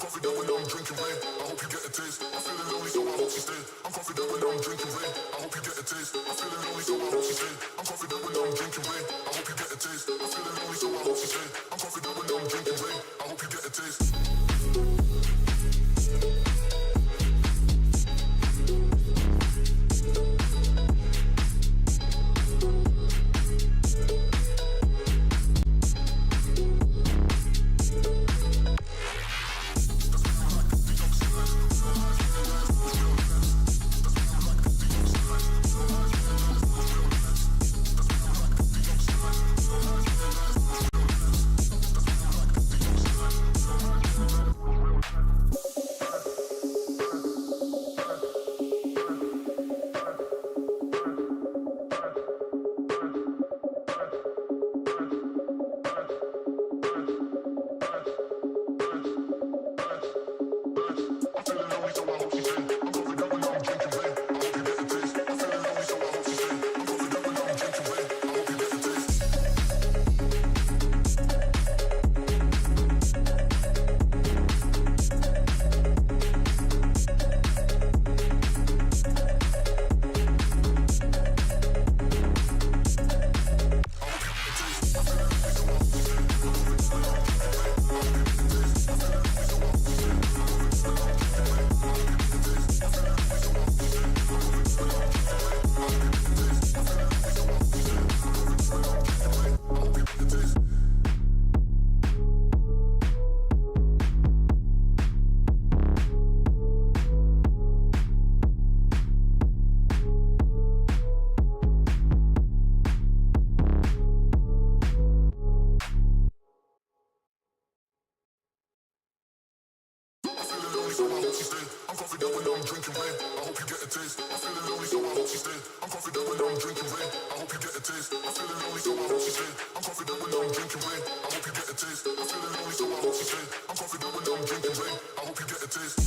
confident when I'm drinking rain. I hope you get a taste. I'm feeling lonely, so I hope she stays. I'm confident when I'm drinking rain. I hope you get a taste. I'm feeling lonely, so I hope she stays. I'm confident when I'm drinking rain. I hope you get a taste. I'm feeling lonely, so I hope she stays. I'm confident when I'm drinking rain. I hope you get a taste. I'm confident when I'm drinking rain. I hope you get a taste. I'm feeling lonely, so I hope she stays. I'm confident when I'm drinking rain. I hope you get a taste. I'm feeling lonely, so I hope she stays. I'm confident when I'm drinking rain. I hope you get a taste. I'm feeling lonely, so I hope she stays. I'm confident when I'm drinking rain. I hope you get a taste.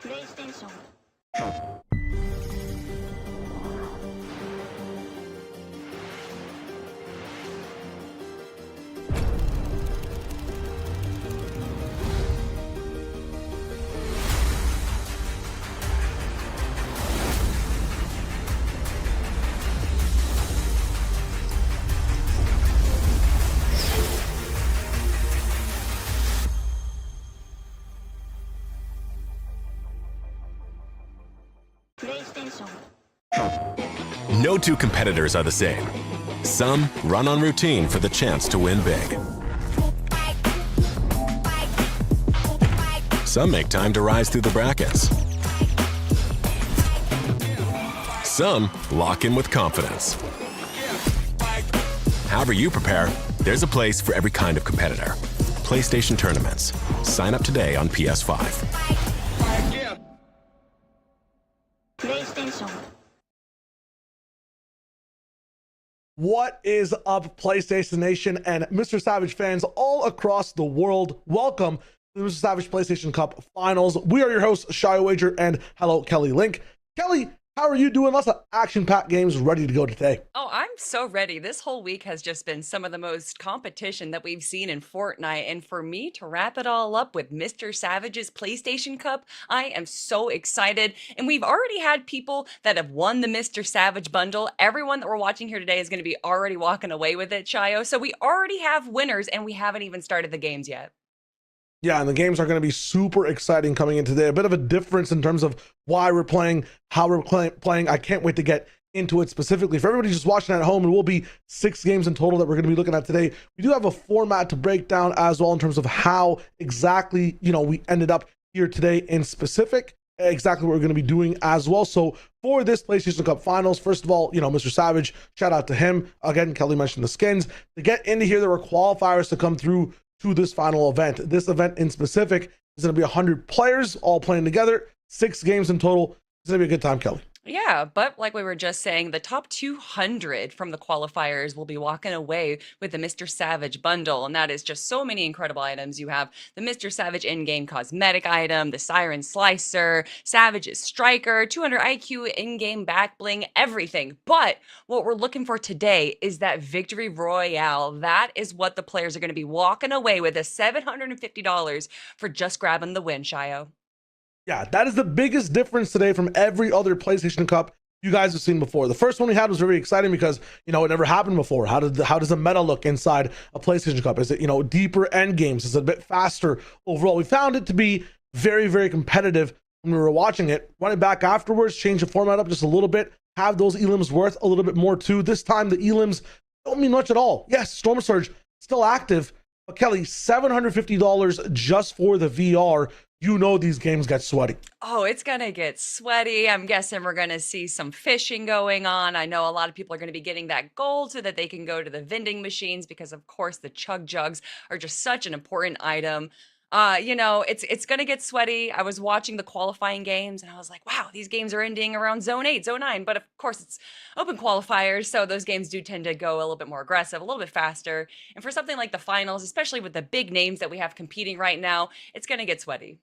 PlayStation。PlayStation. No two competitors are the same. Some run on routine for the chance to win big. Some make time to rise through the brackets. Some lock in with confidence. However you prepare, there's a place for every kind of competitor. PlayStation Tournaments. Sign up today on PS5. PlayStation. What is up, PlayStation Nation and MrSavage fans all across the world? Welcome to the MrSavage PlayStation Cup Finals. We are your hosts, Shy Wager, and hello, Kelly Link. Kelly, how are you doing? Lots of action-packed games ready to go today. Oh, I'm so ready. This whole week has just been some of the most competition that we've seen in Fortnite. And for me to wrap it all up with MrSavage's PlayStation Cup, I am so excited. And we've already had people that have won the MrSavage bundle. Everyone that we're watching here today is going to be already walking away with it, Chayo. So we already have winners and we haven't even started the games yet. Yeah, and the games are going to be super exciting coming in today. A bit of a difference in terms of why we're playing, how we're playing. I can't wait to get into it specifically. For everybody just watching at home, it will be 6 games in total that we're going to be looking at today. We do have a format to break down as well in terms of how exactly, we ended up here today in specific, exactly what we're going to be doing as well. So for this PlayStation Cup Finals, first of all, MrSavage, shout out to him. Again, Kelly mentioned the skins. To get into here, there were qualifiers to come through to this final event. This event in specific is going to be 100 players all playing together, 6 games in total. It's going to be a good time, Kelly. Yeah, but like we were just saying, the top 200 from the qualifiers will be walking away with the MrSavage bundle. And that is just so many incredible items. You have the MrSavage in-game cosmetic item, the Siren Slicer, Savage's Striker, 200 IQ in-game back bling, everything. But what we're looking for today is that Victory Royale. That is what the players are going to be walking away with, a $750 for just grabbing the win, Shayo. Yeah, that is the biggest difference today from every other PlayStation Cup you guys have seen before. The first one we had was very exciting because, it never happened before. How does the meta look inside a PlayStation Cup? Is it, deeper end games? Is it a bit faster overall? We found it to be very, very competitive when we were watching it. Run it back afterwards, change the format up just a little bit, have those elims worth a little bit more too. This time the elims don't mean much at all. Yes, Storm Surge still active, but Kelly, $750 just for the VR. These games get sweaty. Oh, it's going to get sweaty. I'm guessing we're going to see some fishing going on. I know a lot of people are going to be getting that gold so that they can go to the vending machines because, of course, the chug jugs are just such an important item. It's going to get sweaty. I was watching the qualifying games and I was like, wow, these games are ending around zone 8, zone 9. But of course, it's open qualifiers. So those games do tend to go a little bit more aggressive, a little bit faster. And for something like the finals, especially with the big names that we have competing right now, it's going to get sweaty.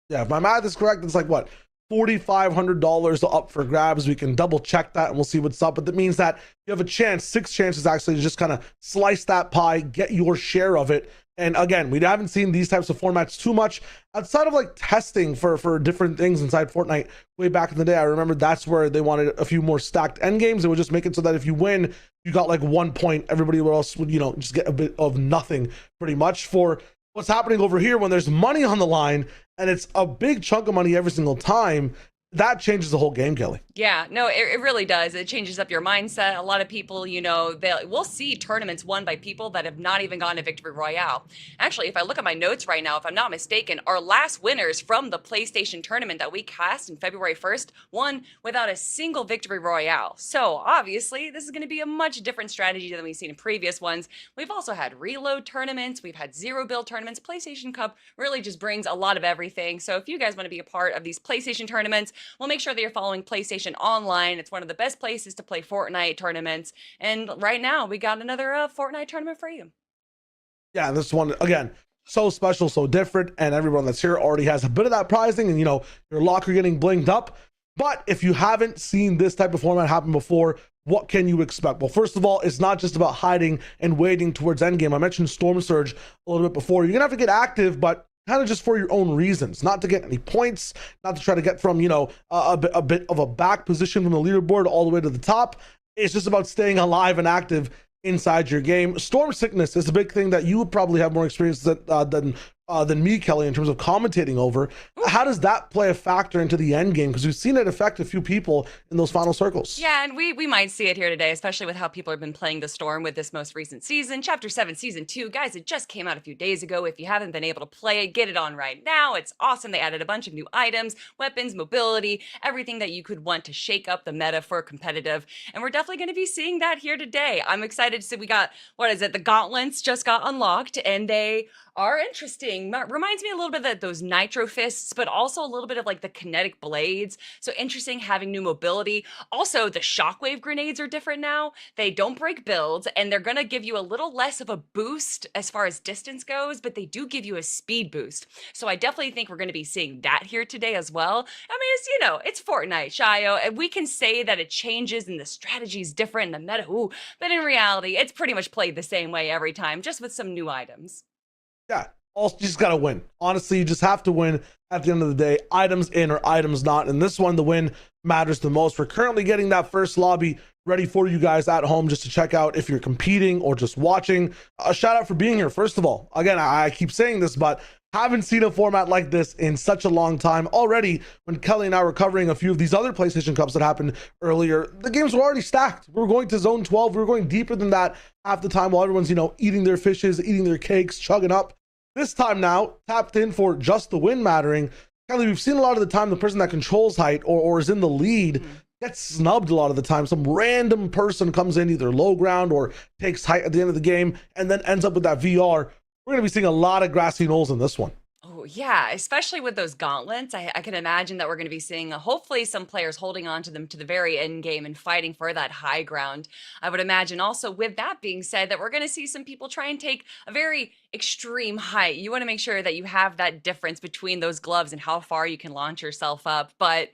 Yeah, if my math is correct, it's like what, $4,500 up for grabs. We can double check that and we'll see what's up. But that means that you have a chance, 6 chances actually, to just kind of slice that pie, get your share of it. And again, we haven't seen these types of formats too much outside of like testing for different things inside Fortnite way back in the day. I remember that's where they wanted a few more stacked end games. It would just make it so that if you win, you got like 1 point. Everybody else would, just get a bit of nothing pretty much. For what's happening over here when there's money on the line and it's a big chunk of money every single time, that changes the whole game, Kelly. Yeah, no, it really does. It changes up your mindset. A lot of people, we'll see tournaments won by people that have not even gone to Victory Royale. Actually, if I look at my notes right now, if I'm not mistaken, our last winners from the PlayStation tournament that we cast in February 1st won without a single Victory Royale. So obviously, this is going to be a much different strategy than we've seen in previous ones. We've also had reload tournaments. We've had zero build tournaments. PlayStation Cup really just brings a lot of everything. So if you guys want to be a part of these PlayStation tournaments, we'll make sure that you're following PlayStation Online. It's one of the best places to play Fortnite tournaments. And right now, we got another Fortnite tournament for you. Yeah, and this one, again, so special, so different. And everyone that's here already has a bit of that prizing and, your locker getting blinged up. But if you haven't seen this type of format happen before, what can you expect? Well, first of all, it's not just about hiding and waiting towards endgame. I mentioned Storm Surge a little bit before. You're going to have to get active, but kind of just for your own reasons, not to get any points, not to try to get from, a bit of a back position from the leaderboard all the way to the top. It's just about staying alive and active inside your game. Storm sickness is a big thing that you would probably have more experience than than me, Kelly, in terms of commentating over. How does that play a factor into the end game? Because we've seen it affect a few people in those final circles. Yeah, and we might see it here today, especially with how people have been playing the Storm with this most recent season. Chapter 7, Season 2. Guys, it just came out a few days ago. If you haven't been able to play it, get it on right now. It's awesome. They added a bunch of new items, weapons, mobility, everything that you could want to shake up the meta for competitive. And we're definitely going to be seeing that here today. I'm excited to see we got, what is it? The gauntlets just got unlocked, and they are interesting. Reminds me a little bit of those nitro fists, but also a little bit of like the kinetic blades. So interesting having new mobility. Also, the shockwave grenades are different now. They don't break builds, and they're gonna give you a little less of a boost as far as distance goes, but they do give you a speed boost. So I definitely think we're gonna be seeing that here today as well. I mean, it's, you know, it's Fortnite, Shio, and we can say that it changes and the strategy's different and the meta, but in reality, it's pretty much played the same way every time, just with some new items. Yeah, also you just gotta win. Honestly, you just have to win at the end of the day. Items in or items not. And this one, the win matters the most. We're currently getting that first lobby ready for you guys at home just to check out if you're competing or just watching. A shout out for being here. First of all, again, I keep saying this, but haven't seen a format like this in such a long time. Already, when Kelly and I were covering a few of these other PlayStation Cups that happened earlier, the games were already stacked. We were going to Zone 12. We were going deeper than that half the time while everyone's, you know, eating their fishes, eating their cakes, chugging up. This time now, tapped in for just the win mattering. Kelly, we've seen a lot of the time the person that controls height or is in the lead gets snubbed a lot of the time. Some random person comes in, either low ground or takes height at the end of the game, and then ends up with that VR. We're going to be seeing a lot of grassy knolls in this one. Oh, yeah, especially with those gauntlets. I can imagine that we're going to be seeing hopefully some players holding on to them to the very end game and fighting for that high ground. I would imagine also, with that being said, that we're going to see some people try and take a very extreme height. You want to make sure that you have that difference between those gloves and how far you can launch yourself up. But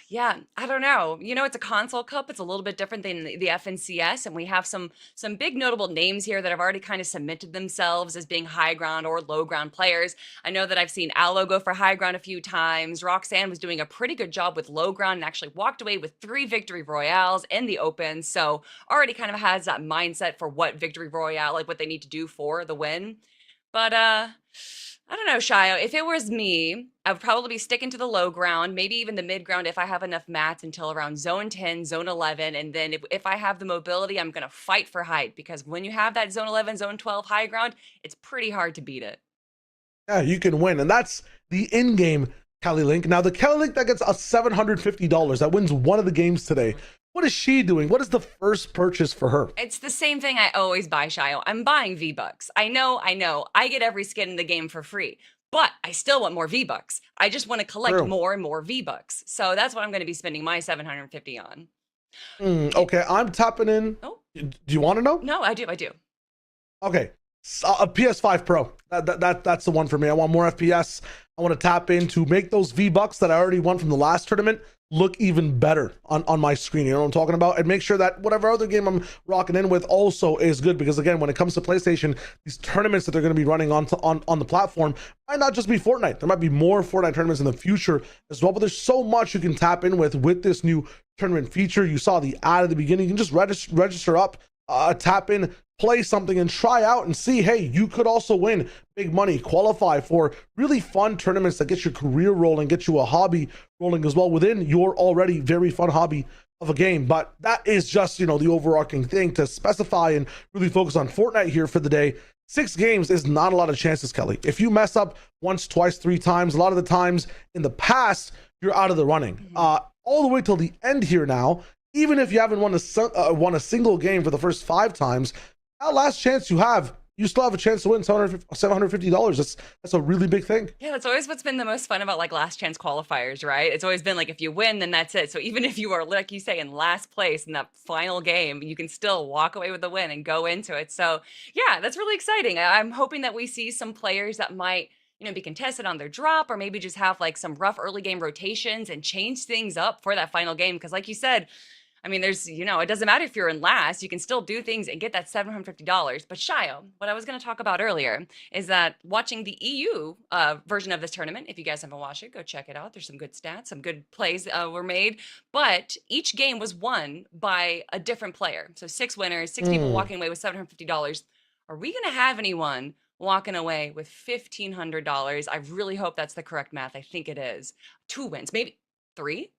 yeah, I don't know. You know, it's a console cup. It's a little bit different than the FNCS, and we have some big notable names here that have already kind of cemented themselves as being high ground or low ground players. I know that I've seen Aloe go for high ground a few times. Roxanne was doing a pretty good job with low ground and actually walked away with 3 victory royales in the open. So already kind of has that mindset for what victory royale, like what they need to do for the win. But I don't know, Shio. If it was me, I would probably be sticking to the low ground, maybe even the mid ground if I have enough mats until around zone 10, zone 11. And then if I have the mobility, I'm going to fight for height, because when you have that zone 11, zone 12 high ground, it's pretty hard to beat it. Yeah, you can win. And that's the in-game Kelly Link. Now, the Kelly Link that gets us $750, that wins one of the games today. What is she doing? What is the first purchase for her? It's the same thing I always buy, Shio. I'm buying V-Bucks. I know. I get every skin in the game for free, but I still want more V-Bucks. I just want to collect more and more V-Bucks. So that's what I'm going to be spending my $750 on. Okay, I'm tapping in. Oh. Do you want to know? No, I do. Okay, a PS5 Pro. That's the one for me. I want more FPS. I want to tap in to make those V-Bucks that I already won from the last tournament look even better on my screen. You know what I'm talking about? And make sure that whatever other game I'm rocking in with also is good, because again, when it comes to PlayStation, these tournaments that they're going to be running on the platform might not just be Fortnite. There might be more Fortnite tournaments in the future as well, but there's so much you can tap in with this new tournament feature. You saw the ad at the beginning. You can just register up, tap in, play something, and try out and see, hey, you could also win big money, qualify for really fun tournaments that get your career rolling, get you a hobby rolling as well within your already very fun hobby of a game. But that is just, you know, the overarching thing to specify and really focus on Fortnite here for the day. 6 games is not a lot of chances, Kelly. If you mess up once, twice, 3 times, a lot of the times in the past, you're out of the running. All the way till the end here now, even if you haven't won a single game for the first 5 times, that last chance you have, you still have a chance to win $750. That's a really big thing. Yeah, that's always what's been the most fun about like last chance qualifiers, right? It's always been like, if you win, then that's it. So even if you are, like you say, in last place in that final game, you can still walk away with the win and go into it. So yeah, that's really exciting. I'm hoping that we see some players that might, you know, be contested on their drop, or maybe just have like some rough early game rotations and change things up for that final game. Because like you said, I mean, there's, you know, it doesn't matter if you're in last, you can still do things and get that $750. But Shio, what I was going to talk about earlier is that watching the EU version of this tournament, if you guys haven't watched it, go check it out. There's some good stats, some good plays were made, but each game was won by a different player. So 6 winners, 6 people walking away with $750. Are we going to have anyone walking away with $1,500. I really hope that's the correct math. I think it is. 2 wins, maybe 3.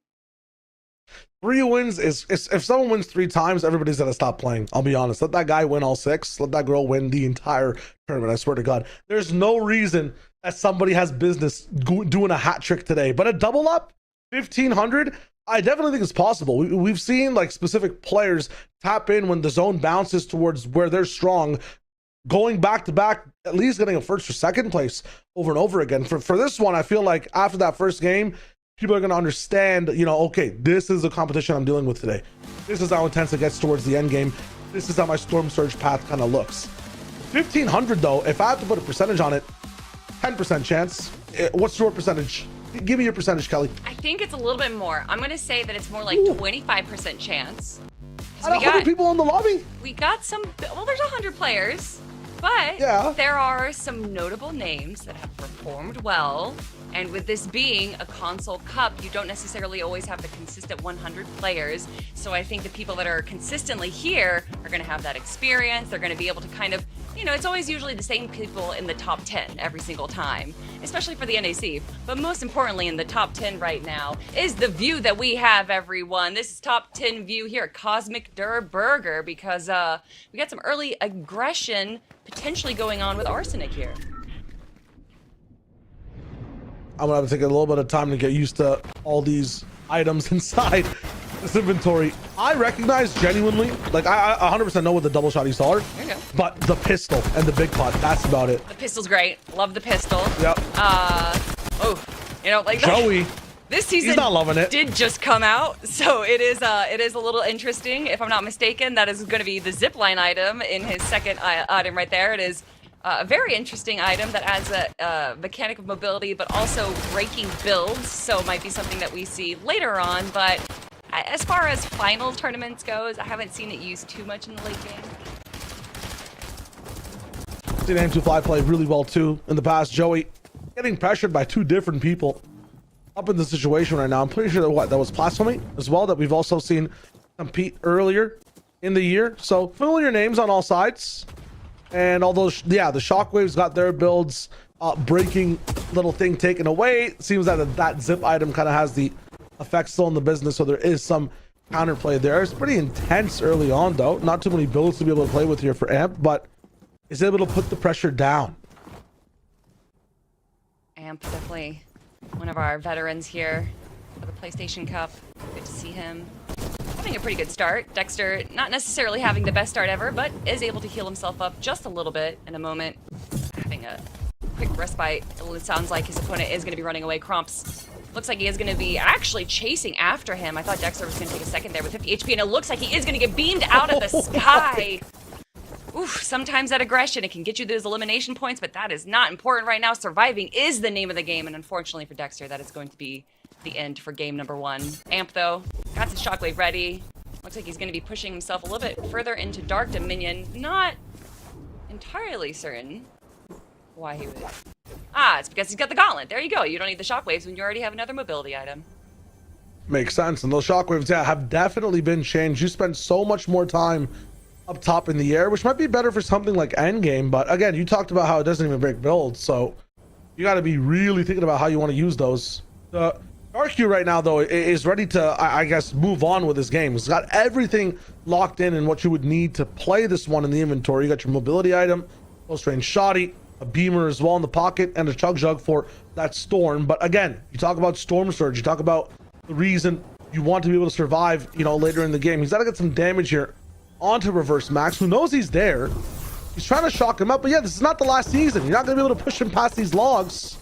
3 wins is if someone wins 3 times, everybody's gonna stop playing. I'll be honest. Let that guy win all 6. Let that girl win the entire tournament. I swear to God, there's no reason that somebody has business doing a hat trick today. But a double up, 1,500. I definitely think it's possible. We've seen like specific players tap in when the zone bounces towards where they're strong, going back to back, at least getting a first or second place over and over again. For this one, I feel like after that first game, people are going to understand, you know, okay, this is the competition I'm dealing with today. This is how intense it gets towards the end game. This is how my Storm Surge path kind of looks. 1,500 though, if I have to put a percentage on it, 10% chance. What's your percentage? Give me your percentage, Kelly. I think it's a little bit more. I'm going to say that it's more like 25% chance. I got 100 people in the lobby. We got some, well, there's 100 players, but yeah, there are some notable names that have performed well. And with this being a console cup, you don't necessarily always have the consistent 100 players. So I think the people that are consistently here are going to have that experience. They're going to be able to kind of, you know, it's always usually the same people in the top 10 every single time, especially for the NAC. But most importantly, in the top 10 right now is the view that we have, everyone. This is top 10 view here, Cosmic Dur Burger, because we got some early aggression potentially going on with Arsenic here. I'm gonna have to take a little bit of time to get used to all these items inside this inventory. I recognize genuinely, like I 100% know what the double shotties are, There you go. but the pistol and the big pot, that's about it. The pistol's great. Love the pistol. Yep. Oh, you know, like Joey, this season he's not loving it. did just come out, so it is a little interesting. If I'm not mistaken, that is going to be the zipline item in his second item right there. It is a very interesting item that adds a mechanic of mobility, but also breaking builds, so it might be something that we see later on. But as far as final tournaments goes, I haven't seen it used too much in the late game. Seen M2Fly play really well too in the past. Joey getting pressured by 2 different people up in the situation right now. I'm pretty sure that was Plasmate as well, that we've also seen compete earlier in the year. So familiar names on all sides. And although, yeah, the Shockwaves got their builds, breaking little thing taken away. It seems that that zip item kind of has the effect still in the business, so there is some counterplay there. It's pretty intense early on, though. Not too many builds to be able to play with here for Amp, but is able to put the pressure down. Amp, definitely one of our veterans here for the PlayStation Cup. Good to see him having a pretty good start. Dexter not necessarily having the best start ever, but is able to heal himself up just a little bit in a moment. Having a quick respite. It sounds like his opponent is going to be running away. Cromps looks like he is going to be actually chasing after him. I thought Dexter was going to take a second there with 50 HP, and it looks like he is going to get beamed out of the sky. Oof, sometimes that aggression, it can get you those elimination points, but that is not important right now. Surviving is the name of the game, and unfortunately for Dexter, that is going to be the end for game number 1. Amp, though, got his shockwave ready. Looks like he's going to be pushing himself a little bit further into Dark Dominion. Not entirely certain why he would. Ah, it's because he's got the gauntlet. There you go. You don't need the shockwaves when you already have another mobility item. Makes sense. And those shockwaves, yeah, have definitely been changed. You spend so much more time up top in the air, which might be better for something like Endgame. But again, you talked about how it doesn't even break builds, so you got to be really thinking about how you want to use those. The RQ right now, though, is ready to, I guess, move on with this game. It's got everything locked in and what you would need to play this one in the inventory. You got your mobility item, close range shotty, a beamer as well in the pocket, and a chug jug for that storm. But again, you talk about Storm Surge, you talk about the reason you want to be able to survive, you know, later in the game. He's got to get some damage here onto Reverse Max, who knows he's there. He's trying to shock him up, but yeah, this is not the last season. You're not going to be able to push him past these logs.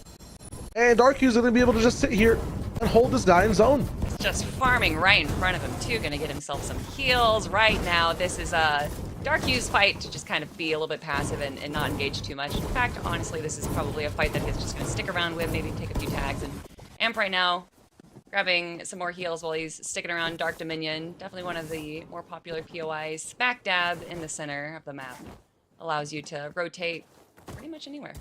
And RQ's going to be able to just sit here and hold this guy in zone. He's just farming right in front of him, too. Going to get himself some heals right now. This is a Dark Hugh's fight to just kind of be a little bit passive and not engage too much. In fact, honestly, this is probably a fight that he's just going to stick around with, maybe take a few tags. And Amp right now, grabbing some more heals while he's sticking around Dark Dominion. Definitely one of the more popular POIs. Smack dab in the center of the map. Allows you to rotate pretty much anywhere.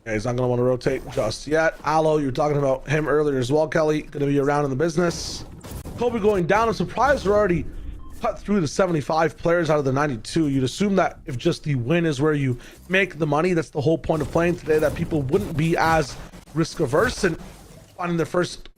Yeah, he's not going to want to rotate just yet. Aloe, you were talking about him earlier as well, Kelly. Going to be around in the business. Kobe going down. I'm surprised we're already cut through the 75 players out of the 92, you'd assume that if just the win is where you make the money, that's the whole point of playing today, that people wouldn't be as risk averse and finding their first,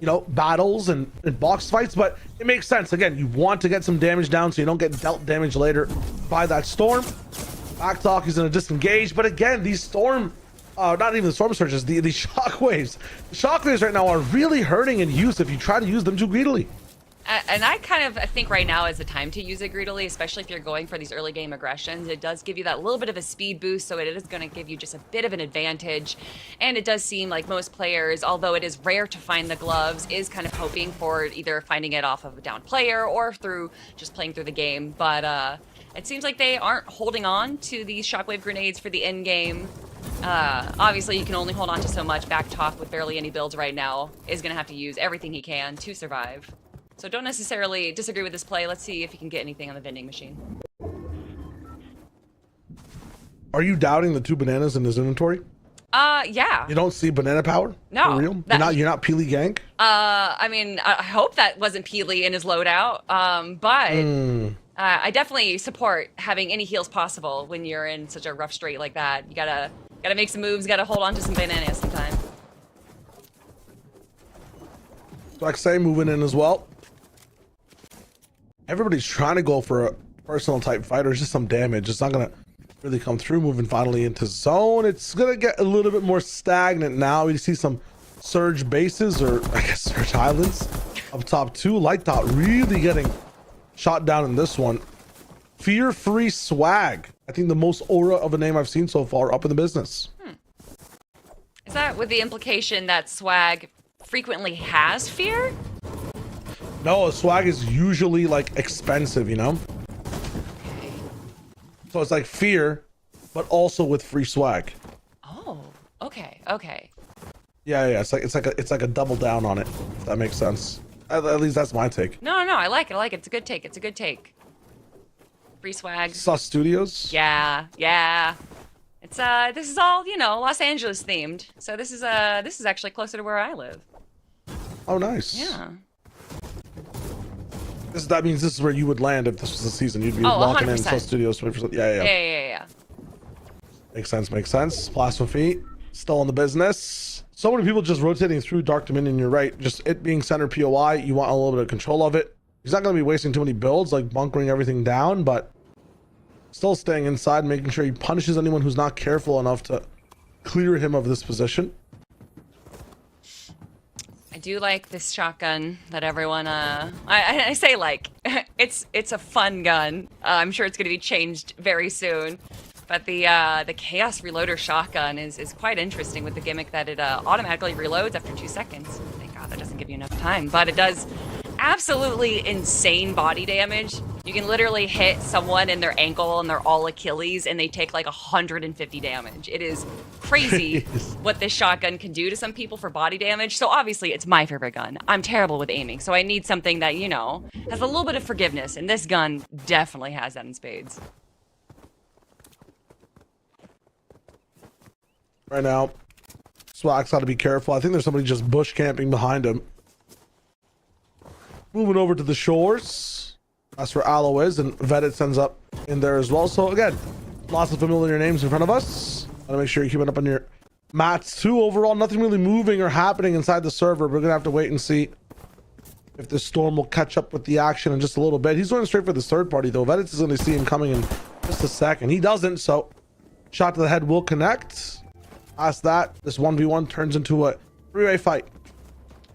you know, battles and box fights. But it makes sense. Again, you want to get some damage down so you don't get dealt damage later by that storm. Backtalk is in a disengage, but again, these storm, not even the storm surges, the shockwaves. The shockwaves right now are really hurting in use if you try to use them too greedily. And I kind of think right now is the time to use it greedily, especially if you're going for these early game aggressions. It does give you that little bit of a speed boost, so it is going to give you just a bit of an advantage. And it does seem like most players, although it is rare to find the gloves, is kind of hoping for either finding it off of a down player or through just playing through the game. But it seems like they aren't holding on to these shockwave grenades for the end game. Obviously, you can only hold on to so much. Backtalk with barely any builds right now is going to have to use everything he can to survive. So don't necessarily disagree with this play. Let's see if he can get anything on the vending machine. Are you doubting the 2 bananas in his inventory? Yeah. You don't see banana power? No. For real? You're not Peely Gank? I mean, I hope that wasn't Peely in his loadout. But I definitely support having any heals possible when you're in such a rough strait like that. You gotta make some moves, gotta hold on to some bananas sometime. Like say moving in as well. Everybody's trying to go for a personal type fighter. It's just some damage. It's not gonna really come through. Moving finally into zone. It's gonna get a little bit more stagnant now. You see some surge bases, or I guess surge islands up top too. Light Dot really getting shot down in this one. Fear Free Swag. I think the most aura of a name I've seen so far up in the business. Is that with the implication that Swag frequently has fear? No, swag is usually like expensive, you know? Okay. So it's like fear, but also with free swag. Oh, okay, okay. Yeah, it's like a double down on it, if that makes sense. At least that's my take. No, I like it. It's a good take. It's a good take. Free swag. Sus Studios? Yeah. It's this is all, you know, Los Angeles themed. So this is actually closer to where I live. Oh, nice. Yeah. That means this is where you would land if this was the season. You'd be locking in Sus Studios 20%. Yeah. Makes sense. Plasma Feet, still in the business. So many people just rotating through Dark Dominion, you're right. Just it being center POI, you want a little bit of control of it. He's not going to be wasting too many builds, like bunkering everything down, but still staying inside, making sure he punishes anyone who's not careful enough to clear him of this position. I do like this shotgun that everyone, I say like, it's a fun gun. I'm sure it's going to be changed very soon. But the Chaos Reloader shotgun is quite interesting with the gimmick that it automatically reloads after 2 seconds. Thank God that doesn't give you enough time. But it does absolutely insane body damage. You can literally hit someone in their ankle and they're all Achilles and they take like 150 damage. It is crazy what this shotgun can do to some people for body damage. So obviously it's my favorite gun. I'm terrible with aiming, so I need something that, you know, has a little bit of forgiveness, and this gun definitely has that in spades. Right now, Swag's got to be careful. I think there's somebody just bush camping behind him. Moving over to the shores. That's where Aloe is, and Vedit ends up in there as well. So again, lots of familiar names in front of us. Gotta make sure you're keeping up on your mats too. Overall, nothing really moving or happening inside the server. We're gonna have to wait and see if this storm will catch up with the action in just a little bit. He's going straight for this third party though. Vedit is gonna see him coming in just a second. He doesn't, so shot to the head will connect. Past that, this 1v1 turns into a three-way fight.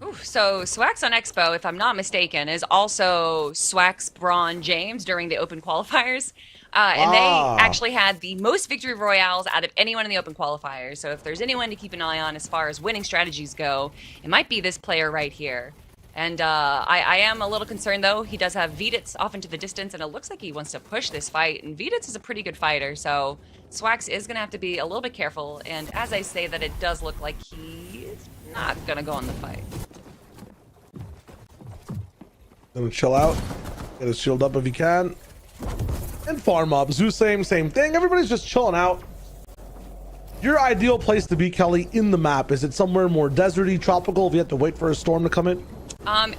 Ooh, so Swax on Expo, if I'm not mistaken, is also Swax Braun James during the Open Qualifiers. And they actually had the most victory royales out of anyone in the Open Qualifiers. So if there's anyone to keep an eye on as far as winning strategies go, it might be this player right here. And I am a little concerned, though. He does have Vedits off into the distance, and it looks like he wants to push this fight. And Vedits is a pretty good fighter, so Swax is going to have to be a little bit careful. And as I say that, it does look like he's not going to go in the fight. Gonna chill out, get his shield up if he can, and farm up. Zeus same thing. Everybody's just chilling out. Your ideal place to be, Kelly, in the map, is it somewhere more deserty, tropical, if you have to wait for a storm to come in?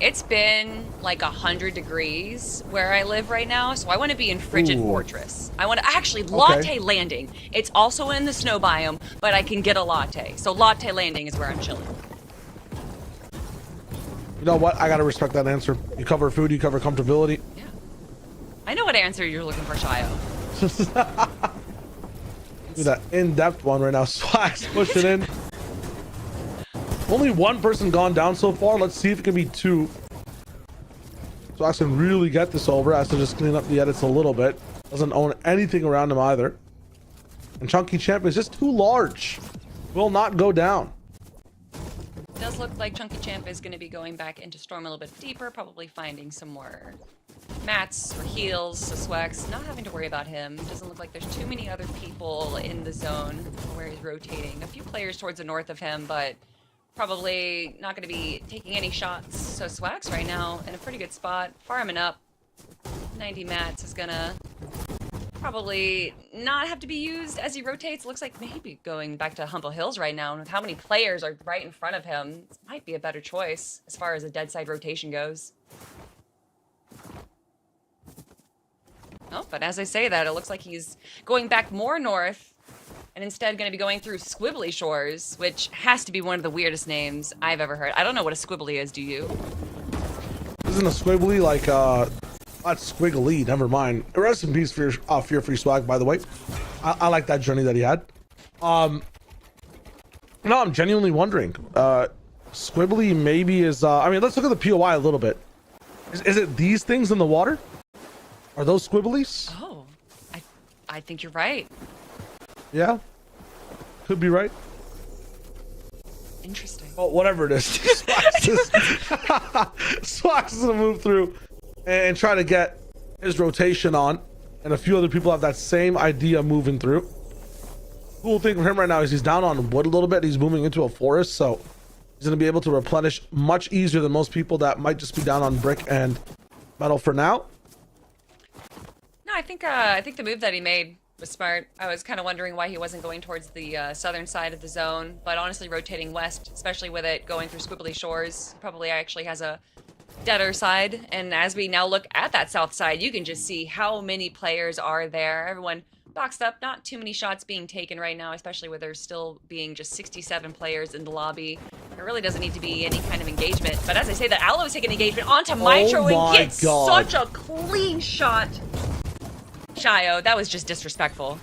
It's been like 100 degrees where I live right now, so I want to be in Frigid Ooh. Fortress. I want to actually Latte Landing. It's also in the snow biome, but I can get a latte. So Latte Landing is where I'm chilling. You know what? I gotta respect that answer. You cover food, you cover comfortability. Yeah. I know what answer you're looking for, Shayo. Do that in-depth one right now. Swag's pushing in. Only one person gone down so far. Let's see if it can be two. Swag can really get this over. Has to just clean up the edits a little bit. Doesn't own anything around him either. And Chunky Champ is just too large. Will not go down. Does look like Chunky Champ is going to be going back into Storm a little bit deeper, probably finding some more mats or heals, so Swag's not having to worry about him. Doesn't look like there's too many other people in the zone where he's rotating. A few players towards the north of him, but probably not going to be taking any shots. So Swag's right now in a pretty good spot, farming up. 90 mats is going to probably not have to be used as he rotates. Looks like maybe going back to Humble Hills right now, and with how many players are right in front of him, this might be a better choice as far as a dead side rotation goes. Oh, but as I say that, it looks like he's going back more north and instead going to be going through Squibbly Shores, which has to be one of the weirdest names I've ever heard. I don't know what a squibbly is, do you? Isn't a squibbly like not squiggly, never mind. Rest in peace, Fear Free Swag, by the way. I like that journey that he had. No, I'm genuinely wondering. Squibbly maybe is I mean, let's look at the POI a little bit. Is it these things in the water? Are those squibblies? Oh, I think you're right. Yeah. Could be right. Interesting. Oh, whatever it is. Swax is gonna move through and try to get his rotation on, and a few other people have that same idea moving through. Cool thing for him right now is he's down on wood a little bit. He's moving into a forest, so he's gonna be able to replenish much easier than most people that might just be down on brick and metal for now. No, I think the move that he made was smart. I was kind of wondering why he wasn't going towards the southern side of the zone, but honestly rotating west, especially with it going through Squibbly Shores, probably actually has a deader side. And as we now look at that south side, you can just see how many players are there. Everyone boxed up, not too many shots being taken right now, especially with there still being just 67 players in the lobby. There really doesn't need to be any kind of engagement. But as I say that, Aloe is taking engagement onto Mitro and gets such a clean shot. Shayo, that was just disrespectful.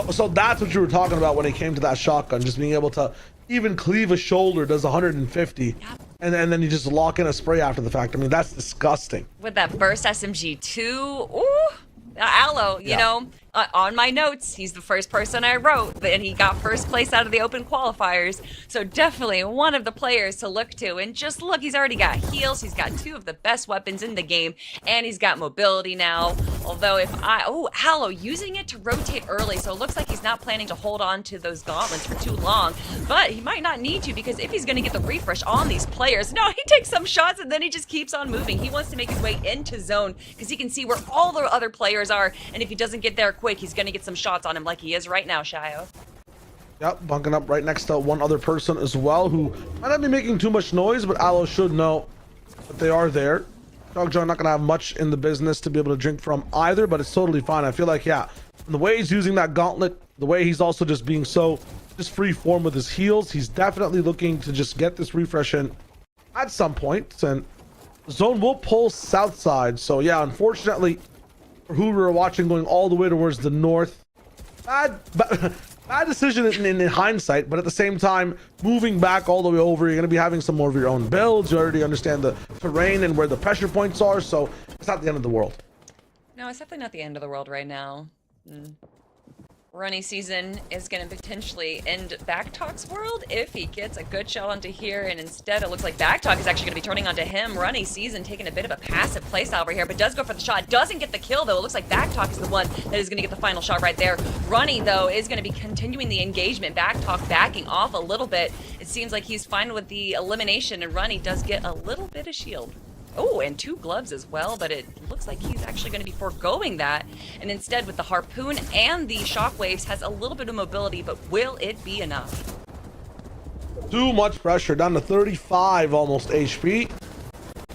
So that's what you were talking about when it came to that shotgun, just being able to even cleave a shoulder does 150, Yep. and then you just lock in a spray after the fact. I mean, that's disgusting. With that burst SMG2, ooh, Aloe, you know, on my notes, he's the first person I wrote, and he got first place out of the open qualifiers. So definitely one of the players to look to. And just look, he's already got heals. He's got two of the best weapons in the game, and he's got mobility now. Although Aloe using it to rotate early, so it looks like he's not planning to hold on to those gauntlets for too long. But he might not need to, because if he's going to get the refresh on these players, no, he takes some shots and then he just keeps on moving. He wants to make his way into zone because he can see where all the other players are, and if he doesn't get there quick, he's going to get some shots on him like he is right now, Shayo. Yep, bunking up right next to one other person as well, who might not be making too much noise, but Aloe should know that they are there. Dogjoy not going to have much in the business to be able to drink from either, but it's totally fine. I feel like, yeah, the way he's using that gauntlet, the way he's also just being so just free form with his heals, he's definitely looking to just get this refresh in at some point. And zone will pull south side. So yeah, unfortunately, for who we were watching going all the way towards the north, bad decision in hindsight, but at the same time, moving back all the way over, you're going to be having some more of your own builds. You already understand the terrain and where the pressure points are, so it's not the end of the world. No, it's definitely not the end of the world right now. Runny season is going to potentially end Backtalk's world if he gets a good shot onto here, and instead it looks like Backtalk is actually going to be turning onto him. Runny season taking a bit of a passive playstyle over here, but does go for the shot. Doesn't get the kill, though. It looks like Backtalk is the one that is going to get the final shot right there. Runny, though, is going to be continuing the engagement. Backtalk backing off a little bit. It seems like he's fine with the elimination, and Runny does get a little bit of shield. Oh, and 2 gloves as well, but it looks like he's actually going to be foregoing that. And instead, with the harpoon and the shockwaves, has a little bit of mobility, but will it be enough? Too much pressure, down to 35 almost HP.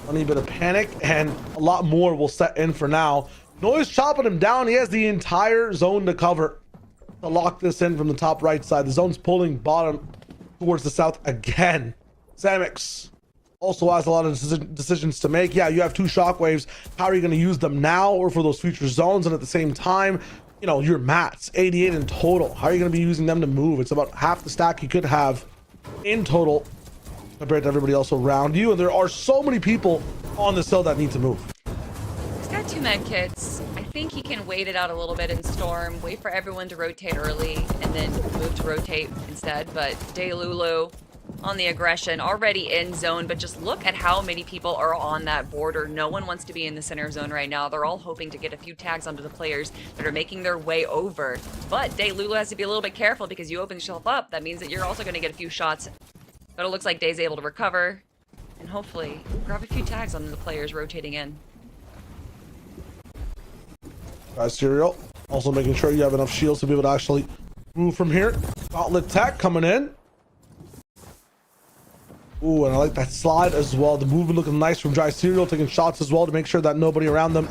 A bit of panic, and a lot more will set in for now. Noise chopping him down. He has the entire zone to cover to lock this in from the top right side. The zone's pulling bottom towards the south again. SavAge also has a lot of decisions to make. Yeah, you have 2 shockwaves. How are you going to use them now or for those future zones? And at the same time, you know, your mats, 88 in total. How are you going to be using them to move? It's about half the stack you could have in total compared to everybody else around you. And there are so many people on this hill that need to move. He's got 2 med kits. I think he can wait it out a little bit in Storm, wait for everyone to rotate early, and then move to rotate instead. But Daylulu on the aggression, already in zone, but just look at how many people are on that border. No one wants to be in the center zone right now. They're all hoping to get a few tags onto the players that are making their way over. But Daylulu has to be a little bit careful because you open yourself up. That means that you're also going to get a few shots. But it looks like Day's able to recover and hopefully grab a few tags onto the players rotating in. Serial also making sure you have enough shields to be able to actually move from here. Gauntlet tech coming in. Ooh, and I like that slide as well. The movement looking nice from Dry Cereal, taking shots as well to make sure that nobody around them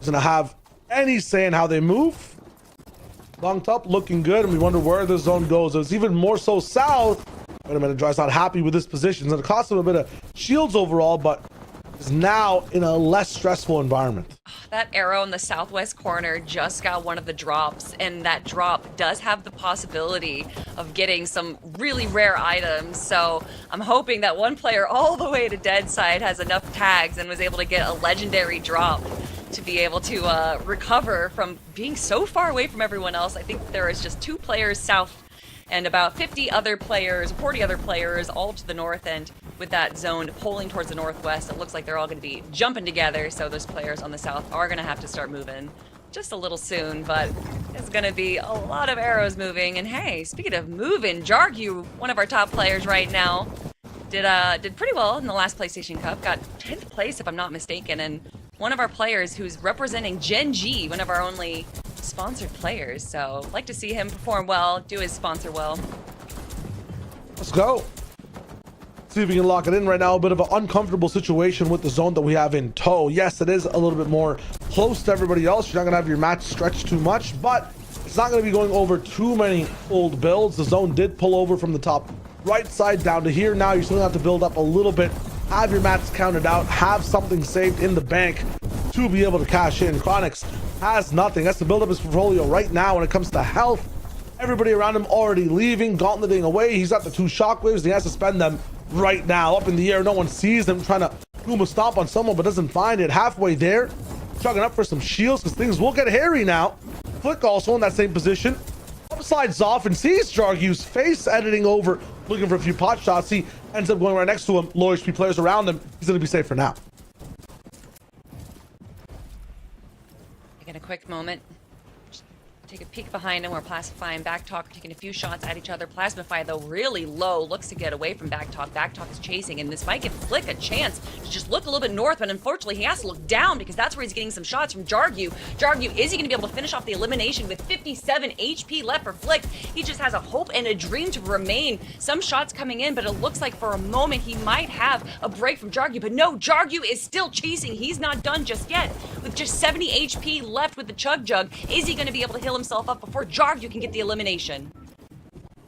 is going to have any say in how they move. Lunked up, looking good, and we wonder where the zone goes. It's even more so south. Wait a minute, Dry's not happy with this position. It's going to cost him a bit of shields overall, but is now in a less stressful environment. That arrow in the southwest corner just got one of the drops, and that drop does have the possibility of getting some really rare items. So I'm hoping that one player all the way to dead side has enough tags and was able to get a legendary drop to be able to recover from being so far away from everyone else. I think there is just 2 players south and about 40 other players all to the north end with that zone pulling towards the northwest. It looks like they're all going to be jumping together, so those players on the south are going to have to start moving just a little soon, but it's going to be a lot of arrows moving. And hey, speaking of moving, Jargu, one of our top players right now, did pretty well in the last PlayStation Cup, got 10th place if I'm not mistaken, and one of our players who's representing Gen G, one of our only sponsored players. So like to see him perform well, do his sponsor well. Let's go. See if we can lock it in right now. A bit of an uncomfortable situation with the zone that we have in tow. Yes, it is a little bit more close to everybody else. You're not going to have your match stretched too much, but it's not going to be going over too many old builds. The zone did pull over from the top right side down to here. Now you still have to build up a little bit, have your mats counted out, have something saved in the bank to be able to cash in. Chronix has nothing. Has to build up his portfolio right now when it comes to health. Everybody around him already leaving, gauntleting away. He's got the 2 shockwaves. He has to spend them right now up in the air. No one sees him, trying to boom a stomp on someone but doesn't find it. Halfway there, chugging up for some shields because things will get hairy now. Flick also in that same position. Slides off and sees Jargu's face editing over, looking for a few pot shots. He ends up going right next to him. Low HP players around him. He's going to be safe for now. Taking a quick moment. Take a peek behind him. We're Plastify and Backtalk are taking a few shots at each other. Plasmify, though, really low, looks to get away from Backtalk. Backtalk is chasing, and this might give Flick a chance to just look a little bit north, but unfortunately, he has to look down because that's where he's getting some shots from Jargu. Jargu, is he going to be able to finish off the elimination with 57 HP left for Flick? He just has a hope and a dream to remain. Some shots coming in, but it looks like for a moment he might have a break from Jargu, but no, Jargu is still chasing. He's not done just yet. With just 70 HP left with the Chug Jug, is he going to be able to heal himself up before Jargu can get the elimination?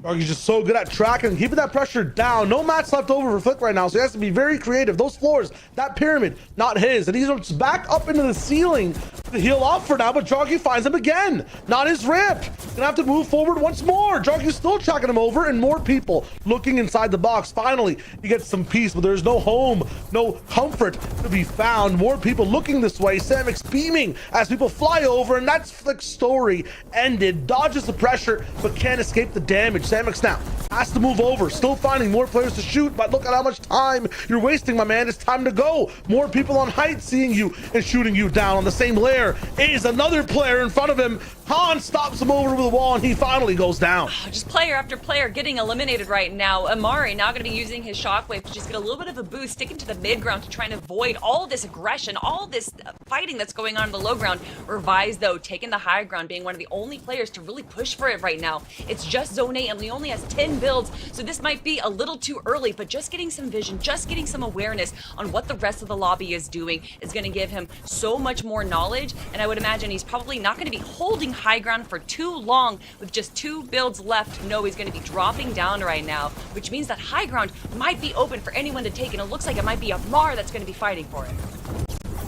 Jargu's just so good at tracking and keeping that pressure down. No mats left over for Flick right now, so he has to be very creative. Those floors, that pyramid, not his. And he's back up into the ceiling to heal off for now, but Jargu finds him again. Not his rip. Gonna have to move forward once more. Jargu's still tracking him over, and more people looking inside the box. Finally, he gets some peace, but there's no home, no comfort to be found. More people looking this way. SavAge beaming as people fly over, and that's Flick's story ended. Dodges the pressure, but can't escape the damage. Samix now has to move over, still finding more players to shoot, but look at how much time you're wasting, my man. It's time to go. More people on height seeing you and shooting you down. On the same layer is another player in front of him. Han stops him over with the wall, and he finally goes down. Just player after player getting eliminated right now. Amari now going to be using his shockwave to just get a little bit of a boost, sticking to the mid ground to try and avoid all this aggression, all this fighting that's going on in the low ground. Revise, though, taking the high ground, being one of the only players to really push for it right now. It's just Zone 8, and he only has 10 builds, so this might be a little too early, but just getting some vision, just getting some awareness on what the rest of the lobby is doing is going to give him so much more knowledge, and I would imagine he's probably not going to be holding high ground for too long with just 2 builds left. No, he's going to be dropping down right now, which means that high ground might be open for anyone to take, and it looks like it might be Amar that's going to be fighting for it.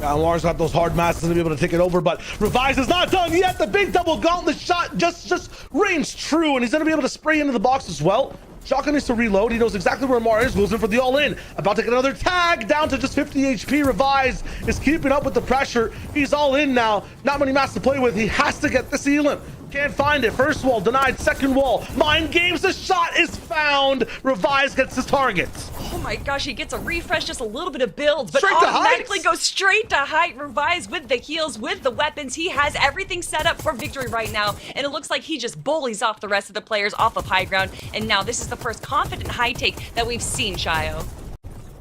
Amar's got those hard masses to be able to take it over, but Revise is not done yet. The big double gauntlet shot just rings true, and he's going to be able to spray into the box as well. Shotgun needs to reload. He knows exactly where Amar is. Goes in for the all-in. About to get another tag. Down to just 50 HP. Revise is keeping up with the pressure. He's all in now. Not many mats to play with. He has to get the sealant. Can't find it. First wall denied. Second wall. Mind games. The shot is found. Revise gets his target. Oh my gosh, he gets a refresh, just a little bit of builds, but Straight to automatically heights. goes straight to height. Revise with the heals, with the weapons. He has everything set up for victory right now, and it looks like he just bullies off the rest of the players off of high ground, and now this is the first confident high take that we've seen, Shayo.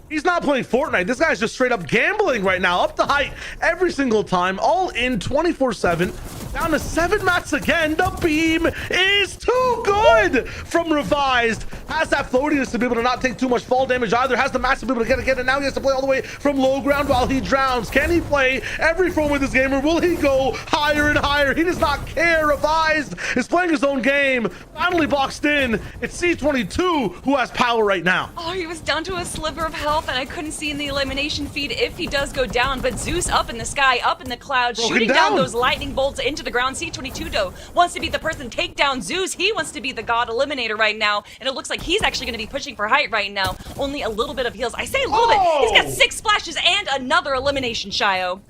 He's not playing Fortnite. This guy's just straight up gambling right now. Up the height every single time. All in 24/7. Down to 7 mats again. The beam is too good from Revised. Has that floatiness to be able to not take too much fall damage either. Has the mats to be able to get again. And now he has to play all the way from low ground while he drowns. Can he play every frame with this game, or will he go higher and higher? He does not care. Revised is playing his own game. Finally boxed in. It's C22 who has power right now. Oh, he was down to a sliver of health, and I couldn't see in the elimination feed if he does go down, but Zeus up in the sky, up in the clouds, Broken shooting down down. those lightning bolts into the ground. C22 though wants to be the person to take down Zeus. He wants to be the god eliminator right now, and it looks like he's actually going to be pushing for height right now. Only a little bit of heals. I say a little bit. He's got 6 splashes and another elimination, Shayo.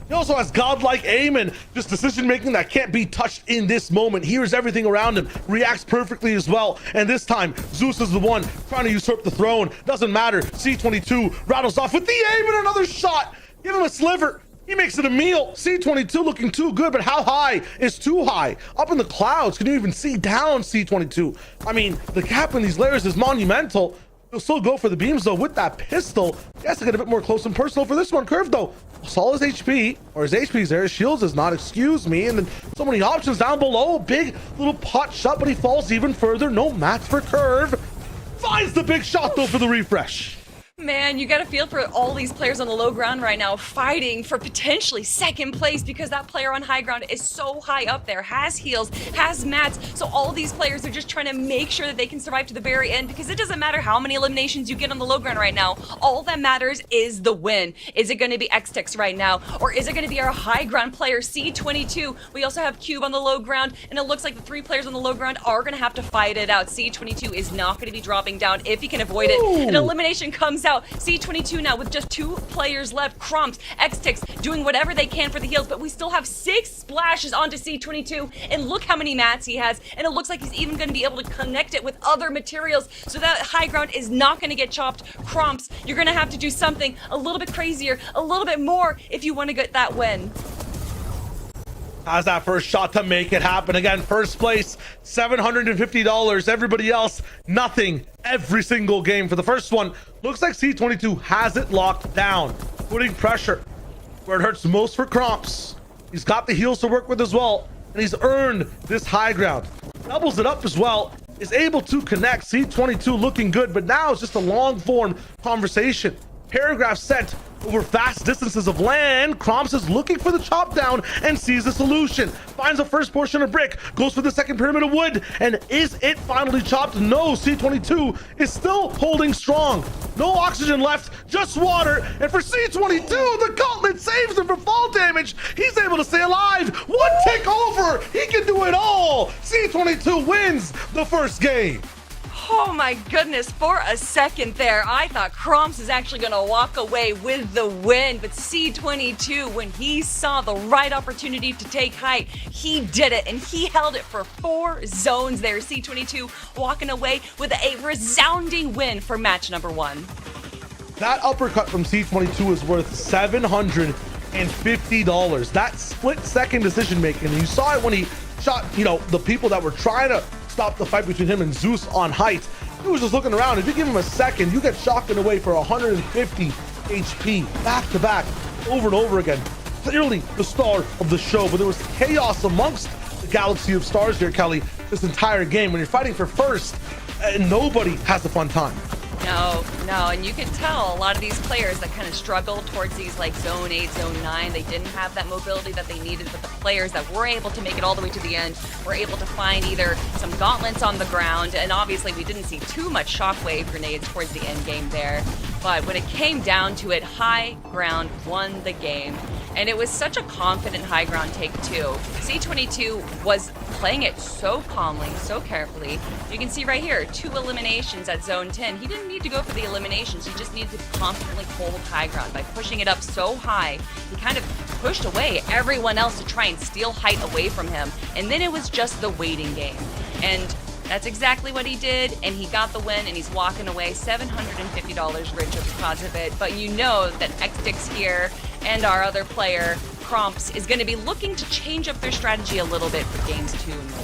He also has godlike aim and just decision making that can't be touched in this moment. Hears everything around him, reacts perfectly as well. And this time, Zeus is the one trying to usurp the throne. Doesn't matter. C22 rattles off with the aim and another shot. Give him a sliver. He makes it a meal. C22 looking too good, but how high is too high? Up in the clouds. Can you even see down C22? I mean, the gap in these layers is monumental. He'll still go for the beams though with that pistol. He has to get a bit more close and personal for this one. Curve though. Saw his HP, or his HP's there. His shields is not, excuse me. And then so many options down below. Big little pot shot, but he falls even further. No mats for Curve. Finds the big shot though for the refresh. Man, you got to feel for all these players on the low ground right now fighting for potentially second place, because that player on high ground is so high up there, has heals, has mats. So all these players are just trying to make sure that they can survive to the very end, because it doesn't matter how many eliminations you get on the low ground right now. All that matters is the win. Is it going to be X-Tex right now, or is it going to be our high ground player C22? We also have Cube on the low ground, and it looks like the 3 players on the low ground are going to have to fight it out. C22 is not going to be dropping down if he can avoid it. An elimination comes out. C22 now with just 2 players left. Crumps, X-Tix doing whatever they can for the heals, but we still have 6 splashes onto C22, and look how many mats he has, and it looks like he's even going to be able to connect it with other materials, so that high ground is not going to get chopped. Crumps, you're going to have to do something a little bit crazier, a little bit more if you want to get that win. Has that first shot to make it happen. Again, first place, $750. Everybody else, nothing. Every single game for the first one. Looks like C22 has it locked down, putting pressure where it hurts most for Cromps. He's got the heals to work with as well, and he's earned this high ground. Doubles it up as well. Is able to connect. C22 looking good, but now it's just a long form conversation. Paragraph sent over vast distances of land. Cromps is looking for the chop down and sees the solution. Finds the first portion of brick, goes for the second pyramid of wood, and is it finally chopped? No, C22 is still holding strong. No oxygen left, just water. And for C22, the gauntlet saves him from fall damage. He's able to stay alive. One tick over. He can do it all. C22 wins the first game. Oh my goodness, for a second there, I thought Cromps is actually going to walk away with the win, but C22, when he saw the right opportunity to take height, he did it, and he held it for 4 zones there. C22 walking away with a resounding win for match number 1. That uppercut from C22 is worth $750. That split-second decision-making, and you saw it when he shot, the people that were trying to stop the fight between him and Zeus on height. He was just looking around. If you give him a second, you get shotgun away for 150 HP back to back over and over again. Clearly the star of the show, but there was chaos amongst the galaxy of stars here, Kelly, this entire game. When you're fighting for first, nobody has a fun time. No, and you could tell a lot of these players that kind of struggled towards these like zone 8, zone 9, they didn't have that mobility that they needed, but the players that were able to make it all the way to the end were able to find either some gauntlets on the ground, and obviously we didn't see too much shockwave grenades towards the end game there, but when it came down to it, high ground won the game. And it was such a confident high ground take too. C22 was playing it so calmly, so carefully. You can see right here, 2 eliminations at zone 10. He didn't need to go for the eliminations. He just needed to confidently hold high ground. By pushing it up so high, he kind of pushed away everyone else to try and steal height away from him. And then it was just the waiting game. And that's exactly what he did, and he got the win, and he's walking away $750 richer because of it. But you know that Xdix here and our other player, Cromps, is going to be looking to change up their strategy a little bit for games 2 and more.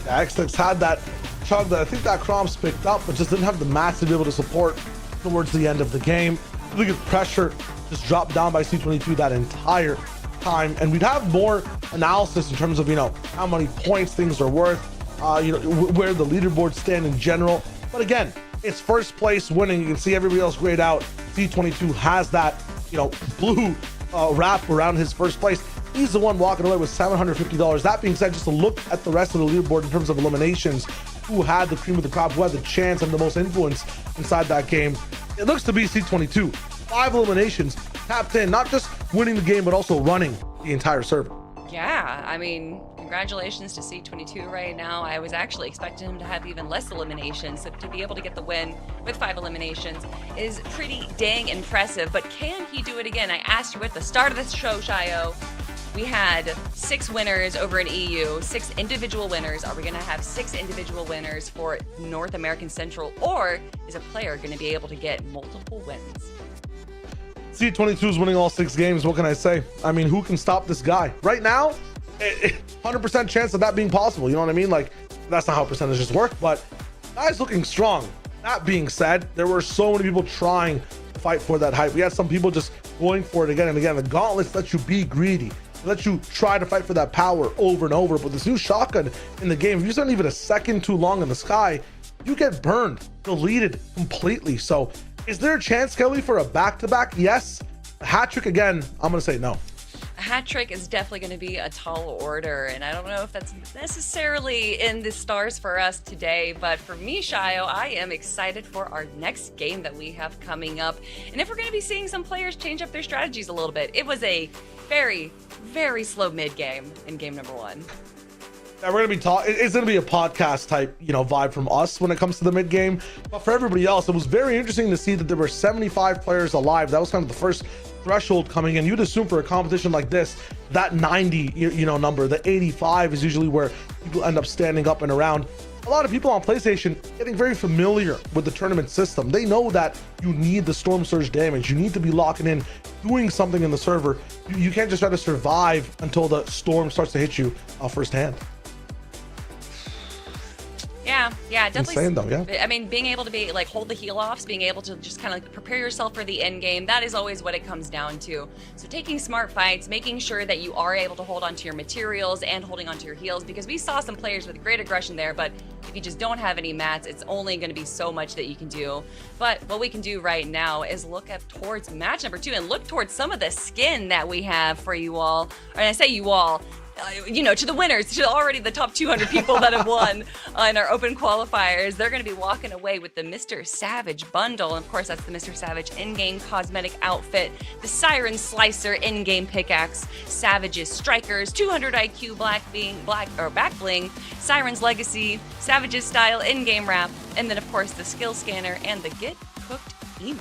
Yeah, Xdix had that chug that I think that Cromps picked up, but just didn't have the mass to be able to support towards the end of the game. Look at pressure just dropped down by C22 that entire time, and we'd have more analysis in terms of how many points things are worth, where the leaderboards stand in general. But again, it's first place winning. You can see everybody else grayed out. C22 has that blue wrap around his first place. He's the one walking away with $750. That being said, just to look at the rest of the leaderboard in terms of eliminations, who had the cream of the crop, who had the chance and the most influence inside that game, it looks to be C22. 5 eliminations, tapped in, not just winning the game, but also running the entire server. Yeah, I mean, congratulations to C22 right now. I was actually expecting him to have even less eliminations, so to be able to get the win with 5 eliminations is pretty dang impressive. But can he do it again? I asked you at the start of the show, Shayo. We had 6 winners over in EU, 6 individual winners. Are we going to have 6 individual winners for North American Central, or is a player going to be able to get multiple wins? C22 is winning all 6 games. What can I say? I mean, who can stop this guy? Right now, 100% chance of that being possible. You know what I mean? Like, that's not how percentages work, but guy's looking strong. That being said, there were so many people trying to fight for that hype. We had some people just going for it again and again. The gauntlets let you be greedy. It lets you try to fight for that power over and over. But this new shotgun in the game, if you spend even a second too long in the sky, you get burned, deleted completely. So is there a chance, Kelly, for a back-to-back? Yes. A hat trick again, I'm going to say no. A hat trick is definitely going to be a tall order, and I don't know if that's necessarily in the stars for us today, but for me, Shayo, I am excited for our next game that we have coming up, and if we're going to be seeing some players change up their strategies a little bit. It was a very, very slow mid game in game number 1. Yeah, we're gonna be talking. It's gonna be a podcast type, vibe from us when it comes to the mid game. But for everybody else, it was very interesting to see that there were 75 players alive. That was kind of the first threshold coming in. You'd assume for a competition like this, that 90, number, the 85 is usually where people end up standing up and around. A lot of people on PlayStation getting very familiar with the tournament system. They know that you need the storm surge damage. You need to be locking in, doing something in the server. You can't just try to survive until the storm starts to hit you firsthand. Yeah, definitely. Insane though, yeah. I mean, being able to be like hold the heal offs, being able to just kind of like prepare yourself for the end game, that is always what it comes down to. So taking smart fights, making sure that you are able to hold onto your materials and holding onto your heals, because we saw some players with great aggression there, but if you just don't have any mats, it's only going to be so much that you can do. But what we can do right now is look at towards match number 2 and look towards some of the skin that we have for you all. And I say you all, to the winners, to already the top 200 people that have won in our open qualifiers. They're going to be walking away with the MrSavage bundle. And of course, that's the MrSavage in-game cosmetic outfit, the Siren Slicer in-game pickaxe, Savage's Strikers, 200 IQ back bling, Siren's Legacy, Savage's style in-game wrap, and then of course the skill scanner and the Get Cooked emote.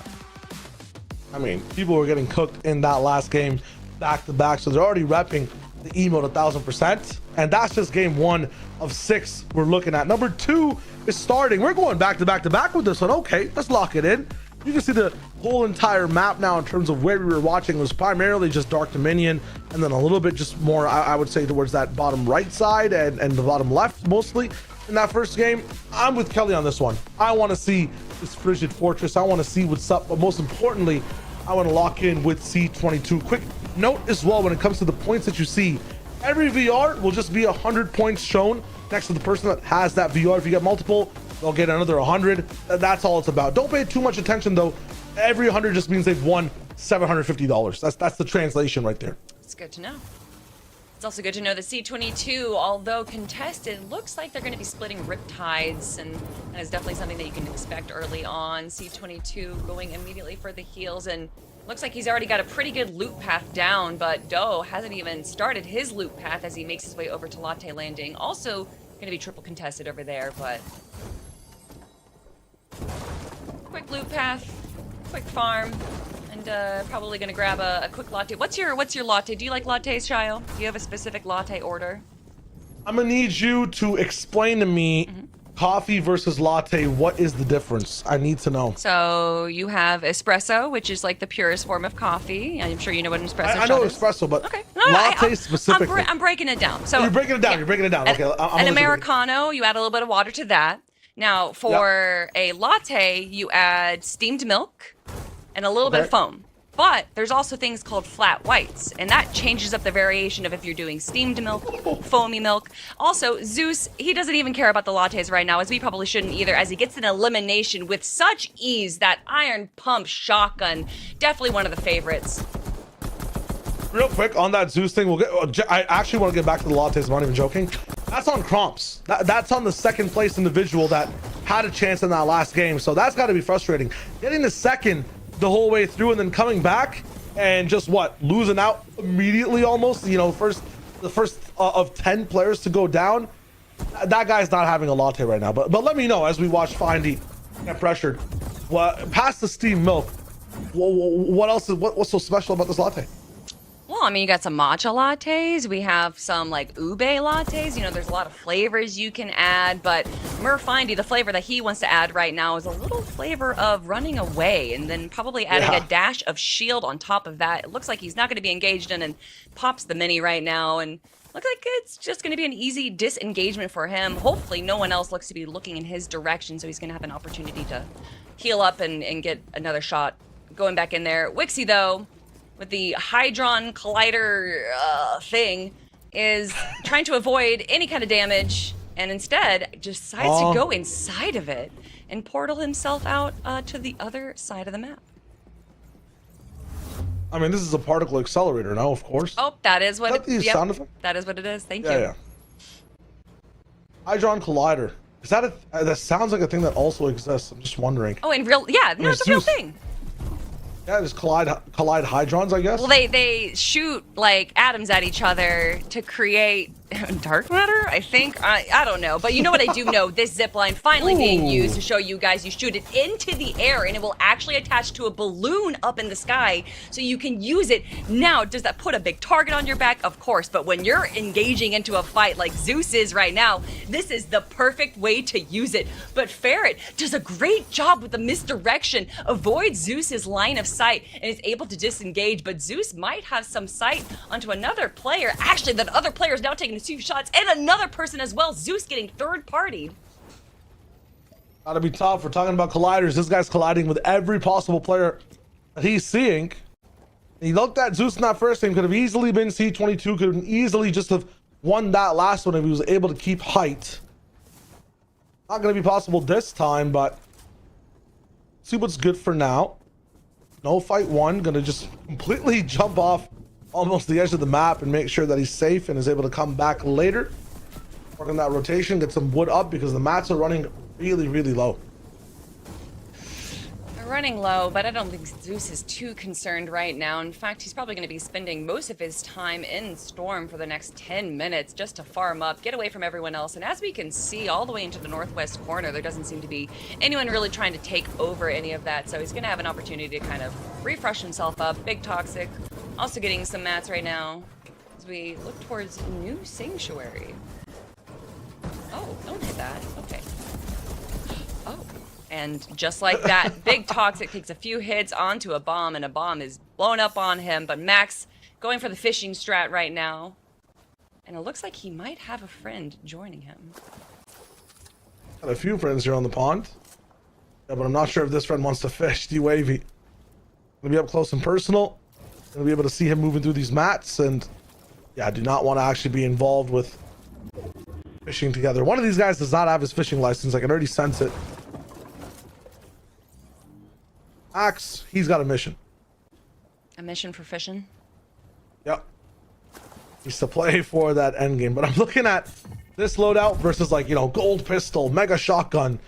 I mean, people were getting cooked in that last game back to back, so they're already repping the emote 1000%, and that's just game 1 of 6 we're looking at. Number 2 is starting. We're going back to back to back with this one. Okay, let's lock it in. You can see the whole entire map now in terms of where we were watching. It was primarily just Dark Dominion, and then a little bit just more, I would say, towards that bottom right side and the bottom left mostly in that first game. I'm with Kelly on this one. I want to see this Frigid Fortress. I want to see what's up, but most importantly, I want to lock in with C22. Quick note as well, when it comes to the points that you see, every VR will just be 100 points shown next to the person that has that VR. If you get multiple, they'll get another 100. That's all it's about. Don't pay too much attention though. Every 100 just means they've won $750. That's the translation right there. It's good to know. It's also good to know that C22, although contested, looks like they're going to be splitting Riptides, and that is definitely something that you can expect early on. C22 going immediately for the heals, and looks like he's already got a pretty good loot path down, but Doe hasn't even started his loot path as he makes his way over to Latte Landing. Also going to be triple contested over there, but quick loot path, quick farm, and probably going to grab a quick latte. What's your latte? Do you like lattes, Shio? Do you have a specific latte order? I'm gonna need you to explain to me coffee versus latte. What is the difference? I need to know. So you have espresso, which is like the purest form of coffee. I'm sure you know what an espresso I know is. espresso, but Okay. latte specifically. I'm breaking it down. So you're breaking it down. yeah. You're breaking it down. Okay. An Americano, you add a little bit of water to that. Now, for a latte, you add steamed milk and a little bit of foam. But there's also things called flat whites, and that changes up the variation of if you're doing steamed milk, foamy milk. Also, Zeus, he doesn't even care about the lattes right now, as we probably shouldn't either, as he gets an elimination with such ease. That iron pump shotgun, definitely one of the favorites. Real quick on that Zeus thing, I actually want to get back to the lattes. I'm not even joking. That's on Cromps. That's on the second place individual that had a chance in that last game. So that's got to be frustrating. Getting the second the whole way through and then coming back and just losing out immediately almost. You know, the first of 10 players to go down. That guy's not having a latte right now. But let me know as we watch Findy get pressured. Past the steamed milk, what else is what's so special about this latte? Well, I mean, you got some matcha lattes. We have some like ube lattes. You know, there's a lot of flavors you can add, but Findy, the flavor that he wants to add right now is a little flavor of running away, and then probably adding a dash of shield on top of that. It looks like he's not going to be engaged in, and pops the mini right now, and looks like it's just going to be an easy disengagement for him. Hopefully no one else looks to be looking in his direction, so he's going to have an opportunity to heal up and get another shot going back in there. Wixie, though, with the Hydron Collider thing, is trying to avoid any kind of damage, and instead just decides to go inside of it and portal himself out to the other side of the map. I mean, this is a particle accelerator now, of course. Oh, that is what sound effect? That is what it is. Thank you. Yeah. Hydron Collider. Is that that sounds like a thing that also exists. I'm just wondering. Oh, in real, yeah, no, it's a real thing. Yeah, just collide hydrons, I guess. Well, they shoot like atoms at each other to create dark matter, I think. I don't know, but you know what I do know? This zip line finally being used to show you guys. You shoot it into the air, and it will actually attach to a balloon up in the sky, so you can use it. Now, does that put a big target on your back? Of course, but when you're engaging into a fight like Zeus is right now, this is the perfect way to use it. But Ferret does a great job with the misdirection, avoids Zeus's line of sight, and is able to disengage, but Zeus might have some sight onto another player. Actually, that other player is now taking 2 shots, and another person as well. Zeus getting third party. Gotta be tough. We're talking about colliders. This guy's colliding with every possible player that he's seeing. He looked at Zeus in that first game. Could have easily been C22. Could have easily just have won that last one if he was able to keep height. Not gonna be possible this time, but see what's good for now. No fight one. Gonna just completely jump off almost the edge of the map and make sure that he's safe and is able to come back later. Work on that rotation, get some wood up because the mats are running really, really low. They're running low, but I don't think Zeus is too concerned right now. In fact, he's probably going to be spending most of his time in Storm for the next 10 minutes just to farm up, get away from everyone else. And as we can see all the way into the northwest corner, there doesn't seem to be anyone really trying to take over any of that. So he's going to have an opportunity to kind of refresh himself up. Big Toxic also getting some mats right now as we look towards New Sanctuary. Oh, don't hit that. Okay. Oh. And just like that, Big Toxic takes a few hits onto a bomb, and a bomb is blown up on him. But Max going for the fishing strat right now. And it looks like he might have a friend joining him. Got a few friends here on the pond. Yeah, but I'm not sure if this friend wants to fish. D-Wavy. Gonna be up close and personal. Gonna be able to see him moving through these mats. And yeah, I do not want to actually be involved with fishing together. One of these guys does not have his fishing license. I can already sense it. Axe, he's got a mission. A mission for fishing? Yep. He's to play for that end game. But I'm looking at this loadout versus, like, you know, gold pistol, mega shotgun,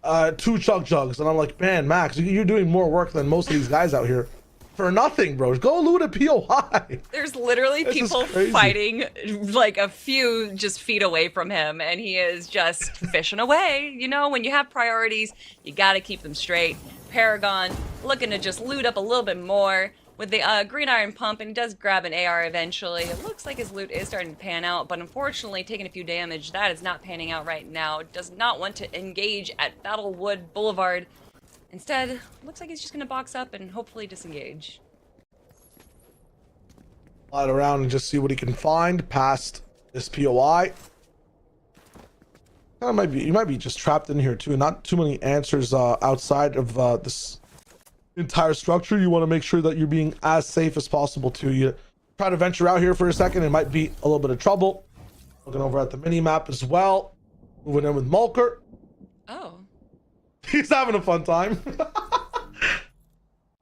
2 chug jugs. And I'm like, man, Max, you're doing more work than most of these guys out here. For nothing, bro. Go loot a POI. There's literally people fighting like a few just feet away from him, and he is just fishing away. You know, when you have priorities, you gotta keep them straight. Paragon looking to just loot up a little bit more with the green iron pump, and he does grab an AR eventually. It looks like his loot is starting to pan out, but unfortunately taking a few damage. That is not panning out right now. Does not want to engage at Battlewood Boulevard. Instead, looks like he's just gonna box up and hopefully disengage. Slide around and just see what he can find past this POI. You might be just trapped in here too. Not too many answers outside of this entire structure. You want to make sure that you're being as safe as possible too. You try to venture out here for a second, it might be a little bit of trouble. Looking over at the mini map as well. Moving in with Mulker. Oh. He's having a fun time.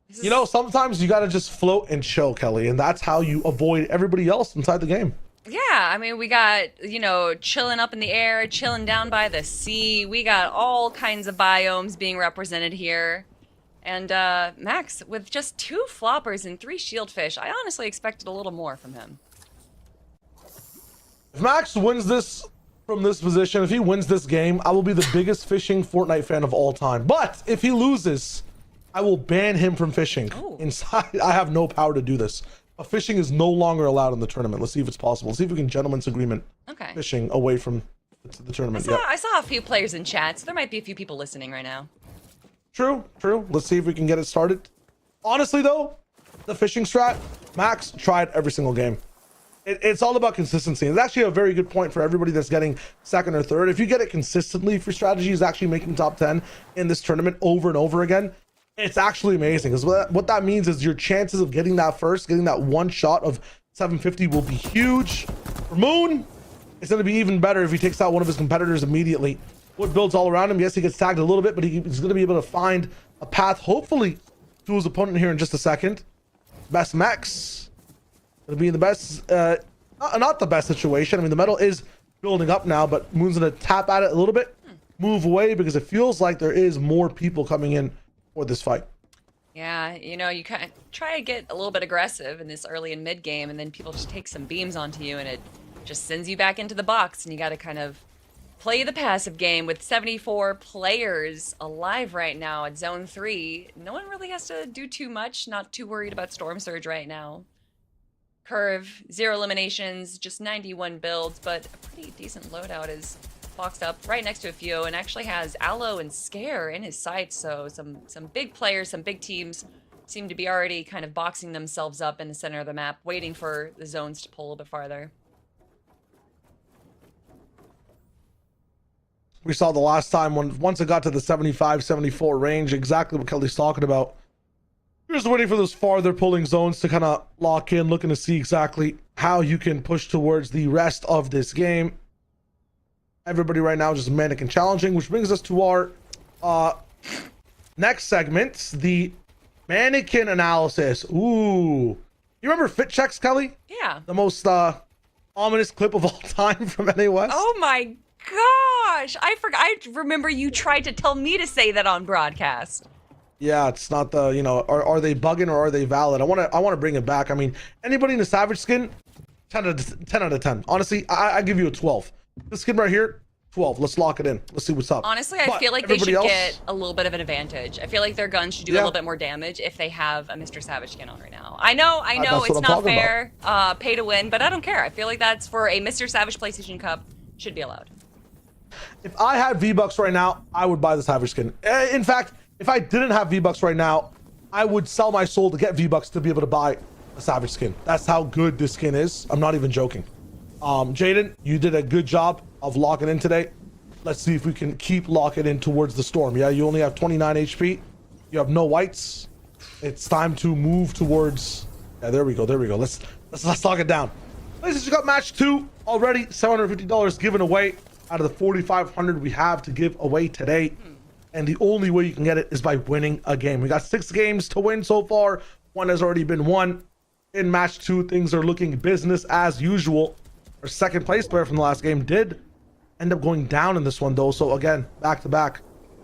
You know, sometimes you gotta just float and chill, Kelly, and that's how you avoid everybody else inside the game. Yeah, I mean, we got, you know, chilling up in the air, chilling down by the sea. We got all kinds of biomes being represented here. And Max, with just 2 floppers and 3 shieldfish, I honestly expected a little more from him. If Max wins this from this position, if he wins this game, I will be the biggest fishing Fortnite fan of all time. But if he loses, I will ban him from fishing. Ooh. Inside, I have no power to do this. Fishing is no longer allowed in the tournament. Let's see if it's possible. Let's see if we can gentleman's agreement fishing away from the tournament. I saw a few players in chat, so there might be a few people listening right now. True. Let's see if we can get it started. Honestly, though, the fishing strat, Max tried every single game. It's all about consistency. It's actually a very good point for everybody that's getting second or third. If you get it consistently, if your strategy is actually making top 10 in this tournament over and over again, it's actually amazing. Because what that means is your chances of getting that first, getting that one shot of 750 will be huge. For Moon, it's going to be even better if he takes out one of his competitors immediately. Wood builds all around him. Yes, he gets tagged a little bit, but he's going to be able to find a path, hopefully, to his opponent here in just a second. Best Max. Going to be in the best, not the best situation. I mean, the metal is building up now, but Moon's going to tap at it a little bit, move away, because it feels like there is more people coming in for this fight. Yeah, you know, you kind of try to get a little bit aggressive in this early and mid game, and then people just take some beams onto you, and it just sends you back into the box, and you got to kind of play the passive game. With 74 players alive right now at Zone 3, no one really has to do too much. Not too worried about Storm Surge right now. Curve, 0 eliminations, just 91 builds, but a pretty decent loadout is boxed up right next to a few, and actually has Aloe and Scare in his sights. So some big players, some big teams seem to be already kind of boxing themselves up in the center of the map, waiting for the zones to pull a bit farther. We saw the last time once it got to the 75-74 range, exactly what Kelly's talking about. You're just waiting for those farther pulling zones to kind of lock in, looking to see exactly how you can push towards the rest of this game. Everybody right now just manic and challenging, which brings us to our next segment, the mannequin analysis. Ooh, You remember Fit Checks, Kelly? Yeah. The most ominous clip of all time from NA West? Oh my gosh. I forgot. I remember you tried to tell me to say that on broadcast. Yeah, it's not the, you know, are they bugging or are they valid? I want to bring it back. I mean, anybody in a Savage skin, 10 out of 10. Honestly, I give you a 12. This skin right here, 12. Let's lock it in. Let's see what's up. Honestly, I feel like they should get a little bit of an advantage. I feel like their guns should do a little bit more damage if they have a MrSavage skin on right now. I know it's not fair, pay to win, but I don't care. I feel like that's for a MrSavage PlayStation Cup, should be allowed. If I had V-Bucks right now, I would buy the Savage skin. In fact, if I didn't have V-Bucks right now, I would sell my soul to get V-Bucks to be able to buy a Savage skin. That's how good this skin is. I'm not even joking. Jaden, you did a good job of locking in today. Let's see if we can keep locking in towards the storm. Yeah, you only have 29 HP. You have no whites. It's time to move towards. Yeah, there we go. There we go. Let's lock it down. Ladies, you got match 2 already. $750 given away out of the 4,500 we have to give away today. And the only way you can get it is by winning a game. We got 6 games to win so far. 1 has already been won. In match 2, things are looking business as usual. Our second place player from the last game did end up going down in this one though. So again, back to back,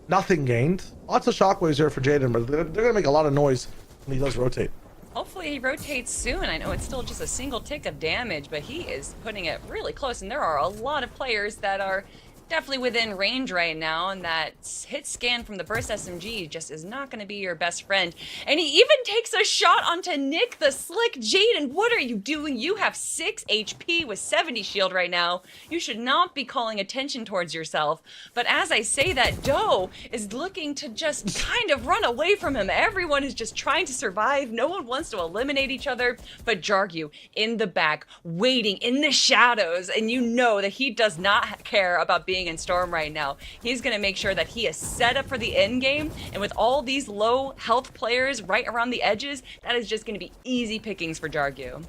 nothing gained. Lots of shockwaves here for Jaden, but they're gonna make a lot of noise when he does rotate. Hopefully he rotates soon. I know it's still just a single tick of damage, but he is putting it really close. And there are a lot of players that are definitely within range right now, and that hit scan from the burst SMG just is not going to be your best friend. And he even takes a shot onto Nick the Slick. Jaden, what are you doing? You have 6 HP with 70 shield right now. You should not be calling attention towards yourself. But as I say that, Doe is looking to just kind of run away from him. Everyone is just trying to survive. No one wants to eliminate each other. But Jargu in the back, waiting in the shadows, and you know that he does not care about being in Storm right now. He's going to make sure that he is set up for the end game, and with all these low health players right around the edges, that is just going to be easy pickings for Jargu.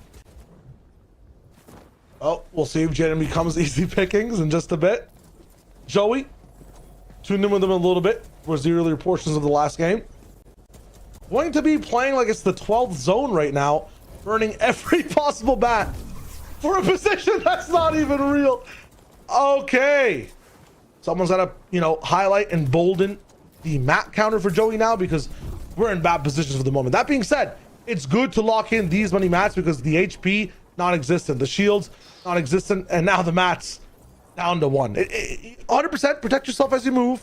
Oh, we'll see if Jaden becomes easy pickings in just a bit. Joey, tuned in with him a little bit towards the earlier portions of the last game. Going to be playing like it's the 12th zone right now, burning every possible bat for a position that's not even real. Okay. Someone's got to, highlight and bolden the map counter for Joey now because we're in bad positions for the moment. That being said, it's good to lock in these many mats because the HP non-existent, the shields non-existent, and now the mats down to 1. 100% protect yourself as you move.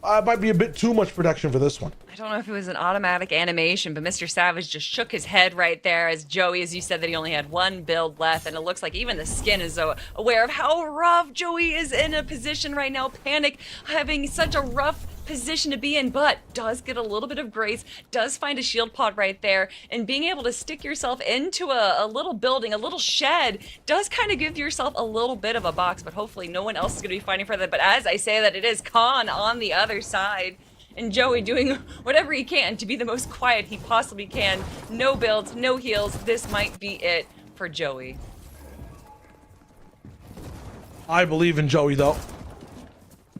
Might be a bit too much protection for this one. I don't know if it was an automatic animation, but MrSavage just shook his head right there as Joey, as you said, that he only had 1 build left, and it looks like even the skin is aware of how rough Joey is in a position right now. Panic having such a rough position to be in, but does get a little bit of grace, does find a shield pod right there, and being able to stick yourself into a little building, a little shed, does kind of give yourself a little bit of a box, but hopefully no one else is going to be fighting for that. But as I say that, it is Khan on the other side, and Joey doing whatever he can to be the most quiet he possibly can. No builds, no heals. This might be it for Joey. I believe in Joey though.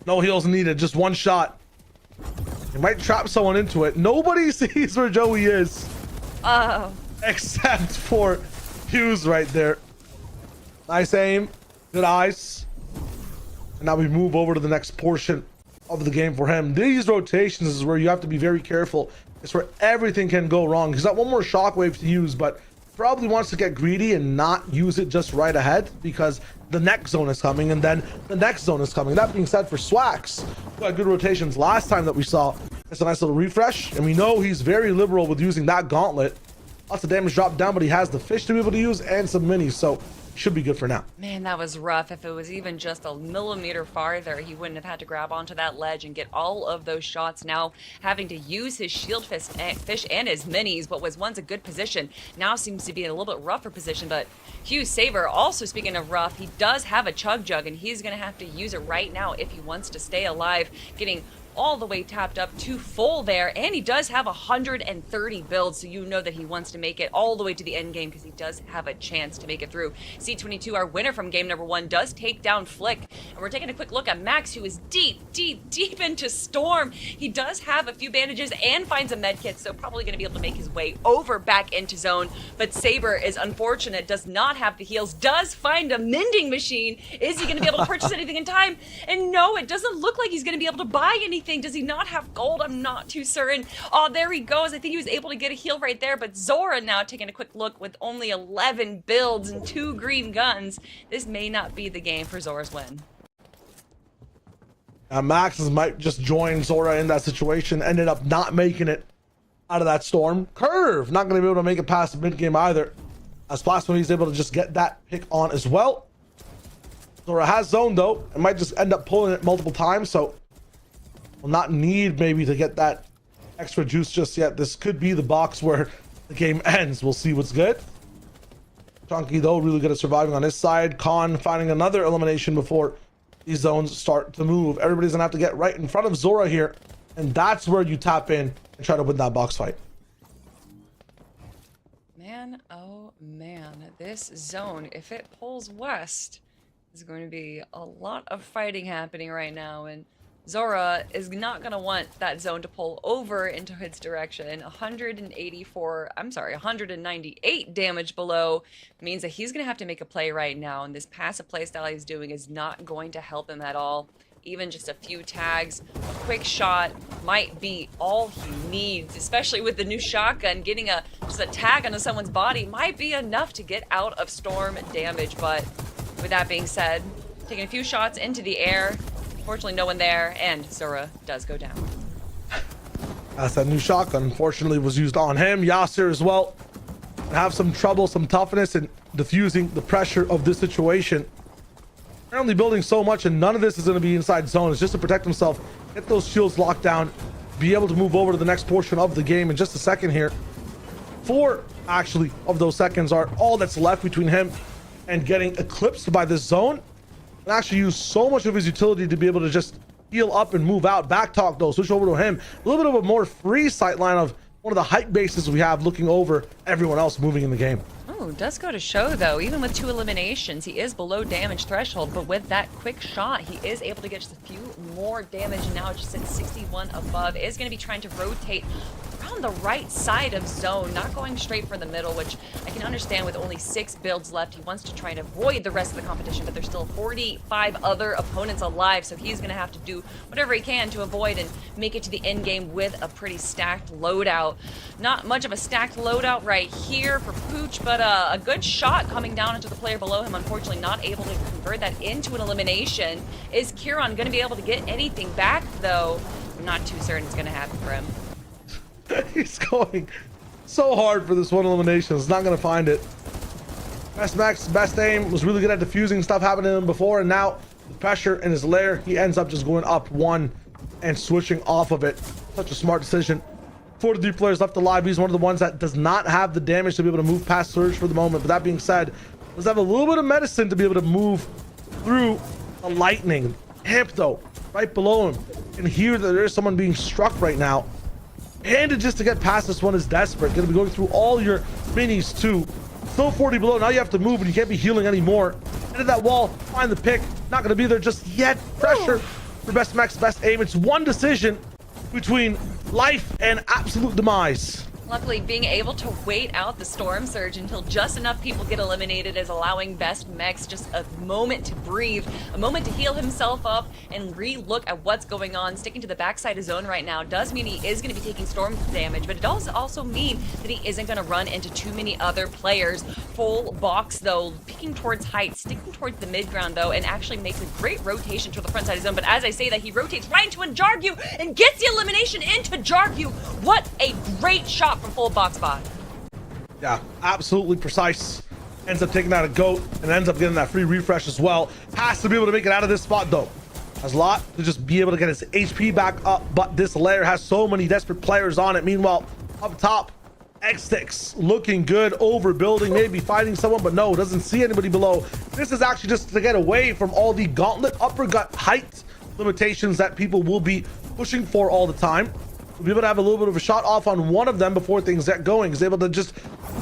No heals needed, just 1 shot. You might trap someone into it. Nobody sees where Joey is. Oh. Except for Hughes right there. Nice aim. Good eyes. And now we move over to the next portion of the game for him. These rotations is where you have to be very careful. It's where everything can go wrong. He's got 1 more shockwave to use, but probably wants to get greedy and not use it just right ahead because the next zone is coming and then the next zone is coming. That being said, for Swax, we got good rotations last time that we saw. It's a nice little refresh, and we know he's very liberal with using that gauntlet. Lots of damage dropped down, but he has the fish to be able to use and some minis, so should be good for now. Man, that was rough. If it was even just a millimeter farther, he wouldn't have had to grab onto that ledge and get all of those shots. Now having to use his shield fish and his minis, what was once a good position, now seems to be in a little bit rougher position. But Hugh Saver, also speaking of rough, he does have a chug jug, and he's going to have to use it right now if he wants to stay alive, getting all the way tapped up to full there, and he does have 130 builds, so you know that he wants to make it all the way to the end game because he does have a chance to make it through. C22, our winner from game number 1, does take down Flick, and we're taking a quick look at Max, who is deep into Storm. He does have a few bandages and finds a med kit, so probably going to be able to make his way over back into zone, but Saber is unfortunate, does not have the heals, does find a mending machine. Is he going to be able to purchase anything in time? And no, it doesn't look like he's going to be able to buy anything. Does he not have gold? I'm not too certain. Oh, there he goes. I think he was able to get a heal right there, but Zora now taking a quick look with only 11 builds and 2 green guns. This may not be the game for Zora's win. Max might just join Zora in that situation, ended up not making it out of that storm. Curve not going to be able to make it past the mid game either, as Plasma is able to just get that pick on as well. Zora has zone though, and might just end up pulling it multiple times, so will not need maybe to get that extra juice just yet. This could be the box where the game ends. We'll see what's good. Chunky though really good at surviving on his side. Khan finding another elimination before these zones start to move. Everybody's gonna have to get right in front of Zora here, and that's where you tap in and try to win that box fight. Man, oh man, this zone, if it pulls west, is going to be a lot of fighting happening right now, and Zora is not going to want that zone to pull over into his direction. 198 damage below means that he's going to have to make a play right now, and this passive playstyle he's doing is not going to help him at all. Even just a few tags, a quick shot might be all he needs, especially with the new shotgun. Getting just a tag onto someone's body might be enough to get out of storm damage, but with that being said, taking a few shots into the air, unfortunately no one there, and Zora does go down. As that new shotgun unfortunately was used on him. Yasser as well have some trouble, some toughness in diffusing the pressure of this situation. Apparently building so much, and none of this is going to be inside zone. It's just to protect himself, get those shields locked down, be able to move over to the next portion of the game in just a second here. 4 actually of those seconds are all that's left between him and getting eclipsed by this zone, and actually use so much of his utility to be able to just heal up and move out. Back talk though, switch over to him. A little bit of a more free sight line of one of the hype bases we have, looking over everyone else moving in the game. Oh, does go to show though, even with 2 eliminations, he is below damage threshold, but with that quick shot, he is able to get just a few more damage now, just at 61 above. Is going to be trying to rotate around the right side of zone, not going straight for the middle, which I can understand with only 6 builds left. He wants to try and avoid the rest of the competition, but there's still 45 other opponents alive, so he's going to have to do whatever he can to avoid and make it to the end game with a pretty stacked loadout. Not much of a stacked loadout right here for Pooch, but a good shot coming down into the player below him. Unfortunately not able to convert that into an elimination. Is Kieran going to be able to get anything back though? I'm not too certain it's going to happen for him. He's going so hard for this one elimination. It's not going to find it. Max best aim was really good at diffusing stuff happening to him before, and now the pressure in his lair, he ends up just going up 1 and switching off of it. Such a smart decision. 43 players left alive. He's one of the ones that does not have the damage to be able to move past Surge for the moment, but that being said, does have a little bit of medicine to be able to move through the lightning. Amp though, right below him, and hear that there is someone being struck right now. And just to get past this one is desperate. Gonna be going through all your minis too. Still 40 below. Now you have to move, and you can't be healing anymore. Into that wall, find the pick. Not gonna be there just yet. Pressure for best Max best aim. It's one decision between life and absolute demise. Luckily, being able to wait out the storm surge until just enough people get eliminated is allowing Best Mex just a moment to breathe, a moment to heal himself up and re-look at what's going on. Sticking to the backside of zone right now does mean he is going to be taking storm damage, but it does also mean that he isn't going to run into too many other players. Full box though, peeking towards height, sticking towards the mid ground though, and actually makes a great rotation to the front side of zone. But as I say that, he rotates right into Jargu and gets the elimination into Jargu. What a great shot from full box bot. Yeah, absolutely precise. Ends up taking out a goat and ends up getting that free refresh as well. Has to be able to make it out of this spot though. Has a lot to just be able to get his HP back up, but this layer has so many desperate players on it. Meanwhile, up top, X-Sticks looking good, overbuilding, maybe fighting someone, but no, doesn't see anybody below. This is actually just to get away from all the gauntlet uppercut height limitations that people will be pushing for all the time. We'll be able to have a little bit of a shot off on one of them before things get going. He's able to just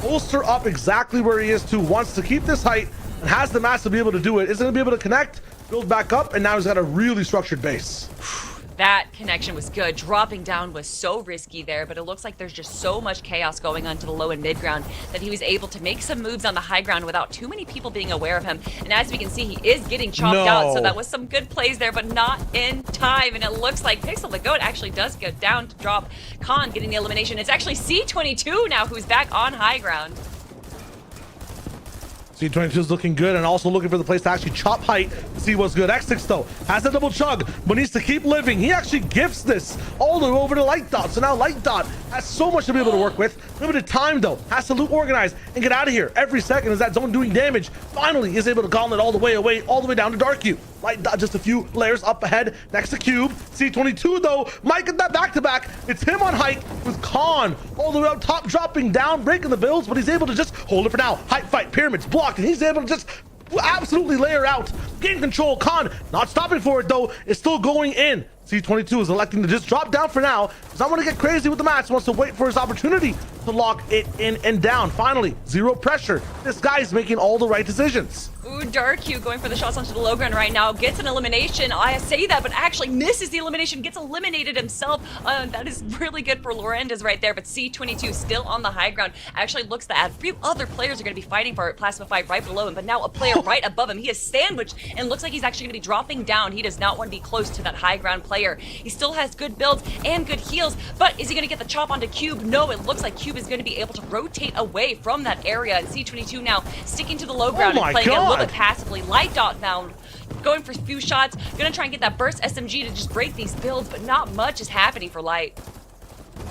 bolster up exactly where he is to, wants to keep this height and has the mass to be able to do it. Is going to be able to connect, build back up, and now he's got a really structured base. That connection was good. Dropping down was so risky there, but it looks like there's just so much chaos going on to the low and mid ground that he was able to make some moves on the high ground without too many people being aware of him. And as we can see, he is getting chopped out, so that was some good plays there, but not in time. And it looks like Pixel the Goat actually does go down to drop Khan getting the elimination. It's actually C22 now who's back on high ground. C22 is looking good and also looking for the place to actually chop height to see what's good. X6 though has a double chug but needs to keep living. He actually gifts this all the way over to Light Dot. So now Light Dot has so much to be able to work with. Limited time though, has to loot organize and get out of here. Every second is that zone doing damage. Finally is able to gauntlet all the way away, all the way down to Dark Cube. Light Dot just a few layers up ahead next to Cube. C22 though might get that back-to-back. It's him on height with Khan all the way up top, dropping down, breaking the builds, but he's able to just hold it for now. Height fight, pyramids blocked, and he's able to just absolutely layer out, gain control. Khan not stopping for it though, is still going in. C22 is electing to just drop down for now. Does not want to get crazy with the match, wants to wait for his opportunity to lock it in and down. Finally, zero pressure. This guy's making all the right decisions. Ooh, Dark Hue going for the shots onto the low ground right now. Gets an elimination. I say that, but actually misses the elimination. Gets eliminated himself. That is really good for Lorenz right there. But C22 still on the high ground. Actually looks that a few other players are going to be fighting for it. Plasma Fight right below him, but now a player right above him. He is sandwiched and looks like he's actually going to be dropping down. He does not want to be close to that high ground player. He still has good builds and good heals, but is he going to get the chop onto Cube? No, it looks like Cube is going to be able to rotate away from that area. And C22 now sticking to the low ground and playing it a little bit passively. Light Dot now going for a few shots, gonna try and get that burst SMG to just break these builds, but not much is happening for Light.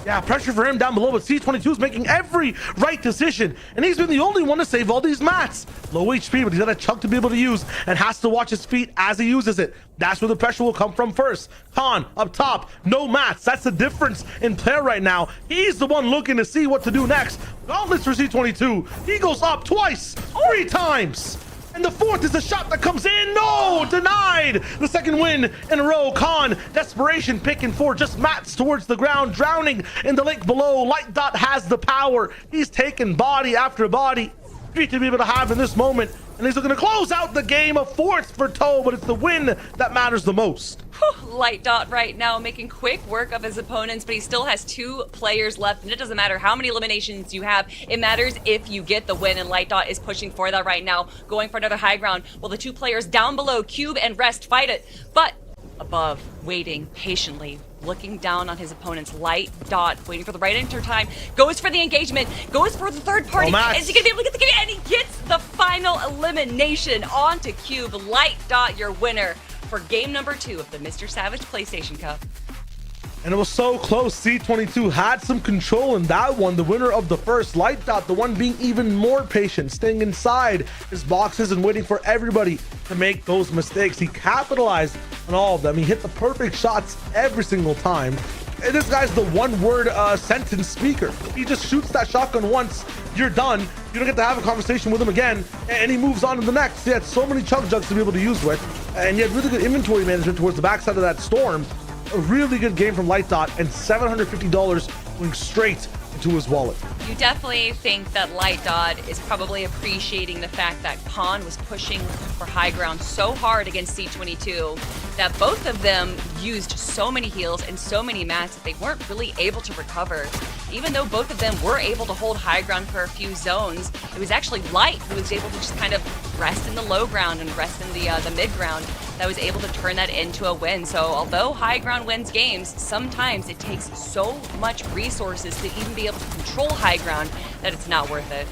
Yeah, pressure for him down below, but C22 is making every right decision, and he's been the only one to save all these mats. Low HP, but he's got a chunk to be able to use, and has to watch his feet as he uses it. That's where the pressure will come from first. Khan up top, no mats. That's the difference in play right now. He's the one looking to see what to do next. Gauntlets for C22. He goes up twice, 3 times. And the fourth is the shot that comes in. No, denied. The second win in a row. Khan, desperation, picking for just mats towards the ground, drowning in the lake below. Light Dot has the power. He's taken body after body. Great to be able to have in this moment. And he's looking to close out the game, a fourth for Toe, but it's the win that matters the most. Light Dot right now making quick work of his opponents, but he still has 2 players left, and it doesn't matter how many eliminations you have. It matters if you get the win, and Light Dot is pushing for that right now, going for another high ground, while the 2 players down below, Cube and Rest, fight it. But above, waiting patiently, looking down on his opponent's Light Dot, waiting for the right enter time, goes for the engagement, goes for the third party. Is he gonna be able to get the game? And he gets the final elimination onto Cube. Light Dot, your winner for game number 2 of the MrSavage PlayStation Cup. And it was so close. C22 had some control in that one. The winner of the first. Light Dot, the one being even more patient, staying inside his boxes and waiting for everybody to make those mistakes. He capitalized on all of them. He hit the perfect shots every single time. And this guy's the one-word sentence speaker. He just shoots that shotgun once, you're done. You don't get to have a conversation with him again, and he moves on to the next. He had so many chug jugs to be able to use with, and he had really good inventory management towards the backside of that storm. A really good game from Light Dot, and $750 going straight into his wallet. You definitely think that Light Dot is probably appreciating the fact that Khan was pushing for high ground so hard against C22 that both of them used so many heals and so many mats that they weren't really able to recover. Even though both of them were able to hold high ground for a few zones, it was actually Light who was able to just kind of rest in the low ground and rest in the mid ground that was able to turn that into a win. So although high ground wins games, sometimes it takes so much resources to even be able to control high ground that it's not worth it.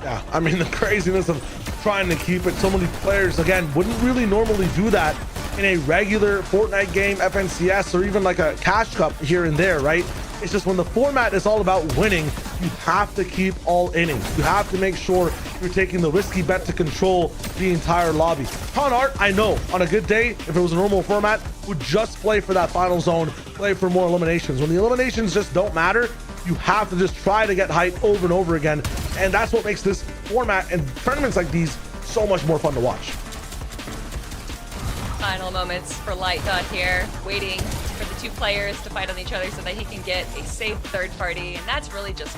Yeah, I mean, the craziness of trying to keep it. So many players, again, wouldn't really normally do that in a regular Fortnite game, FNCS, or even like a cash cup here and there, right? It's just when the format is all about winning, you have to keep all innings. You have to make sure you're taking the risky bet to control the entire lobby. Con Art, I know, on a good day, if it was a normal format, would just play for that final zone, play for more eliminations. When the eliminations just don't matter, you have to just try to get hype over and over again. And that's what makes this format and tournaments like these so much more fun to watch. Final moments for Light Dot here, waiting for the two players to fight on each other so that he can get a safe third party. And that's really just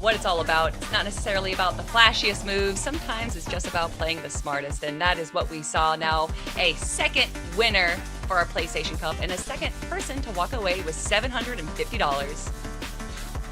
what it's all about. It's not necessarily about the flashiest moves. Sometimes it's just about playing the smartest. And that is what we saw now. A second winner for our PlayStation Cup and a second person to walk away with $750.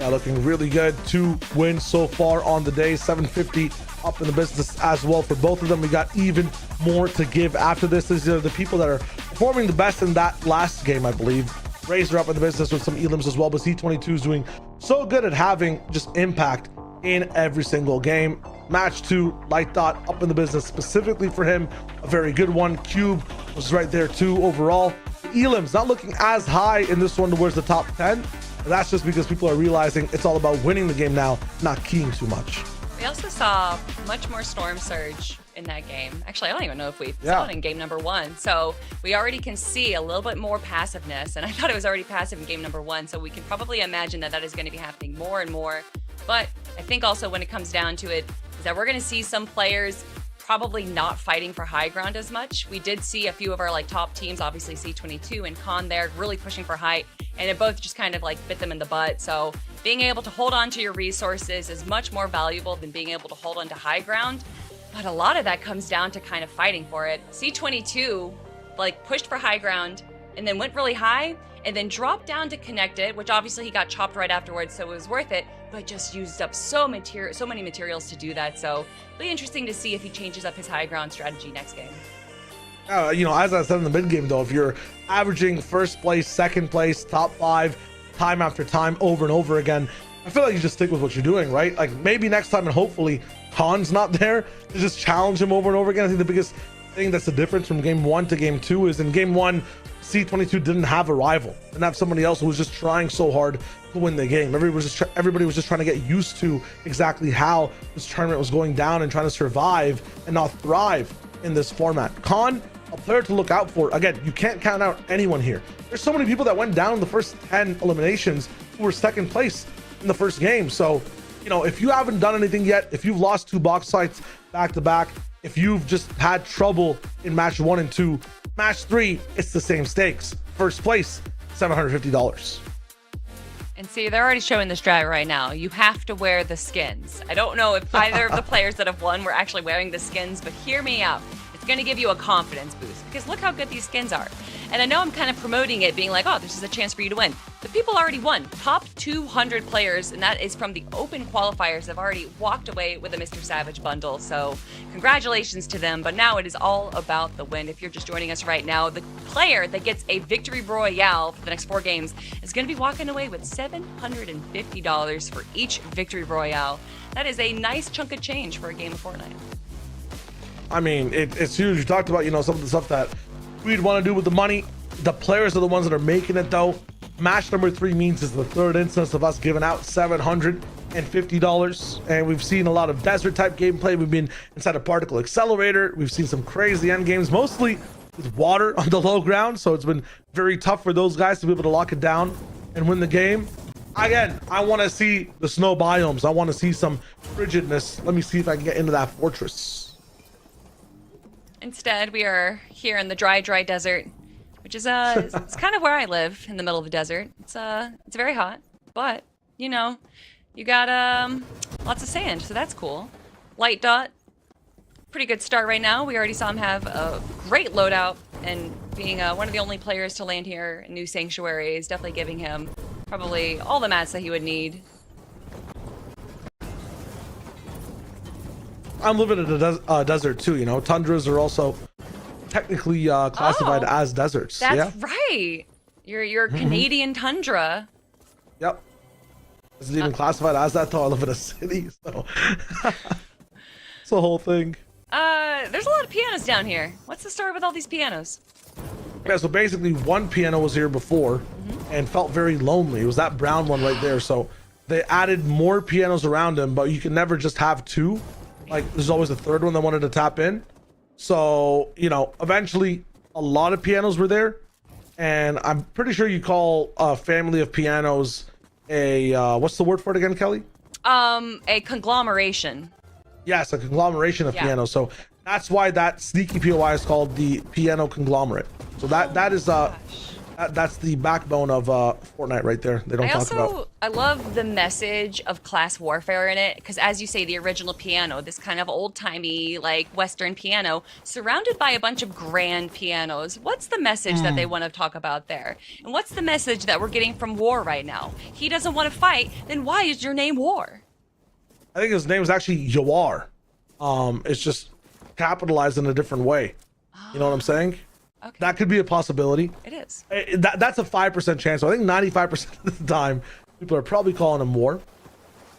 Yeah, looking really good. 2 wins so far on the day. 750 up in the business as well for both of them. We got even more to give after this. These are the people that are performing the best in that last game, I believe. Razor up in the business with some elims as well, but C22 is doing so good at having just impact in every single game. Match 2, Light Dot up in the business specifically for him. A very good one. Cube was right there too overall. Elims not looking as high in this one towards the top 10. But that's just because people are realizing it's all about winning the game now, not keying too much. We also saw much more Storm Surge in that game. Actually, I don't even know if we saw it in game number 1. So we already can see a little bit more passiveness. And I thought it was already passive in game number 1. So we can probably imagine that that is going to be happening more and more. But I think also when it comes down to it, is that we're going to see some players probably not fighting for high ground as much. We did see a few of our top teams, obviously C22 and Con there, really pushing for height, and it both just kind of bit them in the butt. So being able to hold on to your resources is much more valuable than being able to hold on to high ground. But a lot of that comes down to kind of fighting for it. C22 pushed for high ground and then went really high and then dropped down to connect it, which obviously he got chopped right afterwards, so it was worth it, but just used up so many materials to do that. So it'll be interesting to see if he changes up his high ground strategy next game. As I said in the mid game though, if you're averaging first place, second place, top 5, time after time, over and over again, I feel like you just stick with what you're doing, right? Maybe next time, and hopefully Khan's not there, to just challenge him over and over again. I think the biggest thing that's the difference from game 1 to game 2 is in game 1, C22 didn't have a rival, didn't have somebody else who was just trying so hard to win the game. Everybody was just trying to get used to exactly how this tournament was going down and trying to survive and not thrive in this format. Khan, a player to look out for. Again, you can't count out anyone here. There's so many people that went down in the first 10 eliminations who were second place in the first game. So, if you haven't done anything yet, if you've lost 2 box fights back to back, if you've just had trouble in match 1 and 2, match 3, it's the same stakes. First place, $750. And see, they're already showing the strat right now. You have to wear the skins. I don't know if either of the players that have won were actually wearing the skins, but hear me out. It's going to give you a confidence boost because look how good these skins are. And I know I'm kind of promoting it, being like, oh, this is a chance for you to win. But people already won. Top 200 players, and that is from the open qualifiers, have already walked away with a MrSavage bundle. So congratulations to them. But now it is all about the win. If you're just joining us right now, the player that gets a victory royale for the next 4 games is going to be walking away with $750 for each victory royale. That is a nice chunk of change for a game of Fortnite. I mean, it's huge. You talked about, some of the stuff that we'd want to do with the money. The players are the ones that are making it, though. Match number 3 means it's the 3rd instance of us giving out $750. And we've seen a lot of desert type gameplay. We've been inside a particle accelerator. We've seen some crazy end games, mostly with water on the low ground. So it's been very tough for those guys to be able to lock it down and win the game. Again, I want to see the snow biomes. I want to see some frigidness. Let me see if I can get into that fortress. Instead, we are here in the dry desert, which is it's kind of where I live, in the middle of the desert. It's very hot, but you got lots of sand, so that's cool. Light Dot, pretty good start right now. We already saw him have a great loadout, and being one of the only players to land here in New Sanctuary is definitely giving him probably all the mats that he would need. I'm living in a desert too, Tundras are also technically classified as deserts. That's right. You're Canadian tundra. Yep. Is it even classified as that though? I live in a city, so it's the whole thing. There's a lot of pianos down here. What's the story with all these pianos? Yeah, so basically 1 piano was here before and felt very lonely. It was that brown one right there. So they added more pianos around him, but you can never just have 2. There's always a 3rd one that wanted to tap in. So, eventually a lot of pianos were there. And I'm pretty sure you call a family of pianos a, what's the word for it again, Kelly? A conglomeration. Yes, a conglomeration of pianos. So That's why that sneaky POI is called the piano conglomerate. So that's the backbone of Fortnite right there. They don't talk about. I love the message of class warfare in it, because as you say, the original piano, this kind of old-timey, like Western piano, surrounded by a bunch of grand pianos. What's the message that they want to talk about there? And what's the message that we're getting from War right now? He doesn't want to fight, then why is your name War? I think his name is actually Yawar. It's just capitalized in a different way. You know what I'm saying? Okay. That could be a possibility. It is. That's a 5% chance. So I think 95% of the time, people are probably calling him War.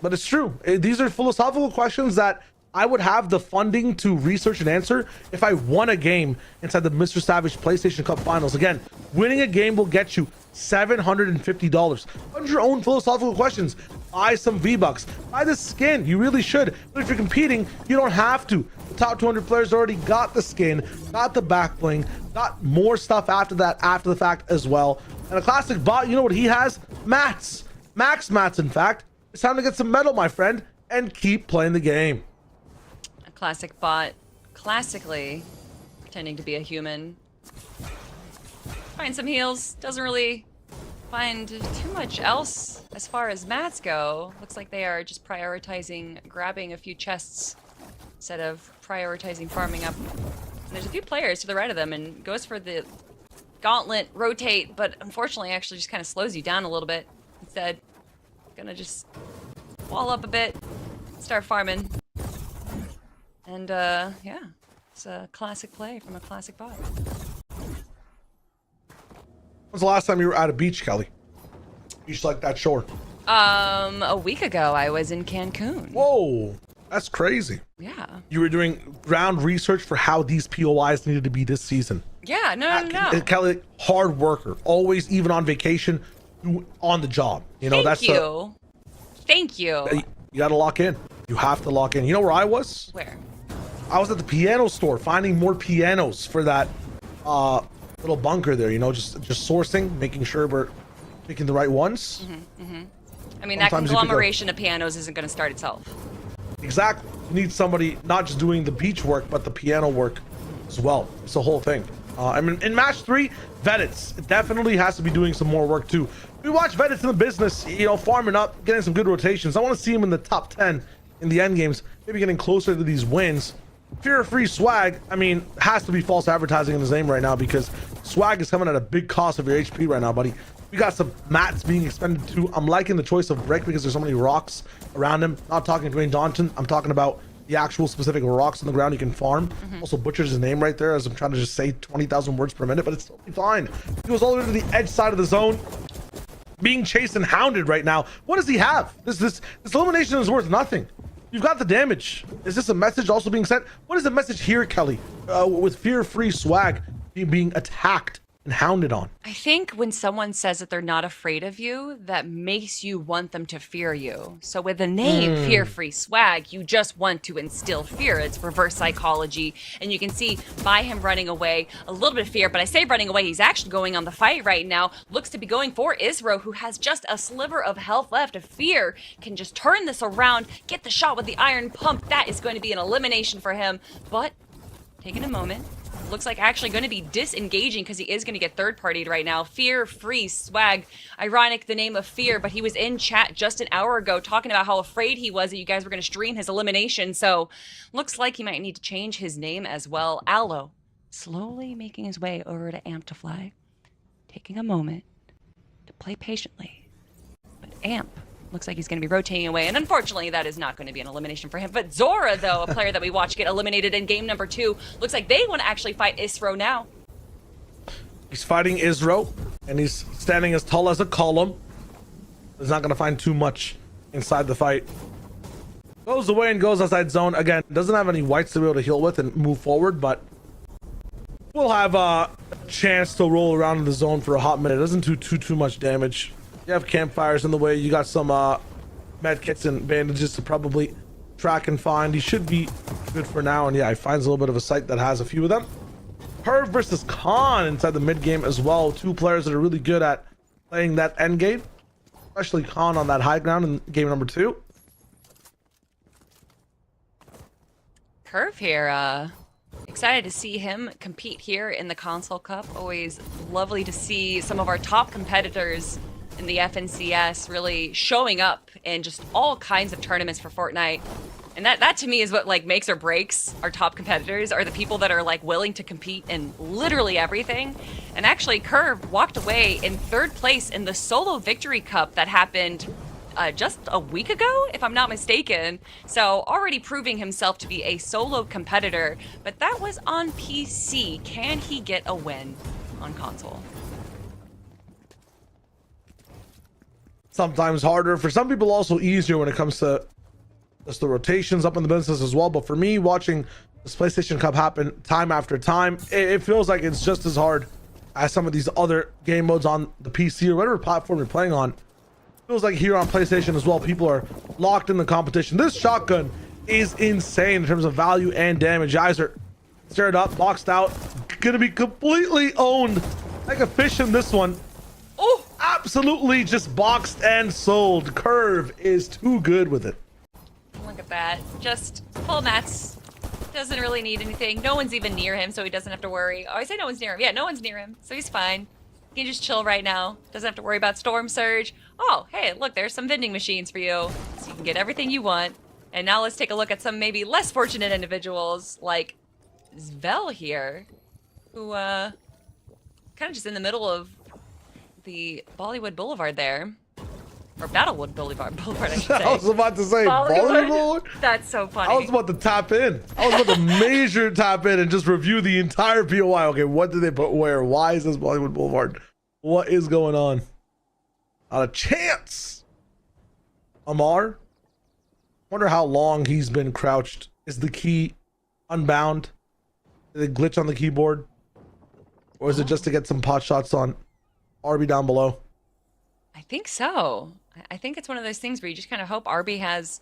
But it's true. These are philosophical questions that I would have the funding to research and answer if I won a game inside the MrSavage PlayStation Cup Finals. Again, winning a game will get you $750. Fund your own philosophical questions. Buy some V-Bucks. Buy the skin. You really should. But if you're competing, you don't have to. The top 200 players already got the skin, got the back bling, got more stuff after that, after the fact as well. And a classic bot, you know what he has? Mats. Max mats, in fact. It's time to get some metal, my friend, and keep playing the game. A classic bot, classically pretending to be a human. Find some heals. Doesn't really find too much else as far as mats go. Looks like they are just prioritizing grabbing a few chests instead of prioritizing farming up. And there's a few players to the right of them and goes for the gauntlet rotate, but unfortunately actually just kind of slows you down a little bit. Instead, gonna just wall up a bit, start farming. And yeah, it's a classic play from a classic bot. When's the last time you were at a beach, Kelly? Beach like that shore. A week ago I was in Cancun. Whoa, that's crazy. Yeah. You were doing ground research for how these POIs needed to be this season. Yeah, no. Kelly, hard worker, always, even on vacation, on the job. You know, Thank you. You gotta lock in. You have to lock in. You know where I was? Where? I was at the piano store finding more pianos for that little bunker there. You know, just sourcing, making sure we're picking the right ones. I mean, that conglomeration of pianos isn't going to start itself. Exactly. You need somebody not just doing the beach work, but the piano work as well. It's the whole thing. I mean, in match 3, Vedits definitely has to be doing some more work too. We watch Vedits in the business, you know, farming up, getting some good rotations. I want to see him in the top 10 in the end games, maybe getting closer to these wins. Fear-free Swag, I mean, has to be false advertising in his name right now, because Swag is coming at a big cost of your HP right now, buddy. We got some mats being expended too. I'm liking the choice of brick because there's so many rocks around him. Not talking Dwayne Johnson, I'm talking about the actual specific rocks on the ground you can farm. Also butchers his name right there as I'm trying to just say 20,000 words per minute, but it's totally fine. He goes all the way to the edge side of the zone, being chased and hounded right now. What does he have? This elimination is worth nothing. You've got the damage. Is this a message also being sent? What is the message here, Kelly? With fear-free Swag being attacked and hounded on. I think when someone says that they're not afraid of you, that makes you want them to fear you. So with the name Fear-Free Swag, you just want to instill fear. It's reverse psychology. And you can see by him running away, a little bit of fear, but I say running away, he's actually going on the fight right now. Looks to be going for Isro, who has just a sliver of health left. If Fear can just turn this around, get the shot with the iron pump, that is going to be an elimination for him. But taking a moment. Looks like actually going to be disengaging because he is going to get third-partied right now. Fear-free Swag. Ironic the name of Fear, but he was in chat just an hour ago talking about how afraid he was that you guys were going to stream his elimination. So looks like he might need to change his name as well. Aloe slowly making his way over to Amplify, taking a moment to play patiently. But Amp looks like he's going to be rotating away, and unfortunately that is not going to be an elimination for him. But Zora, though, a player that we watched get eliminated in game number 2, looks like they want to actually fight Isro now. He's fighting Isro, and he's standing as tall as a column. He's not going to find too much inside the fight. Goes away and goes outside zone. Again, doesn't have any whites to be able to heal with and move forward, but we'll have a chance to roll around in the zone for a hot minute. It doesn't do too much damage. You have campfires in the way. You got some med kits and bandages to probably track and find. He should be good for now. And yeah, he finds a little bit of a site that has a few of them. Herb versus Khan inside the mid game as well. 2 players that are really good at playing that end game, especially Khan on that high ground in game number 2. Curve here, Excited to see him compete here in the Console Cup. Always lovely to see some of our top competitors in the FNCS really showing up in just all kinds of tournaments for Fortnite. And that to me is what like makes or breaks our top competitors, are the people that are like willing to compete in literally everything. And actually Curve walked away in 3rd place in the Solo Victory Cup that happened just a week ago, if I'm not mistaken. So already proving himself to be a solo competitor, but that was on PC. Can he get a win on console? Sometimes harder. For some people, also easier when it comes to just the rotations up in the business as well. But for me, watching this PlayStation Cup happen time after time, it feels like it's just as hard as some of these other game modes on the PC or whatever platform you're playing on. Feels like here on PlayStation as well, people are locked in the competition. This shotgun is insane in terms of value and damage. Eyes are stared up, boxed out, gonna be completely owned like a fish in this one. Oh, absolutely just boxed and sold. Curve is too good with it. Look at that. Just full mats. Doesn't really need anything. No one's even near him, so he doesn't have to worry. Oh, I say no one's near him. Yeah, no one's near him, so he's fine. He can just chill right now. Doesn't have to worry about Storm Surge. Oh, hey, look, there's some vending machines for you, so you can get everything you want. And now let's take a look at some maybe less fortunate individuals like Zvel here, who kind of just in the middle of the Bollywood Boulevard there. Or Battlewood Boulevard, I should say. I was about to say Bollywood Boulevard. That's so funny. I was about to tap in. I was about to major tap in and just review the entire POI. Okay, what did they put where? Why is this Bollywood Boulevard? What is going on? Not a chance. Amar. Wonder how long he's been crouched. Is the key unbound? Did it glitch on the keyboard? Or is it just to get some pot shots on RB down below? I think so. I think it's one of those things where you just kind of hope Arby has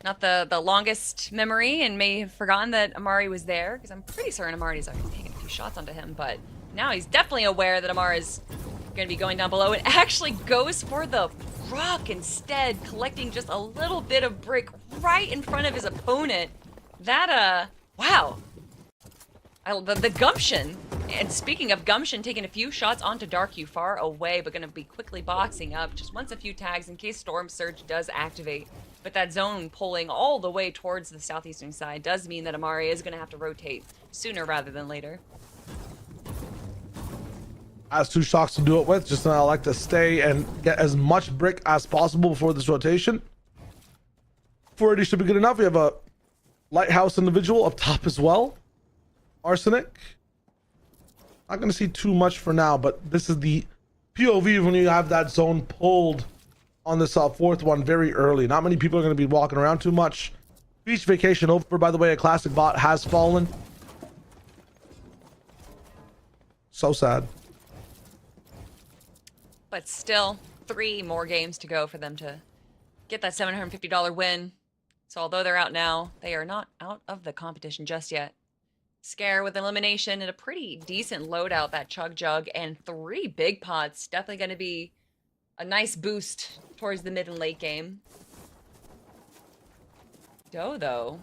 not the longest memory and may have forgotten that Amari was there, because I'm pretty certain Amari's already taken a few shots onto him, but now he's definitely aware that Amar is going to be going down below and actually goes for the rock instead, collecting just a little bit of brick right in front of his opponent. That, wow. The gumption. And speaking of gumption, taking a few shots onto Dark U far away, but going to be quickly boxing up. Just wants a few tags in case Storm Surge does activate. But that zone pulling all the way towards the southeastern side does mean that Amari is going to have to rotate sooner rather than later. Has 2 shocks to do it with. Just I like to stay and get as much brick as possible before this rotation. 480 should be good enough. We have a lighthouse individual up top as well. Arsenic. Not going to see too much for now, but this is the POV when you have that zone pulled on this 4th one very early. Not many people are going to be walking around too much. Beach vacation over, by the way. A classic bot has fallen. So sad. But still, 3 more games to go for them to get that $750 win. So although they're out now, they are not out of the competition just yet. Scare with elimination and a pretty decent loadout, that Chug Jug, and 3 big pots. Definitely going to be a nice boost towards the mid and late game. Doe, though,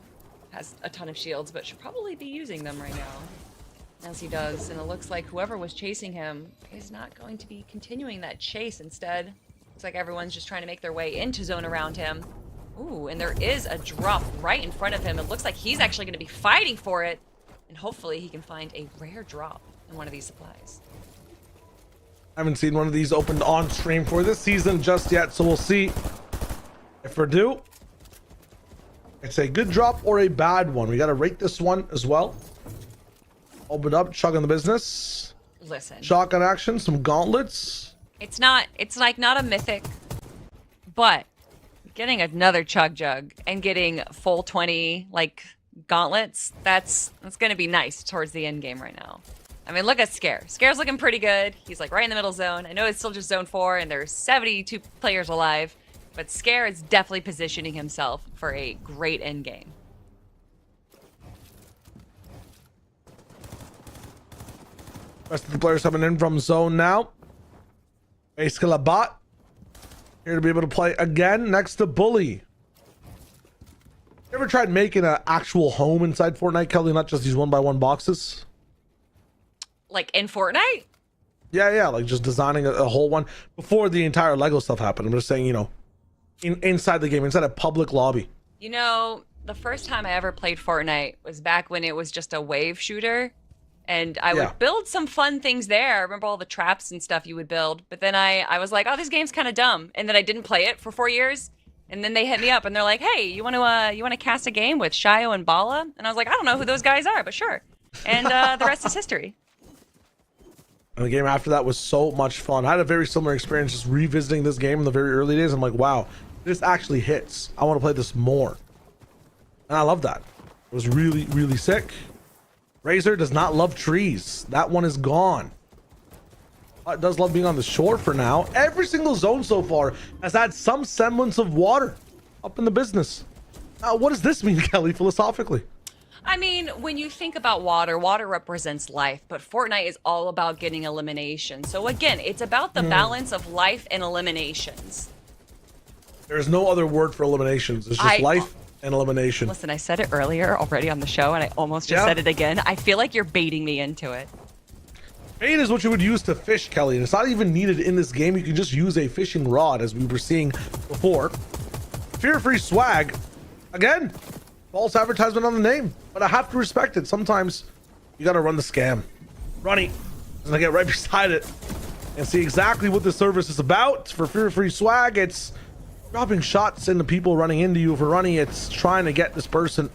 has a ton of shields, but should probably be using them right now. As he does, and it looks like whoever was chasing him is not going to be continuing that chase. Instead, looks like everyone's just trying to make their way into zone around him. Ooh, and there is a drop right in front of him. It looks like he's actually going to be fighting for it. And hopefully he can find a rare drop in one of these supplies. I haven't seen one of these opened on stream for this season just yet, so we'll see if we're due. It's a good drop or a bad one. We got to rate this one as well. Open up, chug on the business. Listen. Shotgun action, some gauntlets. It's like not a mythic, but getting another Chug Jug and getting full 20, like, gauntlets, that's going to be nice towards the end game right now. I mean, look at Scare. Scare's looking pretty good. He's like right in the middle zone. I know it's still just zone 4 and there's 72 players alive, but Scare is definitely positioning himself for a great end game. Rest of the players coming in from zone now. Bot here to be able to play again next to Bully. Ever tried making an actual home inside Fortnite, Kelly, not just these 1x1 boxes? Like in Fortnite? Yeah, like just designing a whole one before the entire Lego stuff happened. I'm just saying, you know, inside the game, inside a public lobby. You know, the first time I ever played Fortnite was back when it was just a wave shooter. And I would build some fun things there. I remember all the traps and stuff you would build. But then I was like, oh, this game's kind of dumb. And then I didn't play it for 4 years. And then they hit me up and they're like, hey, you want to cast a game with Shio and Bala? And I was like, I don't know who those guys are, but sure. And the rest is history. And the game after that was so much fun. I had a very similar experience just revisiting this game in the very early days. I'm like, wow, this actually hits. I want to play this more. And I love that. It was really, really sick. Razor does not love trees. That one is gone. It does love being on the shore for now. Every single zone so far has had some semblance of water up in the business. Now, what does this mean, Kelly, philosophically? I mean, when you think about water, water represents life, but Fortnite is all about getting elimination. So again, it's about the balance of life and eliminations. There's no other word for eliminations. It's just life and elimination. Listen, I said it earlier already on the show, and I almost just said it again. I feel like you're baiting me into it. Bait is what you would use to fish, Kelly, and it's not even needed in this game. You can just use a fishing rod, as we were seeing before. Fear-free swag, again, false advertisement on the name, but I have to respect it. Sometimes you gotta run the scam. Runny is gonna get right beside it and see exactly what this service is about. For fear-free swag, it's dropping shots into people running into you. For Runny, it's trying to get this person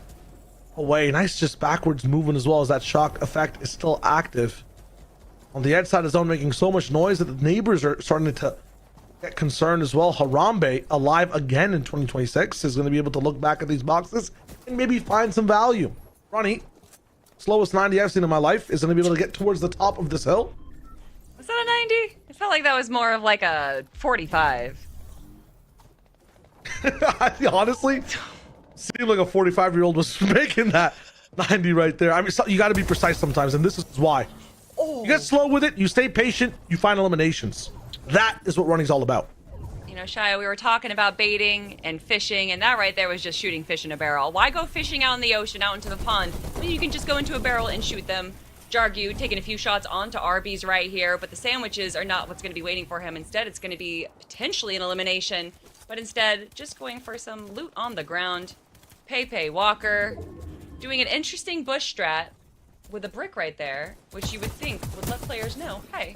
away. Nice just backwards movement as well, as that shock effect is still active. On the edge side of the zone, making so much noise that the neighbors are starting to get concerned as well. Harambe, alive again in 2026, is going to be able to look back at these boxes and maybe find some value. Ronnie, slowest 90 I've seen in my life, is going to be able to get towards the top of this hill. Was that a 90? It felt like that was more of like a 45. Honestly, seemed like a 45-year-old was making that 90 right there. I mean, you got to be precise sometimes, and this is why. You get slow with it, you stay patient, you find eliminations. That is what running's all about. You know, Shia, we were talking about baiting and fishing, and that right there was just shooting fish in a barrel. Why go fishing out in the ocean, out into the pond, when you can just go into a barrel and shoot them? Jargu taking a few shots onto Arby's right here, but the sandwiches are not what's going to be waiting for him. Instead, it's going to be potentially an elimination, but instead, just going for some loot on the ground. Pepe Walker doing an interesting bush strat with a brick right there, which you would think would let players know, hey,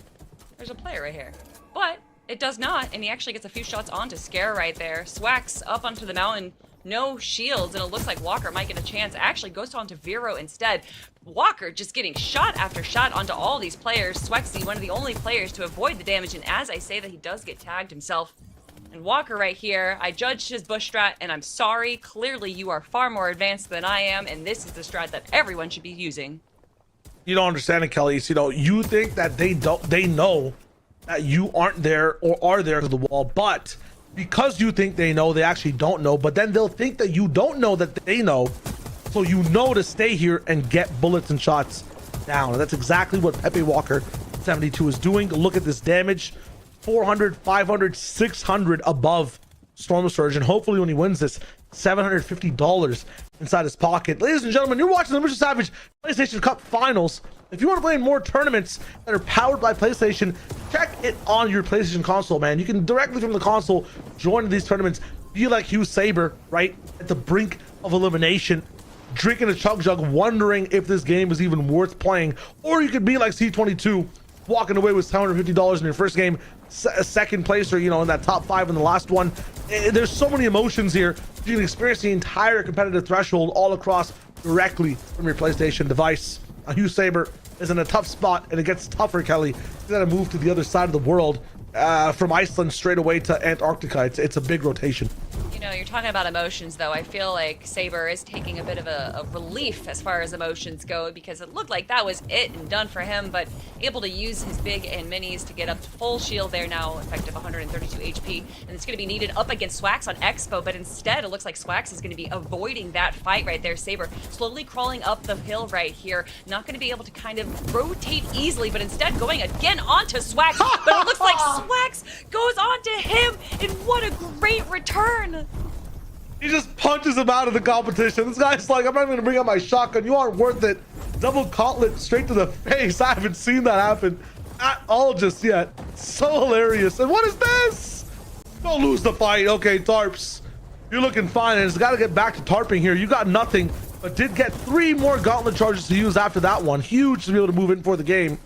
there's a player right here. But it does not, and he actually gets a few shots onto Scare right there. Swax up onto the mountain, no shields, and it looks like Walker might get a chance. Actually goes on to Vero instead. Walker just getting shot after shot onto all these players. Swexy, one of the only players to avoid the damage, and as I say that, he does get tagged himself. And Walker right here, I judged his bush strat, and I'm sorry. Clearly, you are far more advanced than I am, and this is the strat that everyone should be using. You don't understand it, Kelly. You know, you think that they know that you aren't there or are there to the wall, but because you think they know, they actually don't know, but then they'll think that you don't know that they know, so you know to stay here and get bullets and shots down. And that's exactly what Pepe Walker 72 is doing. Look at this damage. 400, 500, 600 above Storm Surge, and hopefully when he wins this, $750 inside his pocket. Ladies and gentlemen, you're watching the MrSavage PlayStation Cup Finals. If you want to play in more tournaments that are powered by PlayStation, check it on your PlayStation console, man. You can directly from the console join these tournaments. Be like Hugh Saber, right? At the brink of elimination, drinking a chug jug, wondering if this game is even worth playing. Or you could be like C22, walking away with $750 in your first game, second place, or, you know, in that top 5 in the last one. There's so many emotions here. You can experience the entire competitive threshold all across directly from your PlayStation device. Hugh Saber is in a tough spot, and it gets tougher, Kelly. He's got to move to the other side of the world, from Iceland straight away to Antarctica. It's a big rotation. You know, you're talking about emotions, though. I feel like Saber is taking a bit of a relief as far as emotions go, because it looked like that was it and done for him, but able to use his big and minis to get up to full shield there now, effective 132 HP, and it's going to be needed up against Swax on Expo, but instead it looks like Swax is going to be avoiding that fight right there. Saber slowly crawling up the hill right here, not going to be able to kind of rotate easily, but instead going again onto Swax, but it looks like Swax goes onto him, and what a great return! He just punches him out of the competition. This guy's like, I'm not even gonna bring out my shotgun. You aren't worth it. Double gauntlet straight to the face. I haven't seen that happen at all just yet. So hilarious. And what is this? Don't lose the fight. Okay, Tarps, you're looking fine, and it's got to get back to tarping here. You got nothing, but did get 3 more gauntlet charges to use after that one. Huge to be able to move in for the game.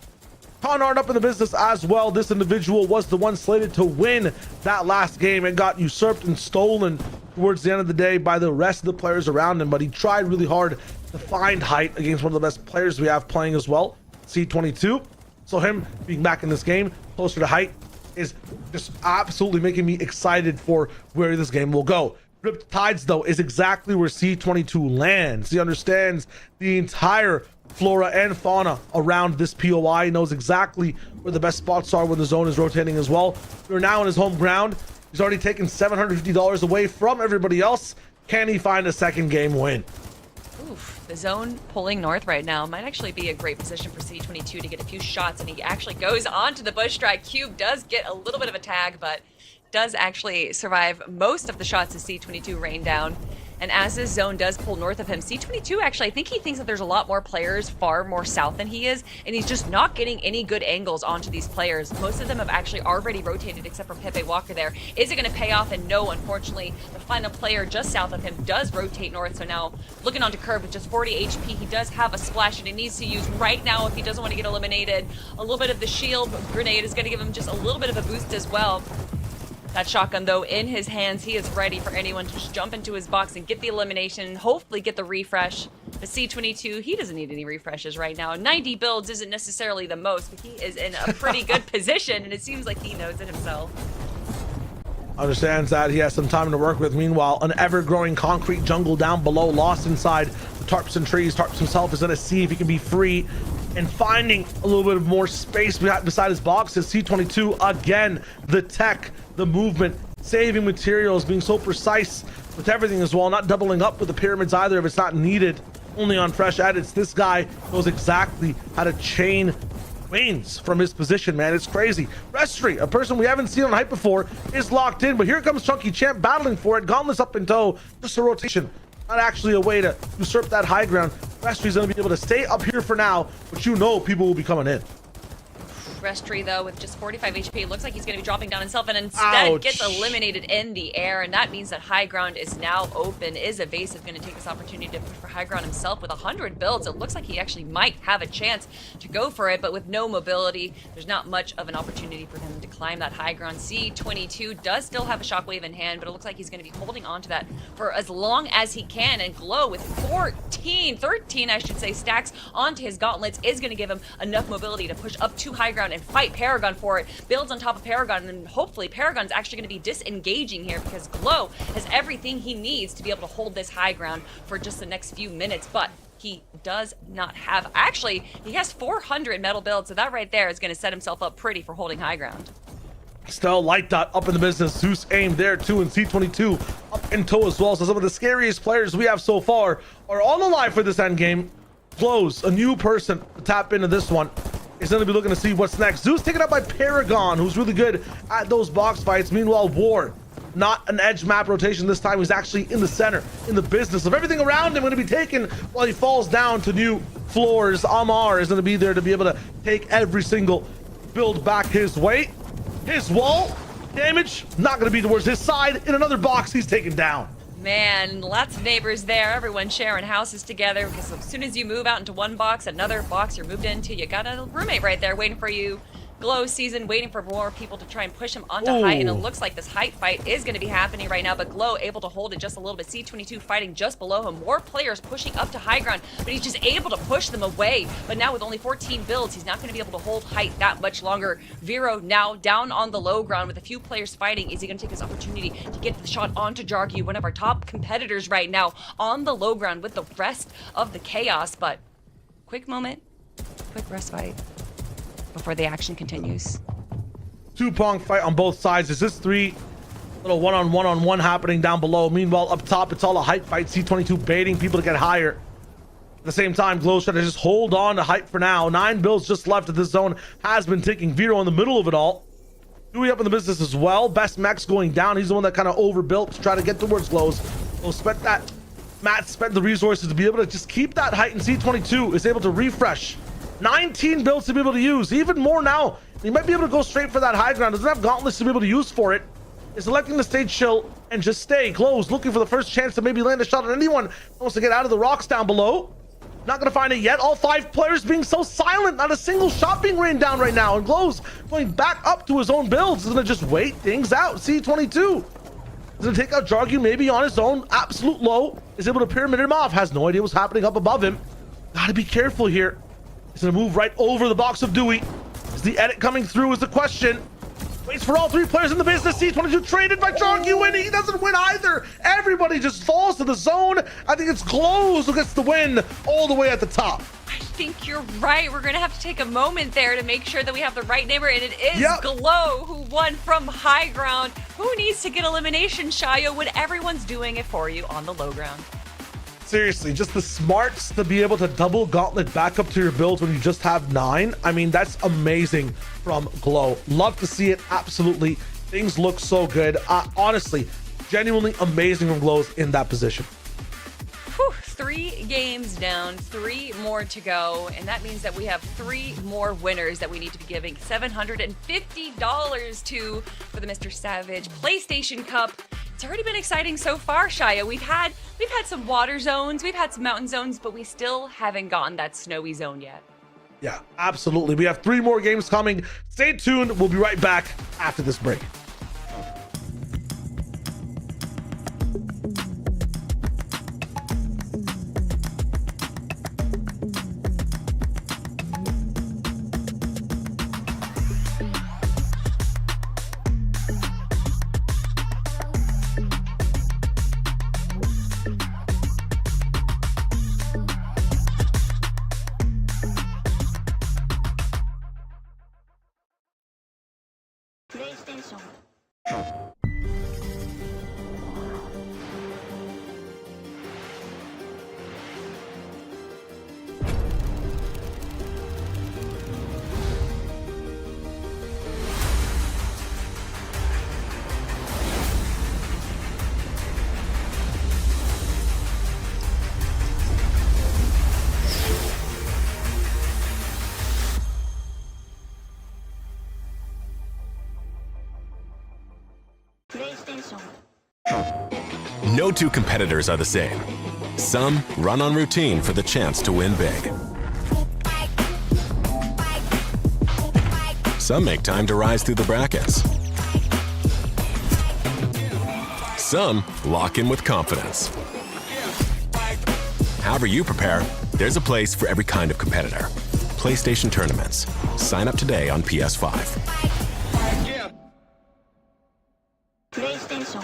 Conard up in the business as well. This individual was the one slated to win that last game and got usurped and stolen towards the end of the day by the rest of the players around him, but he tried really hard to find height against one of the best players we have playing as well, C22. So him being back in this game closer to height is just absolutely making me excited for where this game will go. Ripped Tides, though, is exactly where C22 lands. He understands the entire flora and fauna around this POI. He knows exactly where the best spots are when the zone is rotating as well. We're now in his home ground. He's already taken $750 away from everybody else. Can he find a second game win? Oof, the zone pulling north right now might actually be a great position for C22 to get a few shots, and he actually goes onto the bush strike. Cube does get a little bit of a tag, but does actually survive most of the shots as C22 rain down. And as this zone does pull north of him, C22 actually, I think he thinks that there's a lot more players far more south than he is, and he's just not getting any good angles onto these players. Most of them have actually already rotated except for Pepe Walker there. Is it going to pay off? And no, unfortunately, the final player just south of him does rotate north, so now looking onto Curb with just 40 HP, he does have a splash, and he needs to use right now if he doesn't want to get eliminated. A little bit of the shield grenade is going to give him just a little bit of a boost as well. That shotgun, though, in his hands, he is ready for anyone to just jump into his box and get the elimination, hopefully get the refresh. But C22, he doesn't need any refreshes right now. 90 builds isn't necessarily the most, but he is in a pretty good position, and it seems like he knows it himself. Understands that he has some time to work with. Meanwhile, an ever-growing concrete jungle down below, lost inside the tarps and trees. Tarps himself is going to see if he can be free and finding a little bit of more space beside his boxes. C22, again, the tech, the movement, saving materials, being so precise with everything as well, not doubling up with the pyramids either if it's not needed, only on fresh edits. This guy knows exactly how to chain wins from his position, man. It's crazy. Restry, a person we haven't seen on hype before, is locked in, but here comes Chunky Champ battling for it. Gauntlets up in tow, just a rotation, not actually a way to usurp that high ground. Restry's gonna be able to stay up here for now, but you know people will be coming in. Restry, though, with just 45 HP, looks like he's going to be dropping down himself, and instead gets eliminated in the air, and that means that high ground is now open. Is Evasive going to take this opportunity to push for high ground himself with 100 builds? It looks like he actually might have a chance to go for it, but with no mobility, there's not much of an opportunity for him to climb that high ground. C22 does still have a shockwave in hand, but it looks like he's going to be holding on to that for as long as he can, and Glow with 13 I should say, stacks onto his gauntlets is going to give him enough mobility to push up to high ground and fight Paragon for it. Builds on top of Paragon, and hopefully Paragon's actually going to be disengaging here because Glow has everything he needs to be able to hold this high ground for just the next few minutes, but he does not have, actually, he has 400 metal builds, so that right there is going to set himself up pretty for holding high ground. Still, Light Dot up in the business. Zeus aim there too, and C22 up in tow as well. So some of the scariest players we have so far are all alive for this end game. Close, a new person to tap into this one. Is going to be looking to see what's next. Zeus taken up by Paragon, who's really good at those box fights. Meanwhile, War, not an edge map rotation this time. He's actually in the center, in the business of everything around him going to be taken while he falls down to new floors. Amar is going to be there to be able to take every single build back his way. His wall damage not going to be towards his side. In another box, he's taken down. Man, lots of neighbors there, everyone sharing houses together, because as soon as you move out into one box, another box you're moved into, you got a roommate right there waiting for you. Glow season, waiting for more people to try and push him onto height, and it looks like this height fight is going to be happening right now, but Glow able to hold it just a little bit. C22 fighting just below him, more players pushing up to high ground, but he's just able to push them away. But now with only 14 builds, he's not going to be able to hold height that much longer. Vero now down on the low ground with a few players fighting. Is he going to take this opportunity to get the shot onto Jargy, one of our top competitors right now, on the low ground with the rest of the chaos? But quick moment, quick rest fight before the action continues. Two-prong fight on both sides. Is this three little one-on-one happening down below? Meanwhile, up top, it's all a hype fight. C22 baiting people to get higher. At the same time, Glow's trying to just hold on to hype for now. 9 builds just left of this zone has been taking Vero in the middle of it all. Dewey up in the business as well. Best Max going down. He's the one that kind of overbuilt to try to get towards Glow's Oh, Matt spent the resources to be able to just keep that height, and C22 is able to refresh. 19 builds to be able to use, even more now. He might be able to go straight for that high ground. Doesn't have gauntlets to be able to use for it. Is electing to stay chill and just stay close, looking for the first chance to maybe land a shot on anyone who wants to get out of the rocks down below. Not gonna find it yet. All 5 players being so silent, not a single shot being rained down right now, and Glow's going back up to his own builds. He's gonna just wait things out. C22 is gonna take out Jargu maybe on his own. Absolute low is able to pyramid him off. Has no idea what's happening up above him. Gotta be careful here. He's gonna move right over the box of Dewey. Is the edit coming through is the question. Waits for all 3 players in the business. C22 traded by Jargu, and he doesn't win either. Everybody just falls to the zone. I think it's Glows who gets the win all the way at the top. I think you're right. We're going to have to take a moment there to make sure that we have the right neighbor, and it is Yep. Glow who won from high ground. Who needs to get elimination, Shayo, when everyone's doing it for you on the low ground? Seriously, just the smarts to be able to double gauntlet back up to your builds when you just have 9. I mean, that's amazing from Glow. Love to see it. Absolutely. Things look so good. Honestly, genuinely amazing from Glows in that position. Whew, 3 games down, 3 more to go, and that means that we have 3 more winners that we need to be giving $750 to for the MrSavage PlayStation Cup. It's already been exciting so far, Shia. We've had some water zones, we've had some mountain zones, but we still haven't gotten that snowy zone yet. Yeah, absolutely. We have 3 more games coming. Stay tuned. We'll be right back after this break. PlayStation. PlayStation. No 2 competitors are the same. Some run on routine for the chance to win big. Some make time to rise through the brackets. Some lock in with confidence. However you prepare, there's a place for every kind of competitor. PlayStation Tournaments. Sign up today on PS5. PlayStation.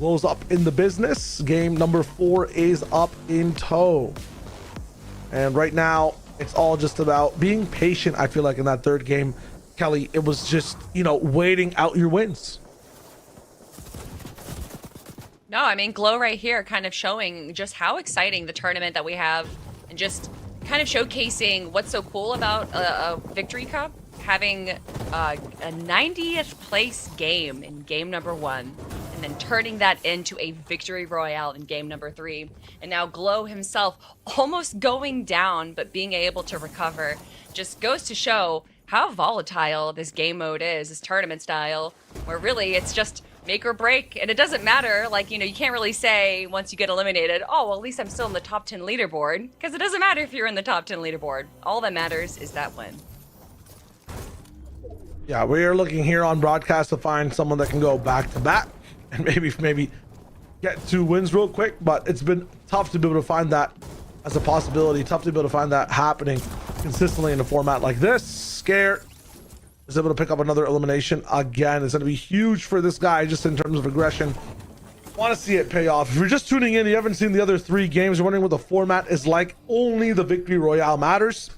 Glow's up in the business. Game number 4 is up in tow. And right now, it's all just about being patient. I feel like in that third game, Kelly, it was just, waiting out your wins. No, I mean, Glow right here kind of showing just how exciting the tournament that we have and just kind of showcasing what's so cool about a Victory Cup, having a 90th place game in game number 1 and then turning that into a Victory Royale in game number 3. And now Glow himself almost going down, but being able to recover just goes to show how volatile this game mode is, this tournament style, where really it's just make or break, and it doesn't matter. Like, you can't really say once you get eliminated, oh, well, at least I'm still in the top 10 leaderboard, because it doesn't matter if you're in the top 10 leaderboard. All that matters is that win. Yeah, we are looking here on broadcast to find someone that can go back to back and maybe get 2 wins real quick, but it's been tough to be able to find that as a possibility, tough to be able to find that happening consistently in a format like this. Scare is able to pick up another elimination again. It's going to be huge for this guy just in terms of aggression. Want to see it pay off. If you're just tuning in, you haven't seen the other 3 games, you're wondering what the format is like, only the Victory Royale matters.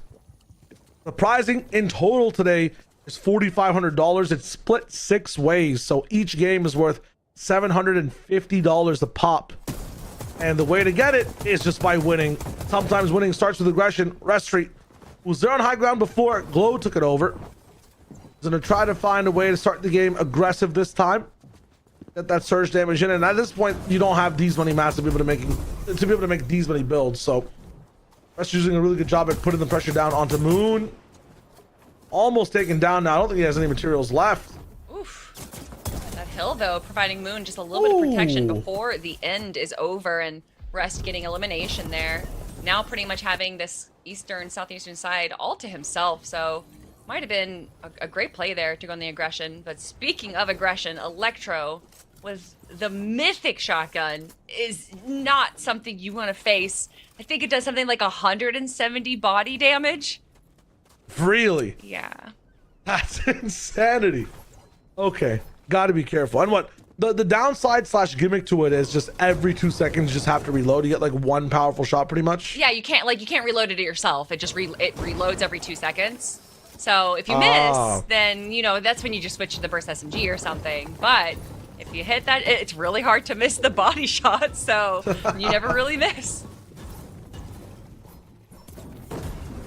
The pricing in total today is $4,500. It's split 6 ways, so each game is worth $750 a pop. And the way to get it is just by winning. Sometimes winning starts with aggression. Restreet was there on high ground before. Glow took it over. He's going to try to find a way to start the game aggressive this time. Get that surge damage in, and at this point, you don't have these many mats to be able to make these many builds. So that's using a really good job at putting the pressure down onto Moon. Almost taken down now. I don't think he has any materials left. Oof. That hill, though, providing Moon just a little bit of protection before the end is over, and Rest getting elimination there. Now pretty much having this eastern, southeastern side all to himself, so might have been a great play there to go on the aggression. But speaking of aggression, Electro with the mythic shotgun is not something you want to face. I think it does something like 170 body damage. Really? Yeah. That's insanity. Okay, got to be careful. And what the downside / gimmick to it is just every 2 seconds you just have to reload. You get like 1 powerful shot pretty much. Yeah, you can't reload it yourself. It just it reloads every 2 seconds. So if you miss, then that's when you just switch to the burst SMG or something. But if you hit that, it's really hard to miss the body shot, so you never really miss.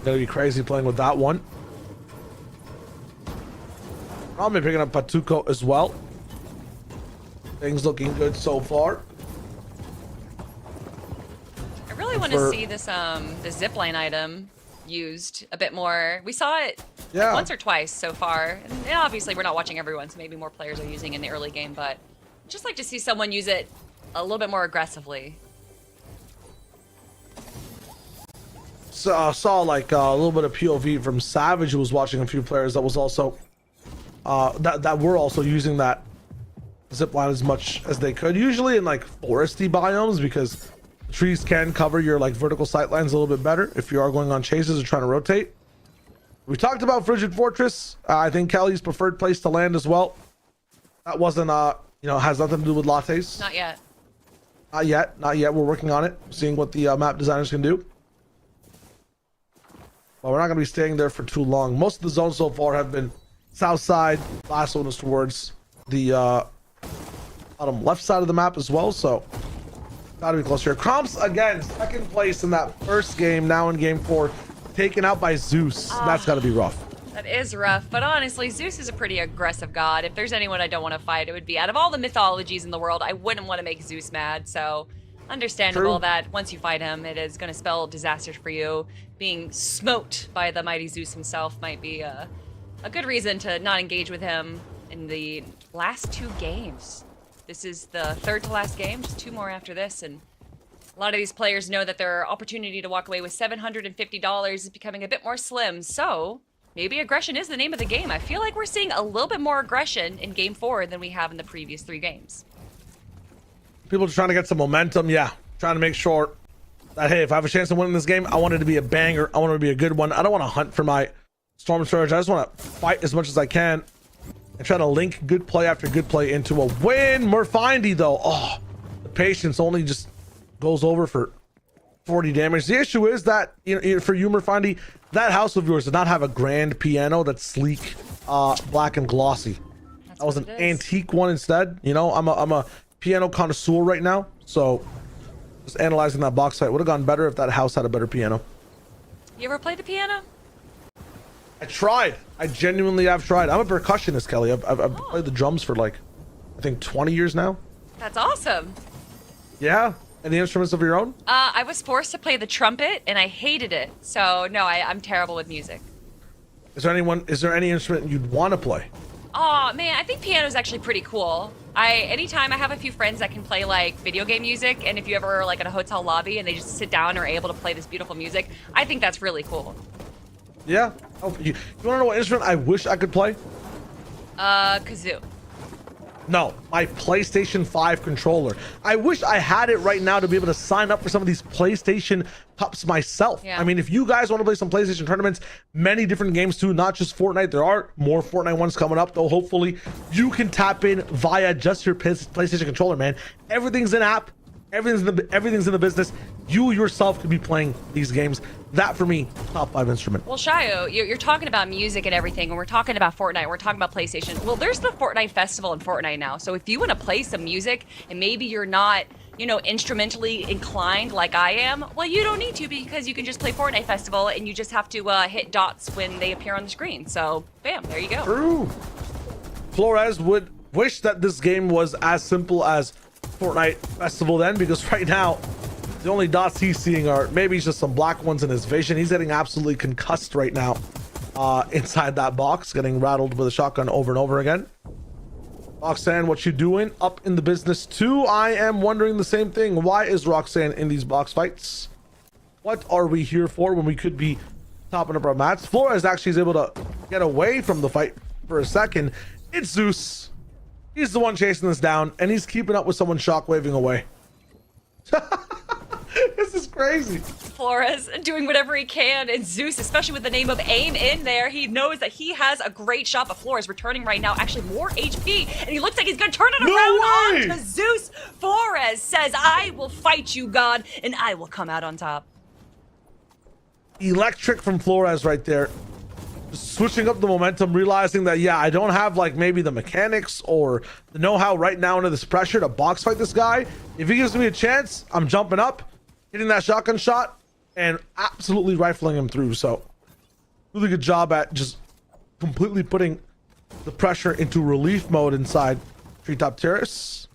Gonna be crazy playing with that one. Probably picking up Patuko as well. Things looking good so far. I really want to see this the zipline item used a bit more. We saw it like once or twice so far, and obviously we're not watching everyone, so maybe more players are using it in the early game, but I'd just like to see someone use it a little bit more aggressively. So, saw like a little bit of POV from Savage, who was watching a few players that was also that were also using that zipline as much as they could, usually in like foresty biomes, because trees can cover your like vertical sight lines a little bit better if you are going on chases or trying to rotate. We talked about Frigid Fortress. I think Kelly's preferred place to land as well. That wasn't has nothing to do with lattes. Not yet. Not yet. We're working on it, seeing what the map designers can do. Well, we're not going to be staying there for too long. Most of the zones so far have been south side. Last one is towards the bottom left side of the map as well, so gotta be close here. Cromps again, second place in that first game, now in game 4, taken out by Zeus. That's gotta be rough. That is rough, but honestly, Zeus is a pretty aggressive god. If there's anyone I don't want to fight, it would be, out of all the mythologies in the world, I wouldn't want to make Zeus mad, so understandable that once you fight him, it is going to spell disaster for you. Being smote by the mighty Zeus himself might be a good reason to not engage with him in the last 2 games. This is the 3rd to last game, just 2 more after this, and a lot of these players know that their opportunity to walk away with $750 is becoming a bit more slim, so maybe aggression is the name of the game. I feel like we're seeing a little bit more aggression in game 4 than we have in the previous 3 games. People are trying to get some momentum, trying to make sure that, hey, if I have a chance of winning this game, I want it to be a banger. I want it to be a good one. I don't want to hunt for my Storm Surge. I just want to fight as much as I can and try to link good play after good play into a win. Murfindy, though, patience only just goes over for 40 damage. The issue is that, you know, for you, Merfandi, that house of yours did not have a grand piano that's sleek, black and glossy. That was an antique one instead. You know, I'm a piano connoisseur right now, so just analyzing that box fight would have gone better if that house had a better piano. You ever played the piano? I tried. I genuinely have tried. I'm a percussionist, Kelly. I've played the drums for like, I think 20 years now. That's awesome. Yeah. Any instruments of your own? I was forced to play the trumpet, and I hated it. So no, I'm terrible with music. Is there any instrument you'd want to play? Oh man, I think piano is actually pretty cool. Anytime I have a few friends that can play like video game music, and if you ever like at a hotel lobby and they just sit down and are able to play this beautiful music, I think that's really cool. Yeah. Oh, you want to know what instrument I wish I could play? Kazoo. No, my PlayStation 5 controller. I wish I had it right now to be able to sign up for some of these PlayStation Cups myself. Yeah. I mean, if you guys want to play some PlayStation tournaments, many different games too, not just Fortnite. There are more Fortnite ones coming up, though. Hopefully, you can tap in via just your PlayStation controller, man. Everything's in app. Everything's in the business. You yourself could be playing these games. That for me, top 5 instrument. Well, Shayo, you're talking about music and everything, and we're talking about Fortnite, we're talking about PlayStation. Well, there's the Fortnite Festival in Fortnite now. So if you want to play some music and maybe you're not, you know, instrumentally inclined like I am, well, you don't need to, because you can just play Fortnite Festival and you just have to hit dots when they appear on the screen. So, bam, there you go. True. Flores would wish that this game was as simple as Fortnite Festival then, because right now the only dots he's seeing are maybe just some black ones in his vision. He's getting absolutely concussed right now inside that box, getting rattled with a shotgun over and over again. Roxanne, what you doing? Up in the business too? I am wondering the same thing. Why is Roxanne in these box fights? What are we here for when we could be topping up our mats? Flores actually is able to get away from the fight for a second. It's Zeus. He's the one chasing this down, and he's keeping up with someone shockwaving away. This is crazy. Flores doing whatever he can, and Zeus, especially with the name of AIM in there, he knows that he has a great shot, but Flores returning right now, actually more HP, and he looks like he's gonna turn it around on to Zeus. Flores says, I will fight you, God, and I will come out on top. Electric from Flores right there. Switching up the momentum, realizing that, yeah, I don't have like maybe the mechanics or the know-how right now under this pressure to box fight this guy. If he gives me a chance, I'm jumping up, hitting that shotgun shot, and absolutely rifling him through. So really good job at just completely putting the pressure into relief mode inside Treetop Terrace.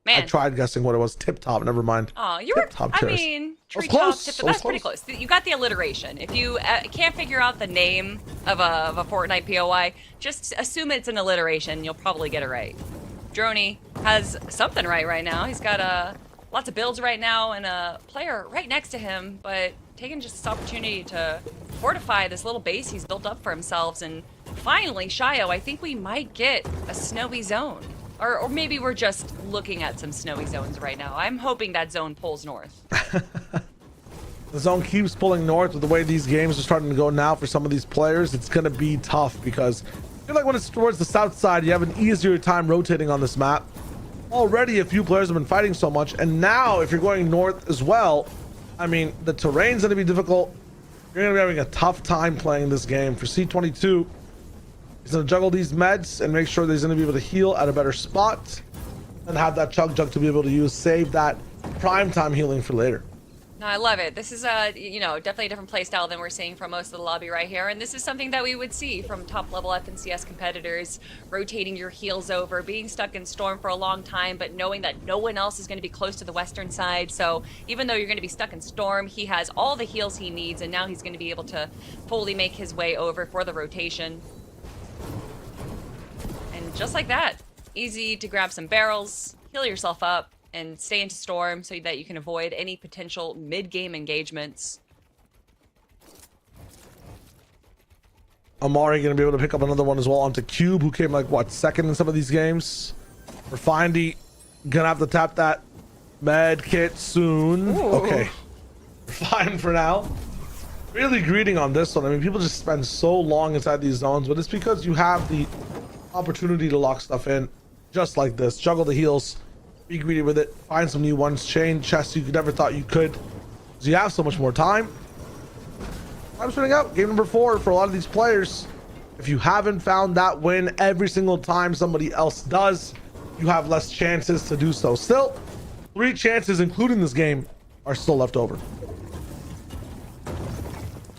Man. I tried guessing what it was. Tip top, never mind. Oh, you were, I mean, treetop, that's pretty close. You got the alliteration. If you can't figure out the name of a Fortnite POI, just assume it's an alliteration. You'll probably get it right. Droney has something right now. He's got lots of builds right now and a player right next to him, but taking just this opportunity to fortify this little base he's built up for himself. And finally, Shayo, I think we might get a snowy zone. Or maybe we're just looking at some snowy zones right now. I'm hoping that zone pulls north. The zone keeps pulling north. With the way these games are starting to go now for some of these players, it's going to be tough, because I feel like when it's towards the south side, you have an easier time rotating on this map. Already a few players have been fighting so much, and now if you're going north as well, I mean, the terrain's going to be difficult. You're going to be having a tough time playing this game. For C22, he's going to juggle these meds and make sure that he's going to be able to heal at a better spot and have that chug jug to be able to use, save that prime time healing for later. No, I love it. This is you know, definitely a different play style than we're seeing from most of the lobby right here, and this is something that we would see from top level FNCS competitors, rotating your heals over, being stuck in Storm for a long time, but knowing that no one else is going to be close to the western side. So even though you're going to be stuck in Storm, he has all the heals he needs, and now he's going to be able to fully make his way over for the rotation. And just like that, easy to grab some barrels, heal yourself up, and stay into Storm so that you can avoid any potential mid-game engagements. Amari going to be able to pick up another one as well onto Cube, who came like, what, second in some of these games. Refindy going to have to tap that med kit soon. Ooh. Okay. Fine for now. Really greeting on this one. I mean, people just spend so long inside these zones, but it's because you have the opportunity to lock stuff in. just like this. Juggle the heals, be greedy with it, find some new ones, chain chests you never thought you could, because you have so much more time. Time's running out. Game number 4 for a lot of these players. If you haven't found that win every single time somebody else does, you have less chances to do so. Still, 3 chances, including this game, are still left over.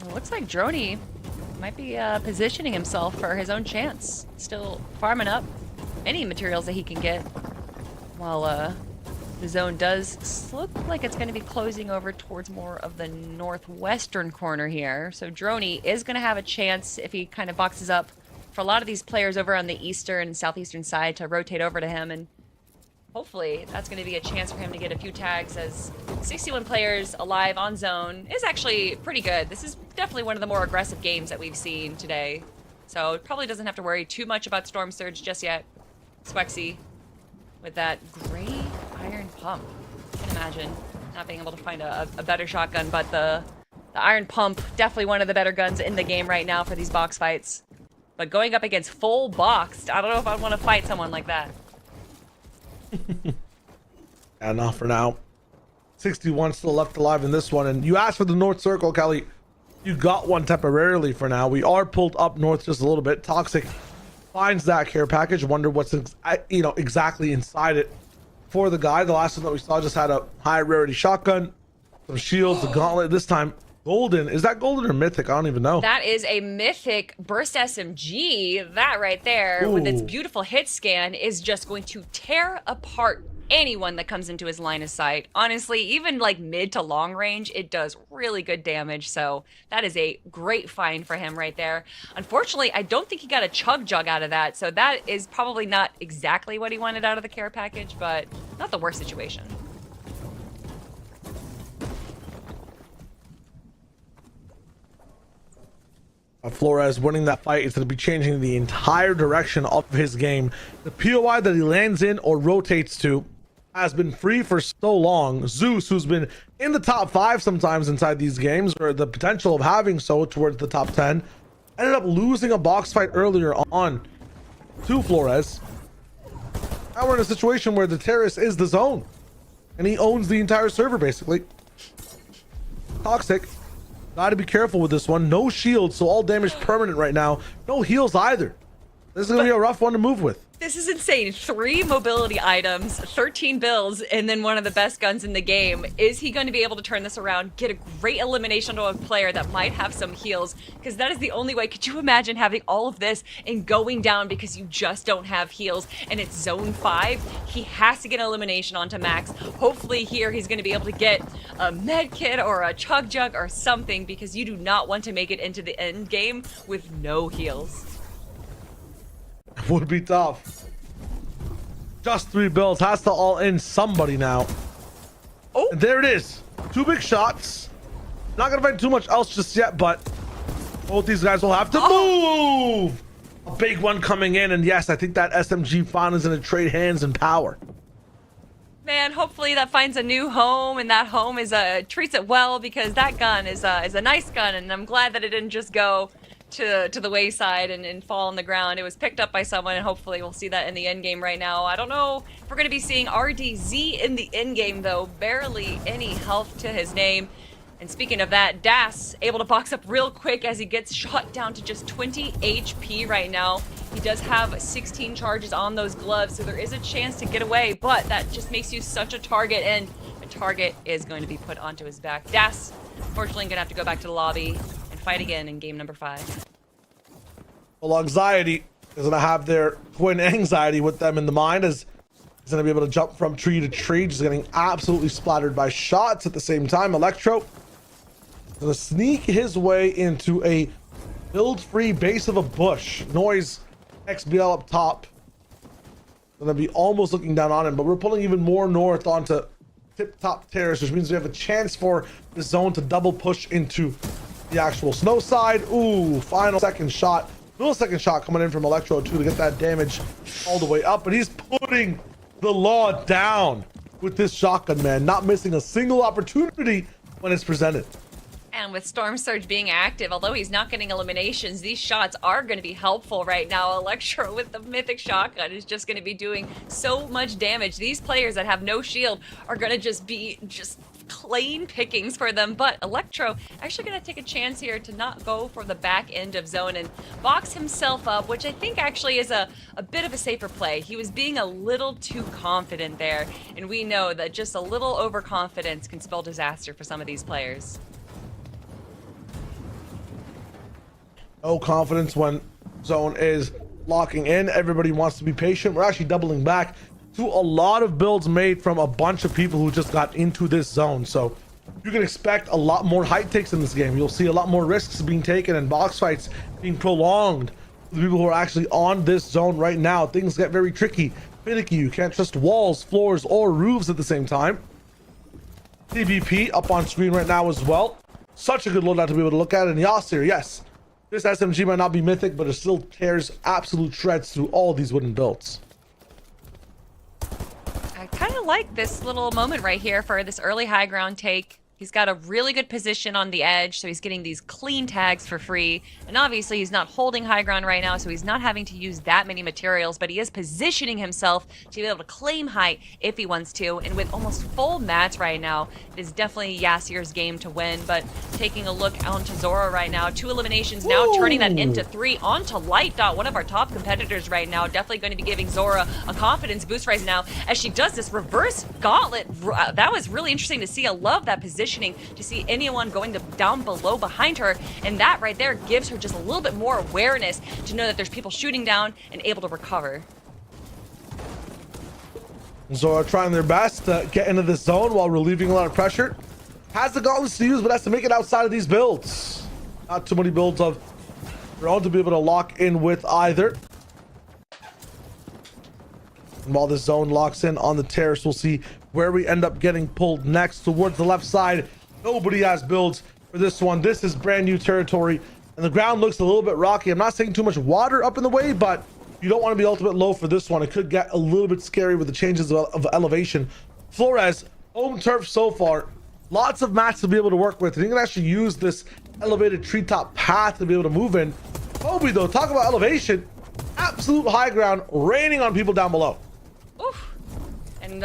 Well, looks like Droney might be positioning himself for his own chance. Still farming up any materials that he can get, while the zone does look like it's going to be closing over towards more of the northwestern corner here. So Droney is going to have a chance, if he kind of boxes up, for a lot of these players over on the eastern and southeastern side to rotate over to him, and hopefully that's going to be a chance for him to get a few tags, as 61 players alive on zone is actually pretty good. This is definitely one of the more aggressive games that we've seen today, so it probably doesn't have to worry too much about Storm Surge just yet. Swexy with that gray iron pump. I can imagine not being able to find a better shotgun, but the iron pump, definitely one of the better guns in the game right now for these box fights. But going up against full boxed, I don't know if I'd want to fight someone like that. Yeah, not for now. 61 still left alive in this one, and you asked for the North Circle, Kelly. You got one temporarily for now. We are pulled up north just a little bit. Toxic finds that care package. Wonder what's exactly inside it for the guy. The last one that we saw just had a high rarity shotgun, some shields, the gauntlet. This time golden. Is that golden or mythic? I don't even know. That is a mythic burst SMG. That right there, with its beautiful hit scan, is just going to tear apart anyone that comes into his line of sight. Honestly, even like mid to long range, it does really good damage. So that is a great find for him right there. Unfortunately, I don't think he got a chug jug out of that. So that is probably not exactly what he wanted out of the care package, but not the worst situation. Flores winning that fight is going to be changing the entire direction of his game. The POI that he lands in or rotates to has been free for so long. Zeus, who's been in the top 5 sometimes inside these games, or the potential of having so towards the top 10, ended up losing a box fight earlier on to Flores. Now we're in a situation where the terrorist is the zone, and he owns the entire server basically. Toxic, gotta be careful with this one. No shields, so all damage permanent right now. No heals either. This is gonna be a rough one to move with. This is insane. 3 mobility items, 13 builds, and then one of the best guns in the game. Is he going to be able to turn this around, get a great elimination to a player that might have some heals? Because that is the only way. Could you imagine having all of this and going down because you just don't have heals, and it's zone 5? He has to get an elimination onto Max. Hopefully here he's going to be able to get a med kit or a chug jug or something, because you do not want to make it into the end game with no heals. Would be tough. Just 3 builds, has to all in somebody now. Oh, and there it is. 2 big shots. Not gonna find too much else just yet, but both these guys will have to move. A big one coming in, and yes, I think that SMG finally is gonna trade hands and power. man, hopefully that finds a new home, and that home is treats it well, because that gun is a nice gun, and I'm glad that it didn't just go to the wayside and fall on the ground. It was picked up by someone, and hopefully we'll see that in the end game right now. I don't know if we're going to be seeing RDZ in the end game, though. Barely any health to his name. And speaking of that, Das able to box up real quick as he gets shot down to just 20 HP right now. He does have 16 charges on those gloves, so there is a chance to get away, but that just makes you such a target, and a target is going to be put onto his back. Das, unfortunately, going to have to go back to the lobby and fight again in game number 5. Well, Anxiety is going to have their twin anxiety with them in the mind, as he's going to be able to jump from tree to tree, just getting absolutely splattered by shots at the same time. Electro going to sneak his way into a build-free base of a bush. Noise XBL up top. Going to be almost looking down on him, but we're pulling even more north onto Tip-Top Terrace, which means we have a chance for the zone to double push into the actual snow side. Ooh, final second shot. Millisecond shot coming in from Electro too to get that damage all the way up, but he's putting the law down with this shotgun, man. Not missing a single opportunity when it's presented. And with Storm Surge being active, although he's not getting eliminations, these shots are going to be helpful right now. Electro with the Mythic Shotgun is just going to be doing so much damage. These players that have no shield are going to just be clean pickings for them, but Electro actually going to take a chance here to not go for the back end of zone and box himself up, which I think actually is a bit of a safer play. He was being a little too confident there, and we know that just a little overconfidence can spell disaster for some of these players. No confidence when zone is locking in. Everybody wants to be patient. We're actually doubling back to a lot of builds made from a bunch of people who just got into this zone. So you can expect a lot more height takes in this game. You'll see a lot more risks being taken and box fights being prolonged. The people who are actually on this zone right now, things get very tricky, finicky. You can't trust walls, floors, or roofs at the same time. TBP up on screen right now as well. Such a good loadout to be able to look at. And Yasir, yes, this SMG might not be mythic, but it still tears absolute shreds through all these wooden builds. I kind of like this little moment right here for this early high ground take. He's got a really good position on the edge, so he's getting these clean tags for free. And obviously he's not holding high ground right now, so he's not having to use that many materials, but he is positioning himself to be able to claim height if he wants to. And with almost full mats right now, it is definitely Yasir's game to win. But taking a look onto Zora right now, 2 eliminations now, turning that into 3 onto Light Dot, one of our top competitors right now. Definitely going to be giving Zora a confidence boost right now as she does this reverse gauntlet. That was really interesting to see. I love that position. To see anyone going down below behind her, and that right there gives her just a little bit more awareness to know that there's people shooting down and able to recover. Zora trying their best to get into this zone while relieving a lot of pressure. Has the gauntlets to use, but has to make it outside of these builds. Not too many builds of their own to be able to lock in with either. And while this zone locks in on the terrace, we'll see where we end up getting pulled next. Towards the left side, nobody has builds for this one. This is brand new territory, and the ground looks a little bit rocky. I'm not saying too much water up in the way, but you don't want to be ultimate low for this one. It could get a little bit scary with the changes of elevation. Flores, home turf so far. Lots of mats to be able to work with, and you can actually use this elevated treetop path to be able to move in. Kobe, though, talk about elevation. Absolute high ground, raining on people down below. Oof. And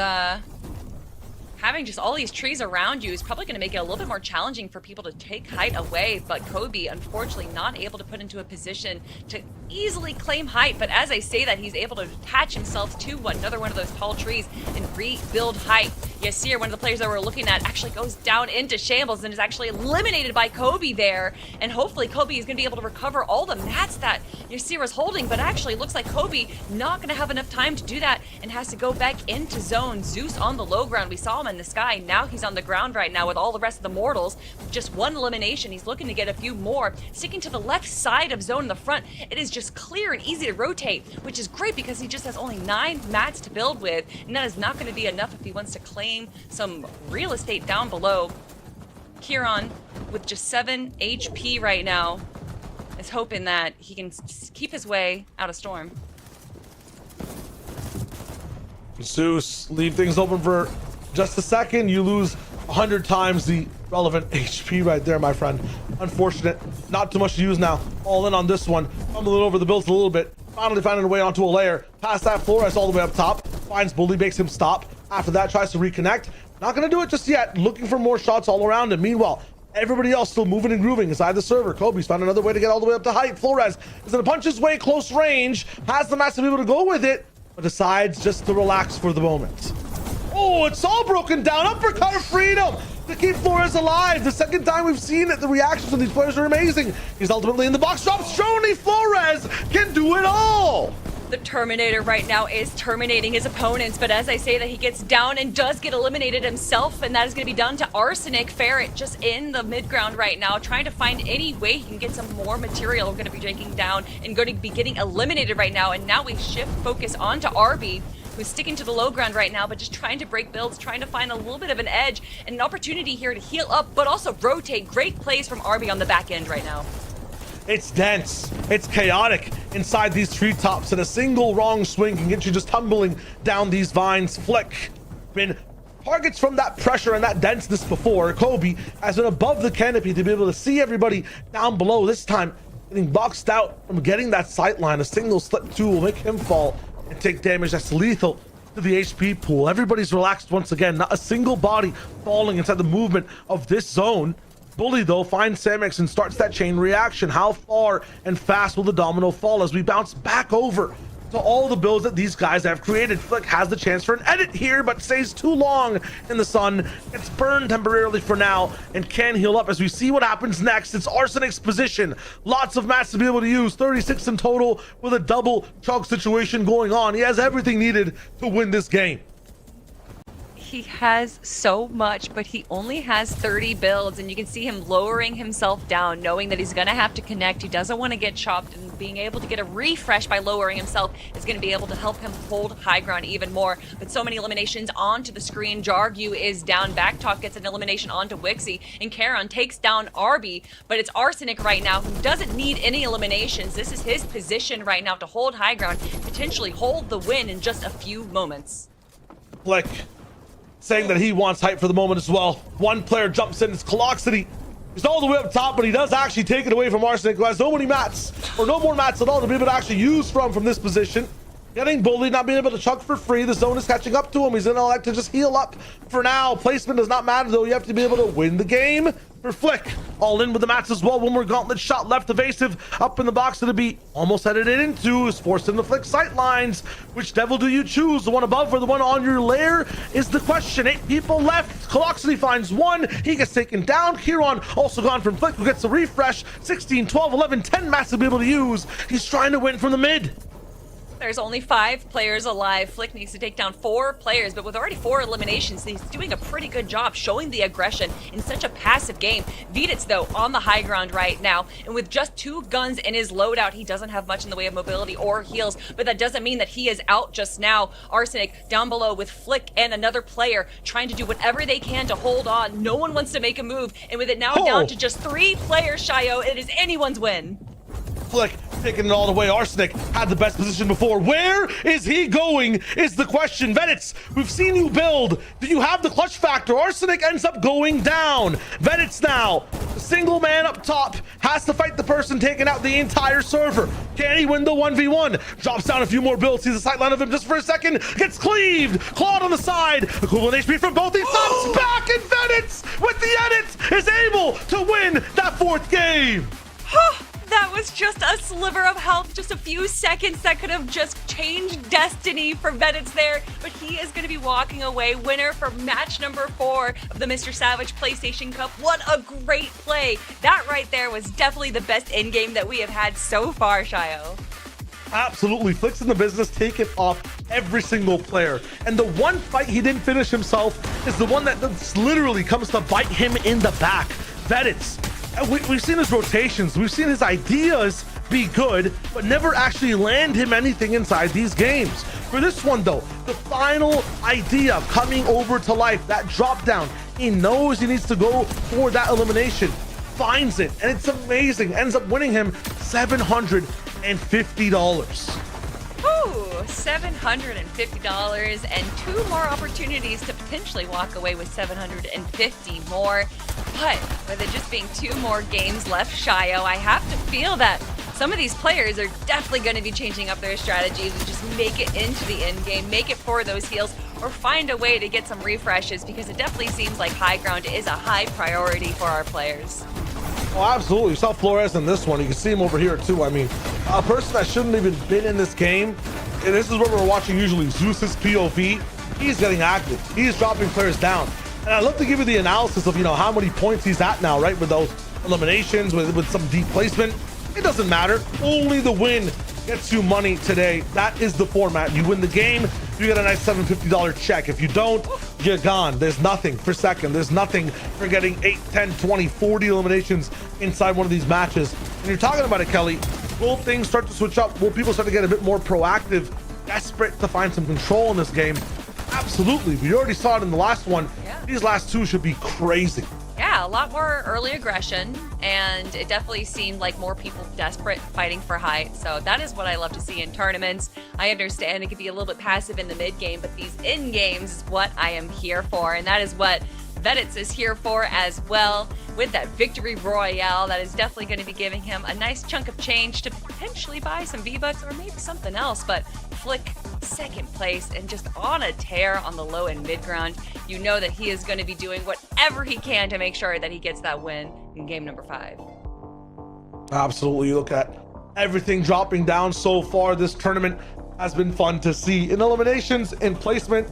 having just all these trees around you is probably going to make it a little bit more challenging for people to take height away, but Kobe unfortunately not able to put into a position to easily claim height. But as I say that, he's able to attach himself to another one of those tall trees and rebuild height. Yasir, one of the players that we're looking at, actually goes down into shambles and is actually eliminated by Kobe there, and hopefully Kobe is going to be able to recover all the mats that Yasir was holding, but actually looks like Kobe not going to have enough time to do that and has to go back into zone. Zeus on the low ground, we saw him in the sky, now he's on the ground right now with all the rest of the mortals. With just 1 elimination, he's looking to get a few more. Sticking to the left side of zone in the front, it is just clear and easy to rotate, which is great because he just has only 9 mats to build with, and that is not going to be enough if he wants to claim some real estate down below. Kieran, with just 7 HP right now, is hoping that he can keep his way out of Storm. Zeus, leave things open for just a second. You lose 100 times the relevant HP right there, my friend. Unfortunate. Not too much to use now. All in on this one. Fumbling over the builds a little bit. Finally finding a way onto a layer. Past that, Flores all the way up top. Finds Bully, makes him stop. After that, tries to reconnect. Not going to do it just yet. Looking for more shots all around him. Meanwhile, everybody else still moving and grooving inside the server. Kobe's found another way to get all the way up to height. Flores is going to punch his way close range. Has the match to be able to go with it, but decides just to relax for the moment. Oh, it's all broken down. Uppercut of freedom to keep Flores alive. The second time we've seen it, the reactions from these players are amazing. He's ultimately in the box drop. Shoni Flores can do it all. The Terminator right now is terminating his opponents, but as I say that, he gets down and does get eliminated himself, and that is going to be done to Arsenic. Ferret just in the mid-ground right now, trying to find any way he can get some more material. We're going to be taking down and going to be getting eliminated right now, and now we shift focus onto Arby, who's sticking to the low ground right now, but just trying to break builds, trying to find a little bit of an edge and an opportunity here to heal up, but also rotate. Great plays from Arby on the back end right now. It's dense, it's chaotic inside these treetops, and a single wrong swing can get you just tumbling down these vines. Flick been targets from that pressure and that denseness before. Kobe has been above the canopy to be able to see everybody down below. This time, getting boxed out from getting that sight line. A single slip two will make him fall and take damage. That's lethal to the HP pool. Everybody's relaxed once again. Not a single body falling inside the movement of this zone. Bully though finds Samex and starts that chain reaction. How far and fast will the domino fall as we bounce back over to all the builds that these guys have created? Flick has the chance for an edit here, but stays too long in the sun. Gets burned temporarily for now and can heal up as we see what happens next. It's Arsenic's position. Lots of mats to be able to use. 36 in total with a double chug situation going on. He has everything needed to win this game. He has so much, but he only has 30 builds, and you can see him lowering himself down, knowing that he's going to have to connect. He doesn't want to get chopped, and being able to get a refresh by lowering himself is going to be able to help him hold high ground even more. But so many eliminations onto the screen. Jargu is down. Backtalk gets an elimination onto Wixie, and Charon takes down Arby, but it's Arsenic right now who doesn't need any eliminations. This is his position right now to hold high ground, potentially hold the win in just a few moments. Flick saying that he wants hype for the moment as well. One player jumps in. It's Coloxity. He's all the way up top, but he does actually take it away from Arsenic, who has no many mats, or no more mats at all to be able to actually use from this position. Getting bullied, not being able to chuck for free. The zone is catching up to him. He's gonna like to just heal up for now. Placement does not matter though. You have to be able to win the game. For Flick, all in with the mats as well. One more gauntlet shot left. Evasive up in the box to be almost headed into, is forced into Flick sight lines. Which devil do you choose? The one above or the one on your lair is the question. 8 people left. Coloxity finds one. He gets taken down. Kieran also gone from Flick, who gets a refresh. 16, 12, 11, 10 mats to be able to use. He's trying to win from the mid. There's only 5 players alive. Flick needs to take down 4 players, but with already 4 eliminations, he's doing a pretty good job showing the aggression in such a passive game. Viditz, though, on the high ground right now, and with just 2 guns in his loadout, he doesn't have much in the way of mobility or heals, but that doesn't mean that he is out just now. Arsenic down below with Flick and another player trying to do whatever they can to hold on. No one wants to make a move, and with it now down to just 3 players, Shayo, it is anyone's win. Flick taking it all the way. Arsenic had the best position before. Where is he going is the question. Veditz, we've seen you build. Do you have the clutch factor? Arsenic ends up going down. Veditz now, single man up top, has to fight the person taking out the entire server. Can he win the 1v1? Drops down a few more builds. Sees the sight line of him just for a second. Gets cleaved. Clawed on the side. Equivalent HP from both. He stops back, and Veditz with the edit is able to win that 4th game. That was just a sliver of health, just a few seconds that could have just changed destiny for Veditz there, but he is going to be walking away winner for match number 4 of the MrSavage PlayStation Cup. What a great play. That right there was definitely the best end game that we have had so far, Shayo. Absolutely. Flick's in the business, taking off every single player. And the one fight he didn't finish himself is the one that literally comes to bite him in the back. Veditz. We've seen his rotations, we've seen his ideas be good, but never actually land him anything inside these games. For this one though, the final idea coming over to life, that drop down, he knows he needs to go for that elimination, finds it, and it's amazing. Ends up winning him $750. Ooh, $750 and 2 more opportunities to potentially walk away with 750 more. But with it just being 2 more games left, Shayo, I have to feel that some of these players are definitely going to be changing up their strategies and just make it into the end game, make it for those heals, or find a way to get some refreshes, because it definitely seems like high ground is a high priority for our players. Oh, absolutely. You saw Flores in this one. You can see him over here too. I mean, a person that shouldn't even been in this game, and this is what we're watching usually, Zeus's POV, he's getting active. He's dropping players down. And I'd love to give you the analysis of, how many points he's at now, right? With those eliminations, with some deep placement. It doesn't matter. Only the win gets you money today. That is the format. You win the game, you get a nice $750 check. If you don't, you're gone. There's nothing for second. There's nothing for getting 8, 10, 20, 40 eliminations inside one of these matches. And you're talking about it, Kelly. Will things start to switch up? Will people start to get a bit more proactive, desperate to find some control in this game? Absolutely. We already saw it in the last one. Yeah. These last 2 should be crazy. Yeah, a lot more early aggression, and it definitely seemed like more people desperate fighting for height. So that is what I love to see in tournaments. I understand it can be a little bit passive in the mid game, but these in games is what I am here for, and that is what Vedets is here for as well. With that victory royale, that is definitely going to be giving him a nice chunk of change to potentially buy some V-Bucks or maybe something else. But Flick, second place and just on a tear on the low and mid ground. You know that he is going to be doing whatever he can to make sure that he gets that win in game number 5. Absolutely. You look at everything dropping down so far. This tournament has been fun to see. In eliminations, in placement,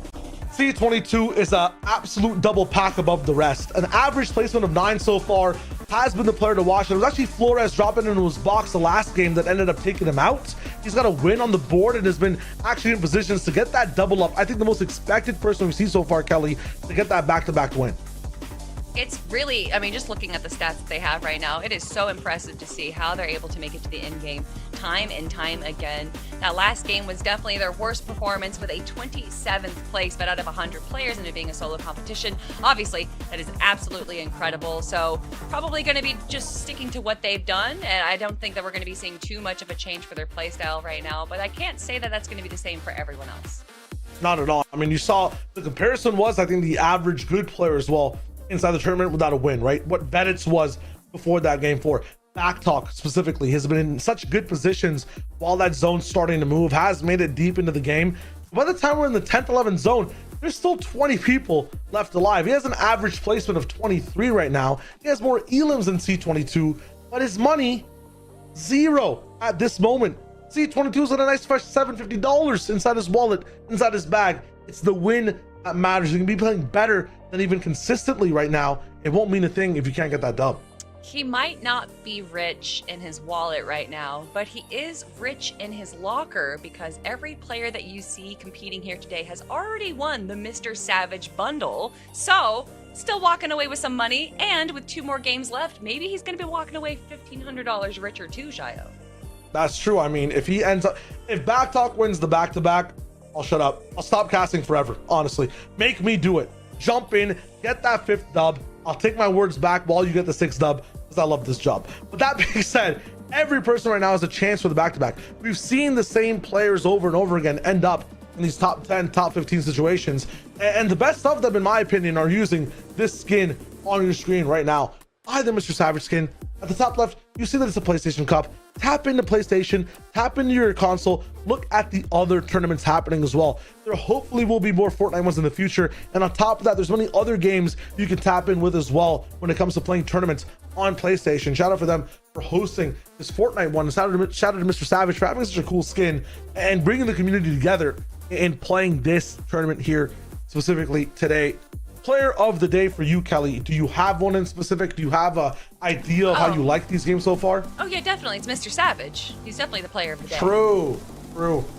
C22 is an absolute double pack above the rest. An average placement of 9 so far has been the player to watch. It was actually Flores dropping into his box the last game that ended up taking him out. He's got a win on the board and has been actually in positions to get that double up. I think the most expected person we've seen so far, Kelly, to get that back-to-back win. It's really, I mean, just looking at the stats that they have right now, it is so impressive to see how they're able to make it to the end game time and time again. That last game was definitely their worst performance with a 27th place, but out of 100 players and it being a solo competition. Obviously, that is absolutely incredible. So probably going to be just sticking to what they've done. And I don't think that we're going to be seeing too much of a change for their playstyle right now, but I can't say that that's going to be the same for everyone else. Not at all. I mean, you saw the comparison was, I think, the average good player as well inside the tournament without a win, right? What Vedets was before that game 4. Backtalk specifically has been in such good positions while that zone's starting to move, has made it deep into the game. By the time we're in the 10th, 11th zone, there's still 20 people left alive. He has an average placement of 23 right now. He has more elims than C22, but his money, 0 at this moment. C22's got a nice fresh $750 inside his wallet, inside his bag. It's the win that matters. You can be playing better than even consistently right now. It won't mean a thing if you can't get that dub. He might not be rich in his wallet right now, but he is rich in his locker because every player that you see competing here today has already won the MrSavage bundle. So still walking away with some money, and with 2 more games left, maybe he's going to be walking away $1,500 richer too, Shayo. That's true. I mean, if Backtalk wins the back-to-back, I'll shut up. I'll stop casting forever, honestly. Make me do it. Jump in, get that 5th dub. I'll take my words back while you get the 6th dub, because I love this job. But that being said, every person right now has a chance for the back-to-back. We've seen the same players over and over again end up in these top 10, top 15 situations. And the best of them, in my opinion, are using this skin on your screen right now. Buy the MrSavage skin. At the top left, you see that it's a PlayStation Cup. Tap into PlayStation, tap into your console, look at the other tournaments happening as well. There hopefully will be more Fortnite ones in the future. And on top of that, there's many other games you can tap in with as well when it comes to playing tournaments on PlayStation. Shout out for them for hosting this Fortnite one. Shout out to MrSavage for having such a cool skin and bringing the community together in playing this tournament here specifically today. Player of the day for you, Kelly. Do you have one in specific? Do you have a idea of how you like these games so far? Oh yeah, definitely. It's MrSavage. He's definitely the player of the day. True.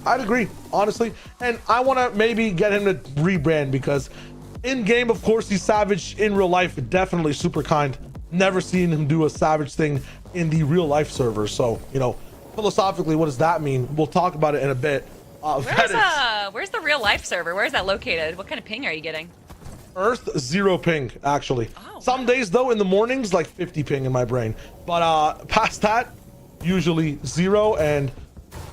I'd agree, honestly. And I want to maybe get him to rebrand, because in game, of course, he's savage. In real life, definitely super kind. Never seen him do a savage thing in the real life server. So, you know, philosophically, what does that mean? We'll talk about it in a bit. Where's the real life server? Where is that located? What kind of ping are you getting? Earth 0 ping, actually. Oh, some days though, in the mornings, like 50 ping in my brain, but past that, usually 0. And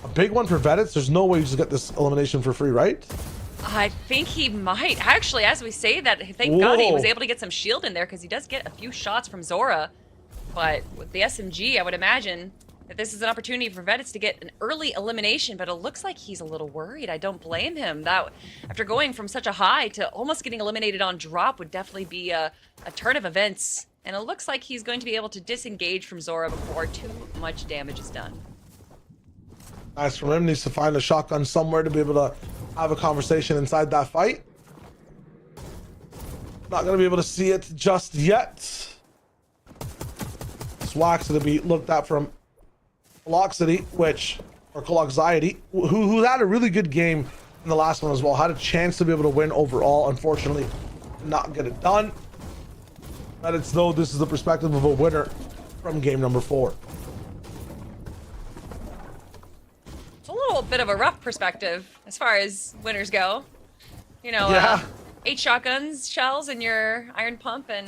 a big one for Vedets, there's no way you just get this elimination for free, right? I think he might actually. As we say that, thank God he was able to get some shield in there, because he does get a few shots from Zora. But with the SMG, I would imagine that this is an opportunity for Vedets to get an early elimination, but it looks like he's a little worried. I don't blame him. That, after going from such a high to almost getting eliminated on drop, would definitely be a turn of events. And it looks like he's going to be able to disengage from Zora before too much damage is done. Nice from him. Needs to find a shotgun somewhere to be able to have a conversation inside that fight. Not going to be able to see it just yet. Swax to the beat. Looked at from Coloxity, Coloxiety, who had a really good game in the last one as well. Had a chance to be able to win overall. Unfortunately, did not get it done. But it's though this is the perspective of a winner from game number 4. It's a little bit of a rough perspective as far as winners go. You know, yeah. 8 shotguns, shells, and your iron pump, and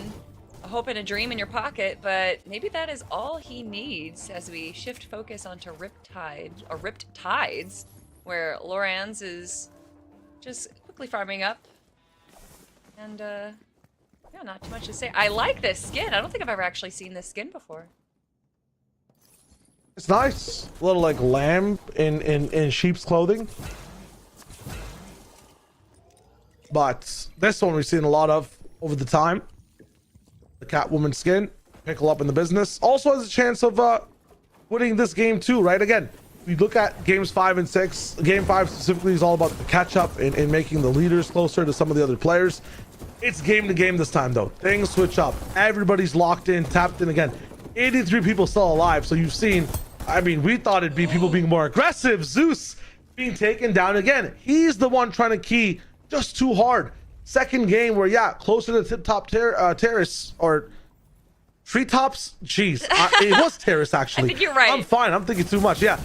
a hope and a dream in your pocket, but maybe that is all he needs as we shift focus onto Ripped Tides, where Loranz is just quickly farming up. And yeah, not too much to say. I like this skin. I don't think I've ever actually seen this skin before. It's nice. A little like lamb in sheep's clothing. But this one we've seen a lot of over the time. The Catwoman skin, pickle up in the business. Also has a chance of winning this game too, right? Again, if you look at games 5 and 6, game 5 specifically is all about the catch up and making the leaders closer to some of the other players. It's game to game this time though. Things switch up. Everybody's locked in, tapped in again. 83 people still alive. So you've seen, I mean, we thought it'd be people being more aggressive. Zeus being taken down again. He's the one trying to key just too hard. Second game where, yeah, closer to the tip top terrace or treetops. Jeez, it was terrace actually. I think you're right. I'm fine. I'm thinking too much. Yeah.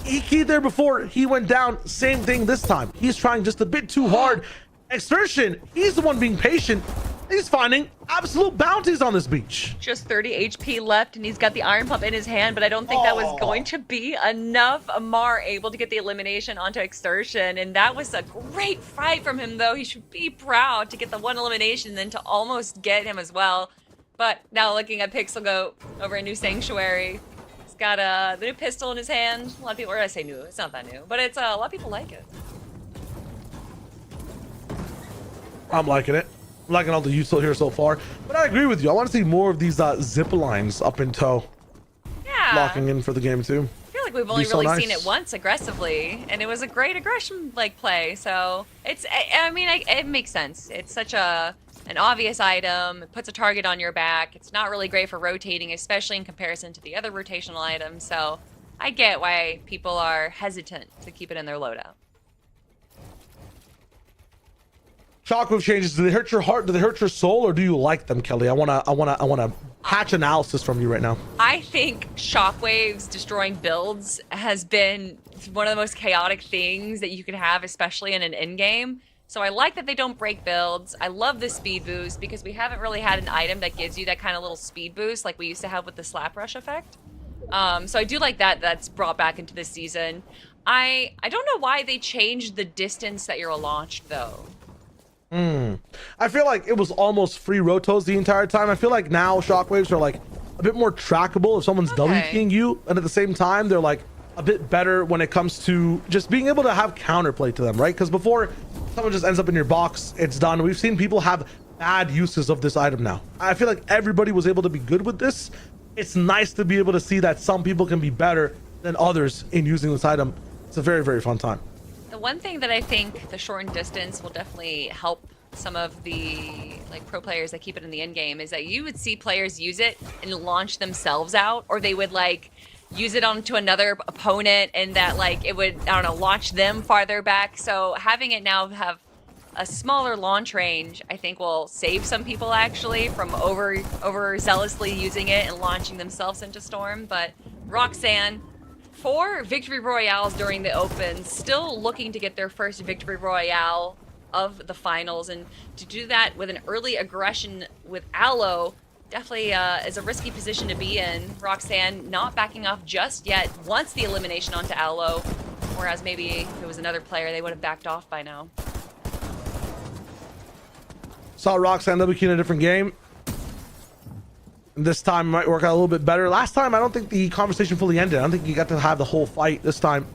He keyed there before. He went down. Same thing this time. He's trying just a bit too hard. Exertion, he's the one being patient. He's finding absolute bounties on this beach. Just 30 HP left, and he's got the iron pump in his hand, but I don't think that was going to be enough. Amar able to get the elimination onto Exertion, and that was a great fight from him, though. He should be proud to get the one elimination and then to almost get him as well. But now looking at Pixel Goat over in New Sanctuary, he's got the new pistol in his hand. A lot of people, or I say new, it's not that new, but it's a lot of people like it. I'm liking it. I'm liking all the use here so far. But I agree with you. I want to see more of these zip lines up in tow. Yeah. Locking in for the game too. I feel like we've only really seen it once aggressively, and it was a great aggression play. So it's, I mean, it makes sense. It's such an obvious item. It puts a target on your back. It's not really great for rotating, especially in comparison to the other rotational items. So I get why people are hesitant to keep it in their loadout. Shockwave changes. Do they hurt your heart? Do they hurt your soul, or do you like them, Kelly? I wanna hatch analysis from you right now. I think Shockwaves destroying builds has been one of the most chaotic things that you could have, especially in an in-game. So I like that they don't break builds. I love the speed boost because we haven't really had an item that gives you that kind of little speed boost like we used to have with the slap rush effect. So I do like that that's brought back into this season. I don't know why they changed the distance that you're launched though. I feel like it was almost free rotos the entire time. I feel like now shockwaves are like a bit more trackable if someone's W keying you, and at the same time they're like a bit better when it comes to just being able to have counterplay to them, right? Because before someone just ends up in your box, it's done. We've seen people have bad uses of this item now. I feel like everybody was able to be good with this. It's nice to be able to see that some people can be better than others in using this item. It's a very, very fun time. The one thing that I think the shortened distance will definitely help some of the pro players that keep it in the end game is that you would see players use it and launch themselves out, or they would use it onto another opponent and that it would, I don't know, launch them farther back. So having it now have a smaller launch range, I think will save some people actually from over zealously using it and launching themselves into Storm. But Roxanne, 4 victory royales during the open, still looking to get their first victory royale of the finals, and to do that with an early aggression with Aloe definitely is a risky position to be in. Roxanne not backing off just yet, wants the elimination onto Aloe, whereas maybe if it was another player they would have backed off by now. Saw Roxanne W key in a different game. This time it might work out a little bit better. Last time I don't think the conversation fully ended. I don't think you got to have the whole fight. This time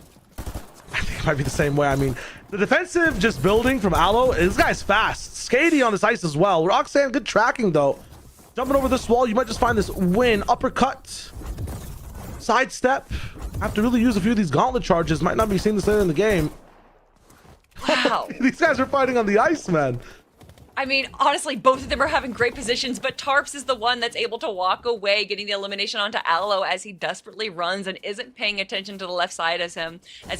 I think it might be the same way. I mean, the defensive just building from Aloe, this guy's fast. Skady on this ice as well. Roxanne, good tracking though. Jumping over this wall, you might just find this win. Uppercut, sidestep. Have to really use a few of these gauntlet charges. Might not be seeing this later in the game. Wow. These guys are fighting on the ice, man. I mean, honestly, both of them are having great positions, but Tarps is the one that's able to walk away, getting the elimination onto Aloe as he desperately runs and isn't paying attention to the left side as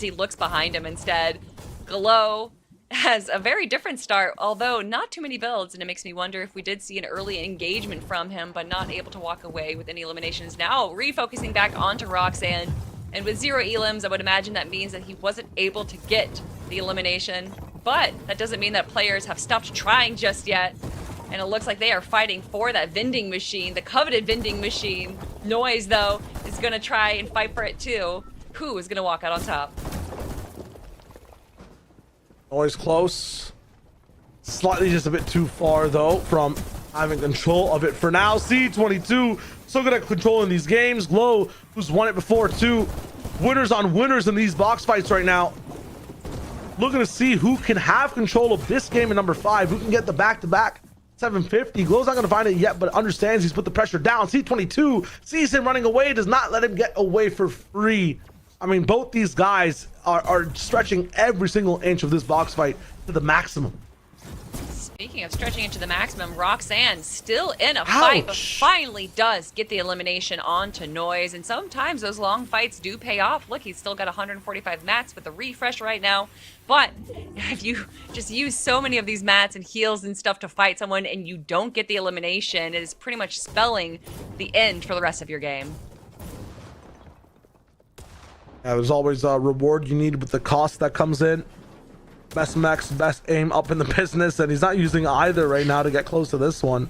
he looks behind him instead. Glow has a very different start, although not too many builds, and it makes me wonder if we did see an early engagement from him, but not able to walk away with any eliminations. Now, refocusing back onto Roxanne, and with 0 elims, I would imagine that means that he wasn't able to get the elimination. But that doesn't mean that players have stopped trying just yet. And it looks like they are fighting for that vending machine, the coveted vending machine. Noise, though, is going to try and fight for it, too. Who is going to walk out on top? Always close. Slightly just a bit too far, though, from having control of it for now. C22, so good at controlling these games. Glow, who's won it before, too. Winners on winners in these box fights right now. Looking to see who can have control of this game in number 5. Who can get the back-to-back 750. Glow's not going to find it yet, but understands he's put the pressure down. C22 sees him running away, does not let him get away for free. I mean, both these guys are stretching every single inch of this box fight to the maximum. Speaking of stretching it to the maximum, Roxanne still in a fight, but finally does get the elimination onto Noise. And sometimes those long fights do pay off. Look, he's still got 145 mats with a refresh right now. But if you just use so many of these mats and heals and stuff to fight someone and you don't get the elimination, it is pretty much spelling the end for the rest of your game. Yeah, there's always a reward you need with the cost that comes in. Best max, best aim up in the business, and he's not using either right now to get close to this one.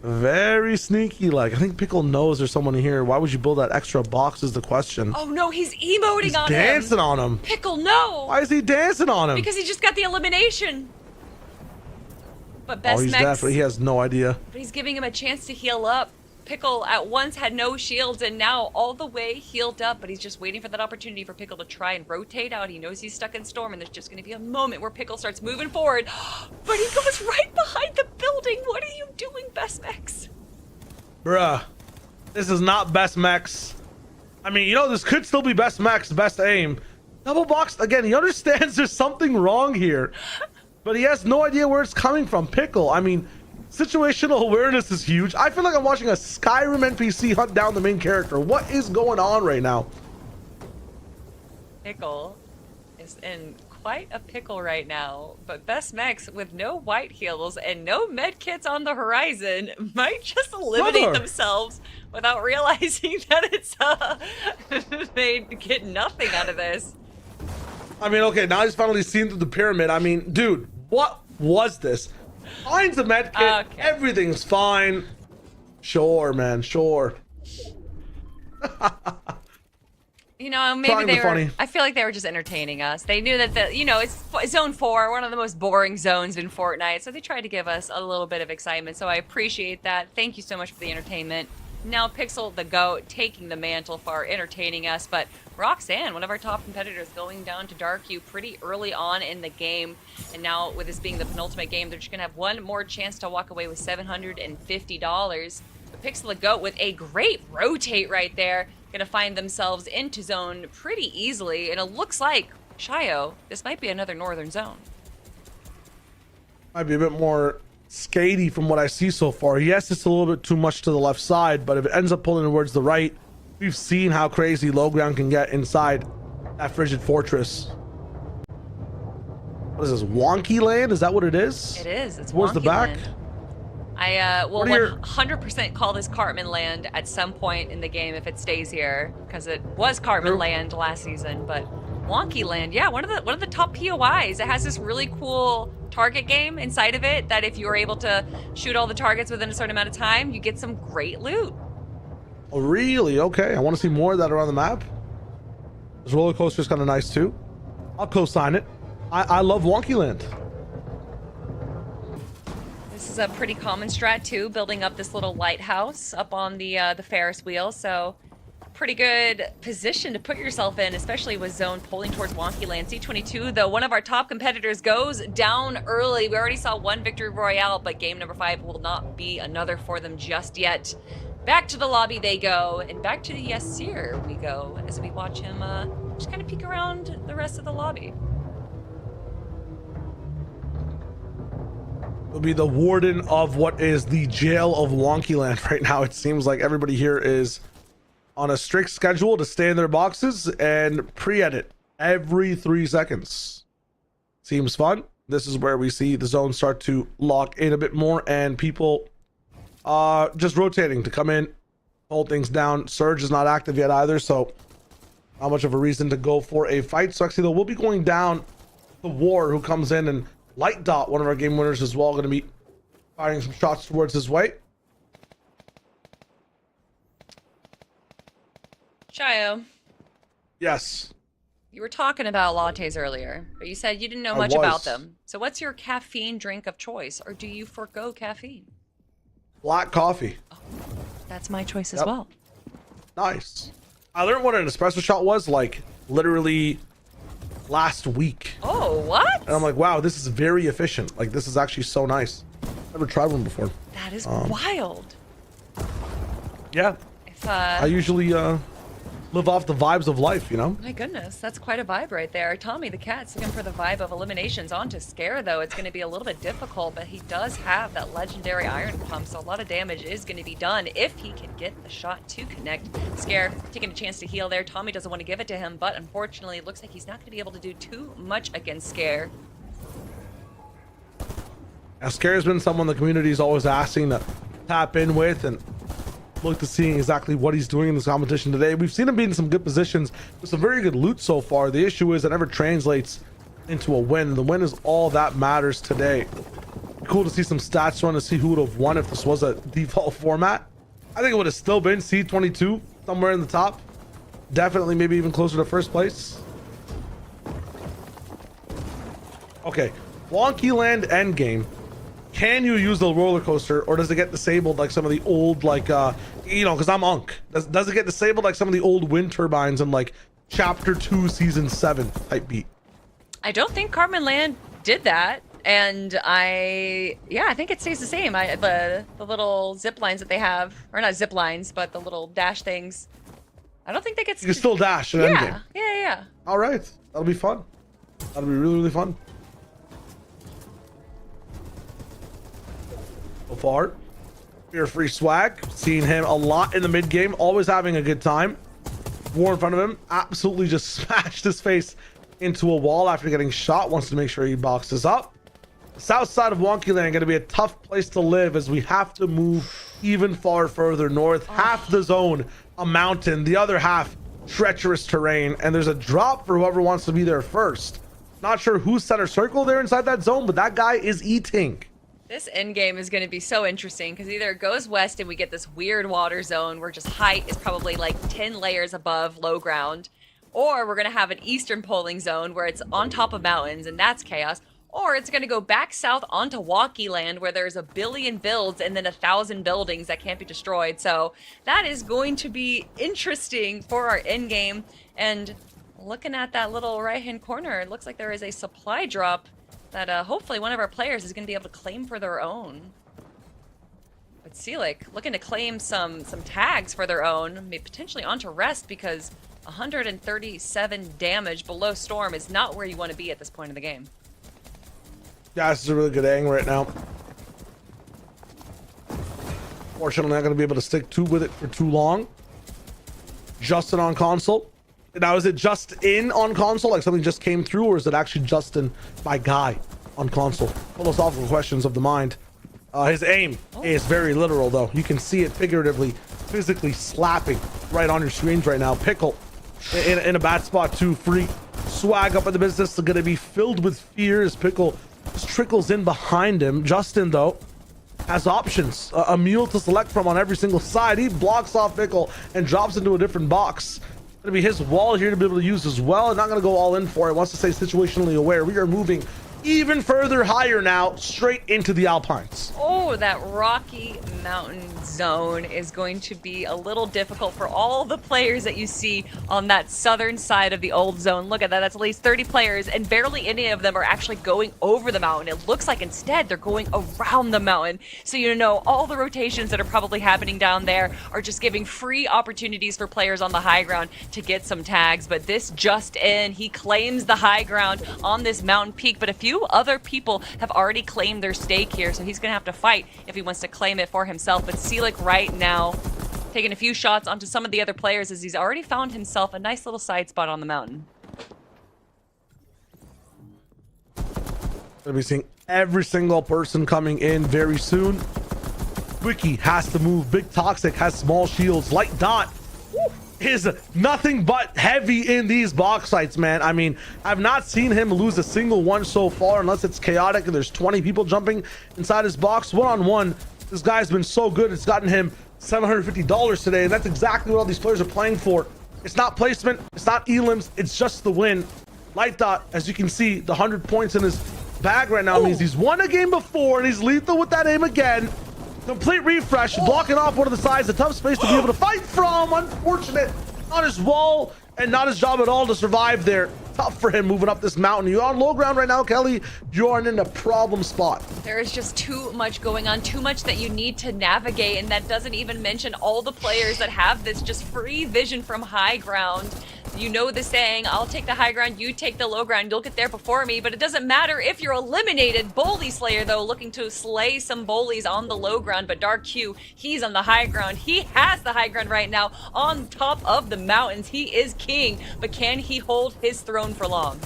Very sneaky like. I think Pickle knows there's someone here. Why would you build that extra box is the question. Oh no, he's emoting He's on dancing him. on him. Pickle, no. Why is he dancing on him? Because he just got the elimination. But Best Oh, he's Max, definitely, he has no idea. but he's giving him a chance to heal up. Pickle at once had no shields and now all the way healed up, but he's just waiting for that opportunity for Pickle to try and rotate out. He knows he's stuck in Storm, and there's just going to be a moment where Pickle starts moving forward. But he goes right behind the building. What are you doing, Best Max? Bruh, this is not Best Max. I mean, you know, this could still be Best Max, best aim. Double box, again, he understands there's something wrong here, but he has no idea where it's coming from. Pickle, I mean, situational awareness is huge. I feel like I'm watching a Skyrim NPC hunt down the main character. What is going on right now? Pickle is in quite a pickle right now, but Best Max with no white heals and no med kits on the horizon might just eliminate themselves without realizing that it's they get nothing out of this. I mean, okay, now he's finally seen through the pyramid. I mean, dude, what was this? Finds a med kit, Okay. everything's fine. Sure, man, sure. You know, maybe Trying they the were. funny. I feel like they were just entertaining us. They knew that it's Zone 4, one of the most boring zones in Fortnite, so they tried to give us a little bit of excitement. So I appreciate that. Thank you so much for the entertainment. Now Pixel the Goat taking the mantle for entertaining us, but Roxanne, one of our top competitors, going down to Dark U pretty early on in the game, and now with this being the penultimate game, they're just gonna have one more chance to walk away with $750. But Pixel the Goat with a great rotate right there, gonna find themselves into zone pretty easily, and it looks like Shio, this might be another northern zone. Might be a bit more skatey from what I see so far. Yes, it's a little bit too much to the left side, but if it ends up pulling towards the right, we've seen how crazy low ground can get inside that frigid fortress. What is this, wonky land? Is that what it is? It is. It's Towards the wonky back? land. I will What are your- 100% call this Cartman Land at some point in the game if it stays here, because it was Cartman Sure. Land last season. But Wonky Land, yeah, one of the top POIs. It has this really cool target game inside of it that if you are able to shoot all the targets within a certain amount of time, you get some great loot. Oh, really? Okay, I want to see more of that around the map. This roller coaster is kind of nice too. I'll co-sign it. I love Wonky Land. This is a pretty common strat too, building up this little lighthouse up on the Ferris wheel. So pretty good position to put yourself in, especially with zone pulling towards Wonky Land. C22, though, one of our top competitors goes down early. We already saw one victory royale, but game number 5 will not be another for them just yet. Back to the lobby they go, and back to the Yasir we go as we watch him just kind of peek around the rest of the lobby. Will be the warden of what is the jail of Wonky Land right now. It seems like everybody here is on a strict schedule to stay in their boxes and pre-edit every 3 seconds. Seems fun. This is where we see the zone start to lock in a bit more and people just rotating to come in, hold things down. Surge is not active yet either, so not much of a reason to go for a fight. So actually, though, we'll be going down the War, who comes in and Light Dot, one of our game winners as well, going to be firing some shots towards his way. Shayo, Yes. you were talking about lattes earlier, but you said you didn't know I much about was. them. So what's your caffeine drink of choice, or do you forego caffeine? Black coffee. That's my choice as Yep. well. Nice. I learned what an espresso shot was like literally last week. Oh, what? And I'm like, wow, this is very efficient. Like, this is actually so nice. Never tried one before. That is wild. Yeah. If I usually live off the vibes of life, you know? My goodness, that's quite a vibe right there. Tommy the cat's looking for the vibe of eliminations. On to Scare, though. It's going to be a little bit difficult, but he does have that legendary iron pump, so a lot of damage is going to be done if he can get the shot to connect. Scare taking a chance to heal there. Tommy doesn't want to give it to him, but unfortunately, it looks like he's not going to be able to do too much against Scare. Now, Scare has been someone the community is always asking to tap in with and look to seeing exactly what he's doing in this competition today. We've seen him be in some good positions with some very good loot so far. The issue is it never translates into a win. The win is all that matters today. Cool to see some stats run to see who would have won if this was a default format. I think it would have still been C22 somewhere in the top. Definitely maybe even closer to first place. Okay, Wonky Land endgame. Can you use the roller coaster, or does it get disabled like some of the old, like, you know, because I'm Unk. Does it get disabled like some of the old wind turbines in like Chapter 2, Season 7 type beat? I don't think Carmen Land did that. And I think it stays the same. The little zip lines that they have, or not zip lines, but the little dash things. I don't think they get. You can still dash at endgame. Yeah. All right, that'll be fun. That'll be really, really fun. So far, fear-free swag. Seeing him a lot in the mid game, always having a good time. War in front of him, absolutely just smashed his face into a wall after getting shot. Wants to make sure he boxes up. The south side of Wonky Land going to be a tough place to live as we have to move even far further north. Half the zone a mountain, the other half treacherous terrain, and there's a drop for whoever wants to be there first. Not sure who's center circle there inside that zone, but that guy is eating. This end game is going to be so interesting because either it goes west and we get this weird water zone where just height is probably like 10 layers above low ground, or we're going to have an eastern polling zone where it's on top of mountains and that's chaos, or it's going to go back south onto Wonky Land where there's a billion builds and then 1,000 buildings that can't be destroyed. So that is going to be interesting for our end game. And looking at that little right hand corner, it looks like there is a supply drop that hopefully one of our players is going to be able to claim for their own. But Seelick looking to claim some tags for their own, maybe potentially onto rest, because 137 damage below Storm is not where you want to be at this point in the game. Yeah, this is a really good ang right now. Fortunately, not going to be able to stick with it for too long. Justin on console. Now, is it just in on console, like something just came through, or is it actually Justin, my guy, on console? Philosophical questions of the mind. His aim is very literal, though. You can see it figuratively, physically slapping right on your screens right now. Pickle in a bad spot too. Free swag up in the business is going to be filled with fear as Pickle just trickles in behind him. Justin, though, has options. A mule to select from on every single side. He blocks off Pickle and drops into a different box. Going to be his wall here to be able to use as well. Not going to go all in for it. Wants to stay situationally aware. We are moving even further higher now, straight into the Alpines. Oh, that Rocky Mountain zone is going to be a little difficult for all the players that you see on that southern side of the old zone. Look at that. That's at least 30 players, and barely any of them are actually going over the mountain. It looks like instead they're going around the mountain. So, you know, all the rotations that are probably happening down there are just giving free opportunities for players on the high ground to get some tags. But this just in, he claims the high ground on this mountain peak, but a few other people have already claimed their stake here, so he's gonna have to fight if he wants to claim it for himself. But Seelick right now taking a few shots onto some of the other players as he's already found himself a nice little side spot on the mountain. Gonna be seeing every single person coming in very soon. Wiki has to move. Big Toxic has small shields. Light Dot is nothing but heavy in these box sites, man. I mean, I've not seen him lose a single one so far, unless it's chaotic and there's 20 people jumping inside his box. One-on-one, this guy's been so good. It's gotten him $750 today, and that's exactly what all these players are playing for. It's not placement, it's not elims, it's just the win. Light Dot, as you can see, the 100 points in his bag right now means he's won a game before, and he's lethal with that aim again. Complete refresh, blocking off one of the sides, a tough space to be able to fight from. Unfortunate, not his wall and not his job at all to survive there. Tough for him moving up this mountain. You're on low ground right now, Kelly. You're in a problem spot. There is just too much going on, too much that you need to navigate, and that doesn't even mention all the players that have this just free vision from high ground. You know the saying, I'll take the high ground, you take the low ground, you'll get there before me, but it doesn't matter if you're eliminated. Bully Slayer, though, looking to slay some bullies on the low ground, but Dark Q, he's on the high ground. He has the high ground right now on top of the mountains. He is king, but can he hold his throne for long?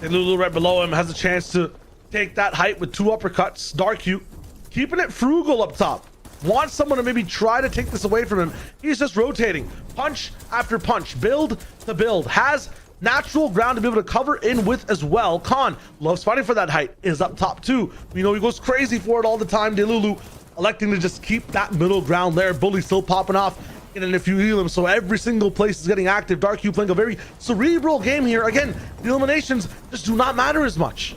And Lulu right below him has a chance to take that height with 2 uppercuts. Dark Q keeping it frugal up top. Wants someone to maybe try to take this away from him. He's just rotating punch after punch, build to build, has natural ground to be able to cover in with as well. Khan loves fighting for that height, is up top too. We know he goes crazy for it all the time. Delulu electing to just keep that middle ground there. Bully still popping off in a few elims, so every single place is getting active. Dark Q playing a very cerebral game here. Again, the eliminations just do not matter as much.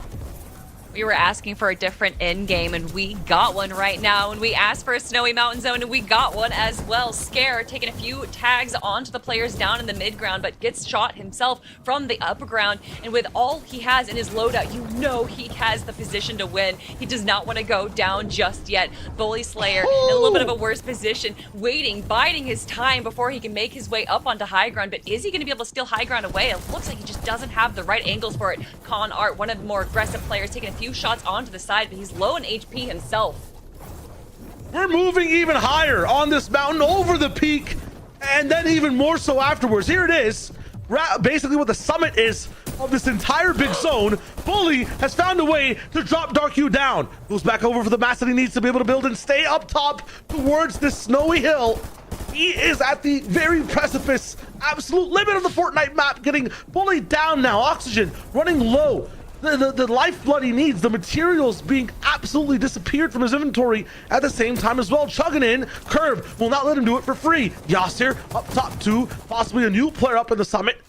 We were asking for a different end game, and we got one right now. And we asked for a snowy mountain zone, and we got one as well. Scare taking a few tags onto the players down in the mid ground, but gets shot himself from the upper ground. And with all he has in his loadout, you know he has the position to win. He does not want to go down just yet. Bully Slayer in a little bit of a worse position, waiting, biding his time before he can make his way up onto high ground. But is he going to be able to steal high ground away? It looks like he just doesn't have the right angles for it. Con Art, one of the more aggressive players, taking a few shots onto the side, but he's low in HP himself. We're moving even higher on this mountain over the peak, and then even more so afterwards. Here it is, basically what the summit is of this entire big zone. Bully has found a way to drop Dark Q down. Goes back over for the mass that he needs to be able to build and stay up top towards this snowy hill. He is at the very precipice, absolute limit of the Fortnite map, getting bullied down now. Oxygen running low. The lifeblood he needs, the materials being absolutely disappeared from his inventory at the same time as well. Chugging in, Curve will not let him do it for free. Yasir up top too, possibly a new player up in the summit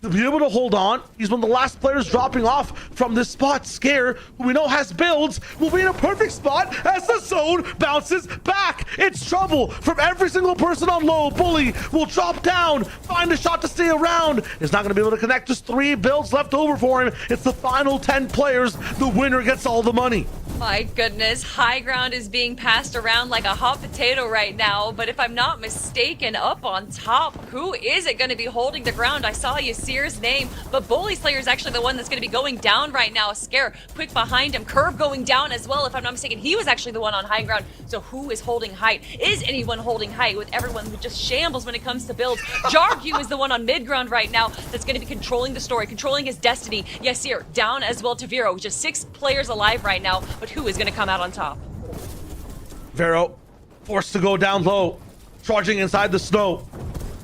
to be able to hold on. He's one of the last players dropping off from this spot. Scare, who we know has builds, will be in a perfect spot as the zone bounces back. It's trouble from every single person on low. Bully will drop down, find a shot to stay around. Is not going to be able to connect. Just 3 builds left over for him. It's the final 10 players. The winner gets all the money. My goodness, high ground is being passed around like a hot potato right now, but if I'm not mistaken, up on top, who is it going to be holding the ground? I saw Yasir's name, but Bully Slayer is actually the one that's going to be going down right now. Scare quick behind him, Curve going down as well. If I'm not mistaken, he was actually the one on high ground. So who is holding height? Is anyone holding height with everyone who just shambles when it comes to builds? Jargu is the one on mid ground right now that's going to be controlling the story, controlling his destiny. Yasir down as well to Vero, just 6 players alive right now, but who is going to come out on top? Vero forced to go down low, charging inside the snow,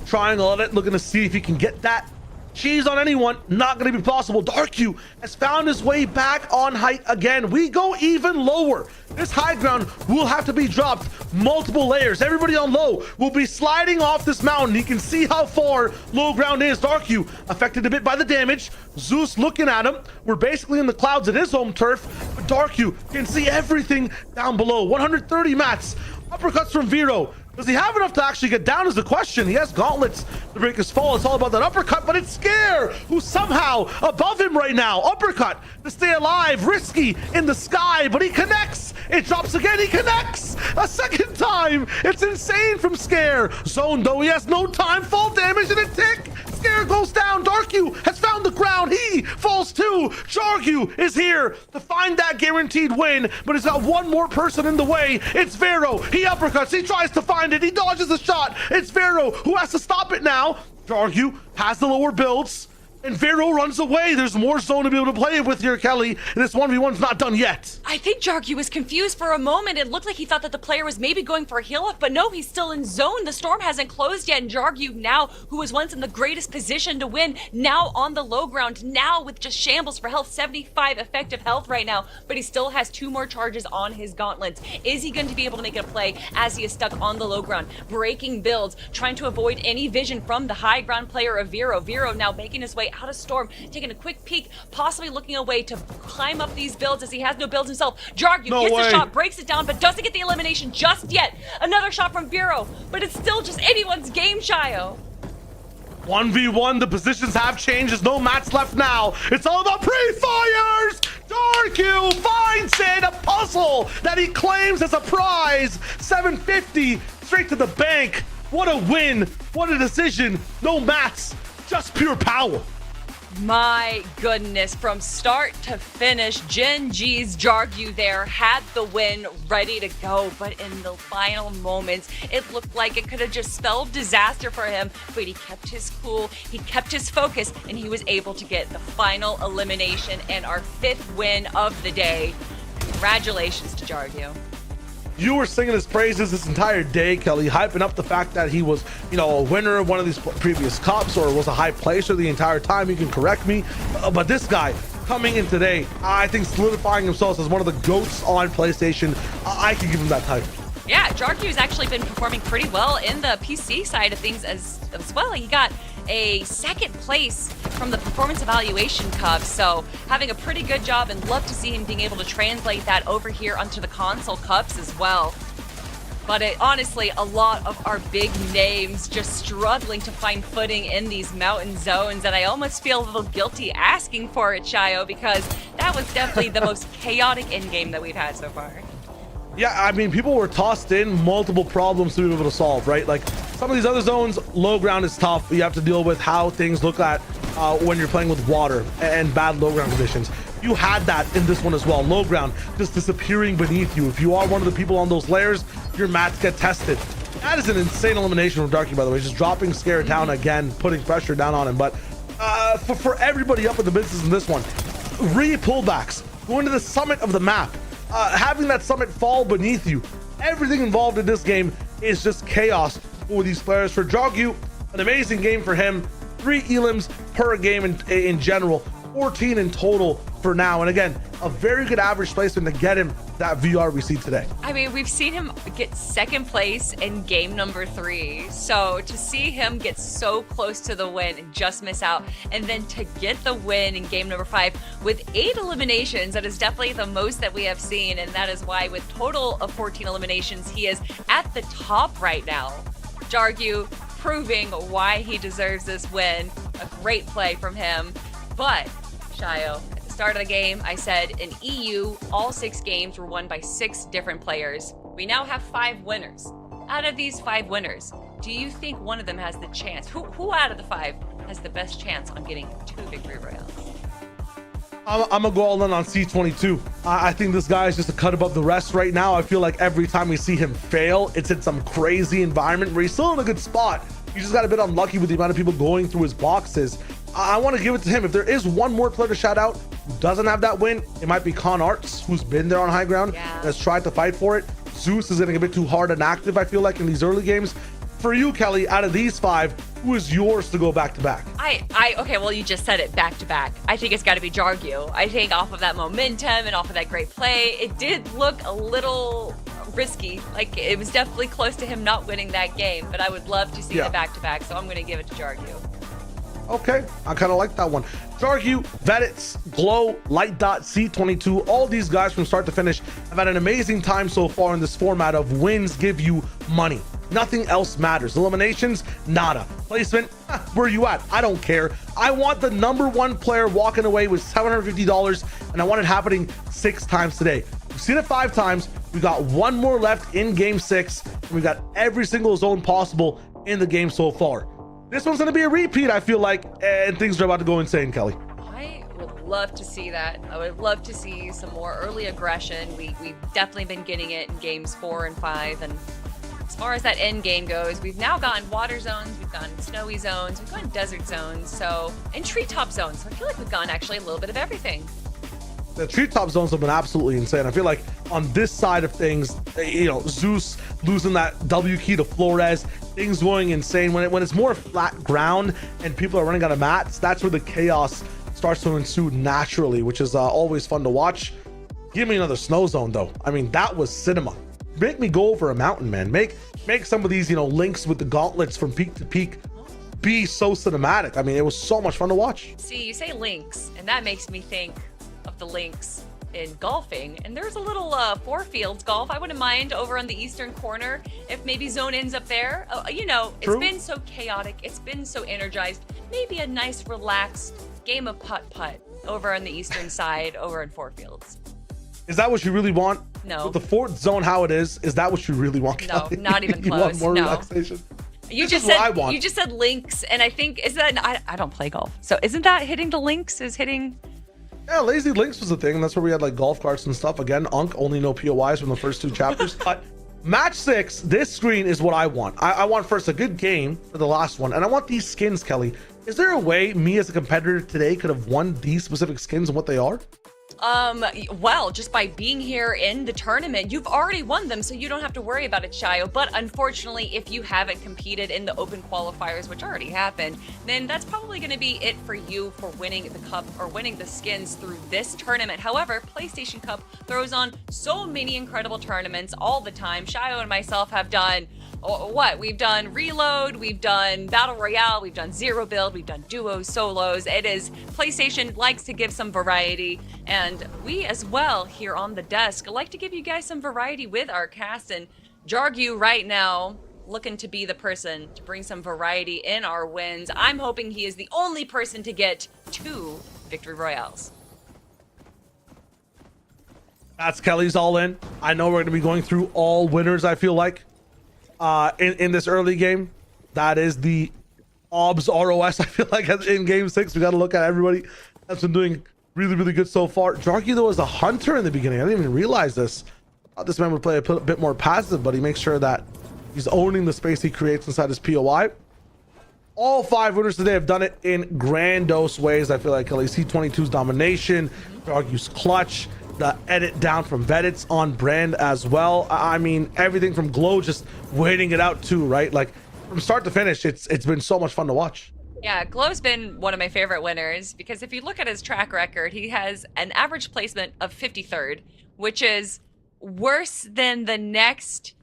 trying on it, looking to see if he can get that cheese on anyone. Not going to be possible. Dark Q has found his way back on height again. We go even lower. This high ground will have to be dropped multiple layers. Everybody on low will be sliding off this mountain. You can see how far low ground is. Dark Q affected a bit by the damage. Zeus looking at him. We're basically in the clouds at his home turf, but Dark Q can see everything down below. 130 mats. Uppercuts from Vero. Does he have enough to actually get down is the question. He has gauntlets to break his fall. It's all about that uppercut, but it's Scare who's somehow above him right now. Uppercut to stay alive. Risky in the sky, but he connects. It drops again. He connects a second time. It's insane from Scare. Zone though, he has no time. Fall damage and a tick. Scare goes down. Dark Q has found the ground. He falls too. Jargu is here to find that guaranteed win, but he's got one more person in the way. It's Vero. He uppercuts. He tries to find it. He dodges the shot. It's Vero who has to stop it now. Jargu has the lower builds. and Vero runs away. There's more zone to be able to play with here, Kelly. And this 1v1's not done yet. I think Jargu was confused for a moment. It looked like he thought that the player was maybe going for a heal up, but no, he's still in zone. The storm hasn't closed yet, and Jargu now, who was once in the greatest position to win, now on the low ground, now with just shambles for health, 75 effective health right now, but he still has 2 more charges on his gauntlets. Is he going to be able to make a play as he is stuck on the low ground, breaking builds, trying to avoid any vision from the high ground player of Vero? Vero now making his way out of storm, taking a quick peek, possibly looking away to climb up these builds as he has no builds himself. Jargu gets the shot, breaks it down, but doesn't get the elimination just yet. Another shot from Vero, but it's still just anyone's game, Shayo. 1v1, the positions have changed. There's no mats left now. It's all about pre-fires. Jargu finds it, a puzzle that he claims as a prize. 750 straight to the bank. What a win. What a decision. No mats, just pure power. My goodness, from start to finish, Gen G's Jargu there had the win ready to go, but in the final moments, it looked like it could have just spelled disaster for him, but he kept his cool, he kept his focus, and he was able to get the final elimination and our 5th win of the day. Congratulations to Jargu. You were singing his praises this entire day, Kelly, hyping up the fact that he was, a winner of one of these previous cups or was a high placer the entire time. You can correct me. But this guy coming in today, I think solidifying himself as one of the GOATs on PlayStation. I can give him that title. Yeah, Jargu's actually been performing pretty well in the PC side of things as well. He got a 2nd place from the Performance Evaluation Cup, so having a pretty good job, and love to see him being able to translate that over here onto the console cups as well. But honestly, a lot of our big names just struggling to find footing in these mountain zones, and I almost feel a little guilty asking for it, Shayo, because that was definitely the most chaotic in-game that we've had so far. Yeah, I mean, people were tossed in multiple problems to be able to solve, right? Like some of these other zones, low ground is tough. You have to deal with how things look at when you're playing with water and bad low ground conditions. You had that in this one as well. Low ground just disappearing beneath you. If you are one of the people on those layers, your mats get tested. That is an insane elimination from Darky, by the way. Just dropping Scare down again, putting pressure down on him. But for everybody up in the business in this one, pullbacks, going to the summit of the map. Having that summit fall beneath you, everything involved in this game is just chaos for these players. For Jargu, an amazing game for him. 3 elims per game in general, 14 in total for now. And again, a very good average placement to get him that VR we see today. I mean, we've seen him get 2nd place in game number 3. So to see him get so close to the win and just miss out, and then to get the win in game number 5 with 8 eliminations, that is definitely the most that we have seen. And that is why with total of 14 eliminations, he is at the top right now. Jargu proving why he deserves this win. A great play from him. But, Shayo, at the start of the game, I said in EU, all 6 games were won by 6 different players. We now have 5 winners. Out of these 5 winners, do you think one of them has the chance? Who out of the 5 has the best chance on getting 2 victory royales? I'm gonna go all in on C22. I think this guy is just a cut above the rest right now. I feel like every time we see him fail, it's in some crazy environment where he's still in a good spot. He just got a bit unlucky with the amount of people going through his boxes. I want to give it to him. If there is one more player to shout out who doesn't have that win, it might be Con Arts, who's been there on high ground and has tried to fight for it. Zeus is getting a bit too hard and active, I feel like, in these early games. For you, Kelly, out of these 5, who is yours to go back to back? Okay, well, you just said it, back to back. I think it's got to be Jargu. I think off of that momentum and off of that great play, it did look a little risky. Like, it was definitely close to him not winning that game, but I would love to see the back to back, so I'm going to give it to Jargu. Okay, I kind of like that one. Jargu, Vedits, Glow, Light Dot, C22, all these guys from start to finish have had an amazing time so far in this format of wins give you money. Nothing else matters. Eliminations, nada. Placement, where are you at? I don't care. I want the #1 player walking away with $750, and I want it happening 6 times today. We've seen it 5 times. We got 1 more left in game 6, and we got every single zone possible in the game so far. This one's going to be a repeat, I feel like, and things are about to go insane, Kelly. I would love to see that. I would love to see some more early aggression. We've definitely been getting it in games 4 and 5, and as far as that end game goes, we've now gotten water zones, we've gotten snowy zones, we've gotten desert zones, and treetop zones. So I feel like we've gotten actually a little bit of everything. The treetop zones have been absolutely insane. I feel like on this side of things, Zeus losing that W key to Flores, things going insane. When it's more flat ground and people are running out of mats, that's where the chaos starts to ensue naturally, which is always fun to watch. Give me another snow zone though. I mean, that was cinema. Make me go over a mountain, man. Make some of these, links with the gauntlets from peak to peak be so cinematic. I mean, it was so much fun to watch. See, you say links, and that makes me think of the links in golfing, and there's a little four fields golf. I wouldn't mind over on the eastern corner if maybe zone ends up there. It's been so chaotic, it's been so energized. Maybe a nice relaxed game of putt-putt over on the eastern side over in four fields. Is that what you really want? No. With the fourth zone how it is that what you really want, No, Kelly? not even You close. want more No. relaxation? You This just is what said I want. you just said links, and I think I don't play golf, so isn't that hitting the links? Is hitting? Yeah, lazy links was a thing. That's where we had like golf carts and stuff. Again, only no POIs from the first two chapters. But match 6, this screen is what I want. I want first a good game for the last one, and I want these skins, Kelly. Is there a way me as a competitor today could have won these specific skins and what they are? Well, just by being here in the tournament, you've already won them, so you don't have to worry about it, Shayo. But unfortunately, if you haven't competed in the open qualifiers, which already happened, then that's probably going to be it for you for winning the cup or winning the skins through this tournament. However, PlayStation Cup throws on so many incredible tournaments all the time. Shayo and myself have done we've done reload, we've done battle royale, we've done zero build, we've done duos, solos. PlayStation likes to give some variety, and we as well here on the desk like to give you guys some variety with our cast. And Jargu right now looking to be the person to bring some variety in our wins. I'm hoping he is the only person to get 2 victory royales. That's Kelly's all in. I know we're going to be going through all winners, I feel like, in this early game. That is the OBS ROS, I feel like, in game 6. We got to look at everybody that's been doing really, really good so far. Jarky, though, was a hunter in the beginning. I didn't even realize this. This man would play a bit more passive, but he makes sure that he's owning the space he creates inside his POI. All 5 winners today have done it in grandiose ways. I feel like Kelly C22's domination, Jarky's clutch, the edit down from Vedits on brand as well. I mean, everything from Glow just waiting it out too, right? Like from start to finish, it's been so much fun to watch. Yeah, Glow's been one of my favorite winners because if you look at his track record, he has an average placement of 53rd, which is worse than the next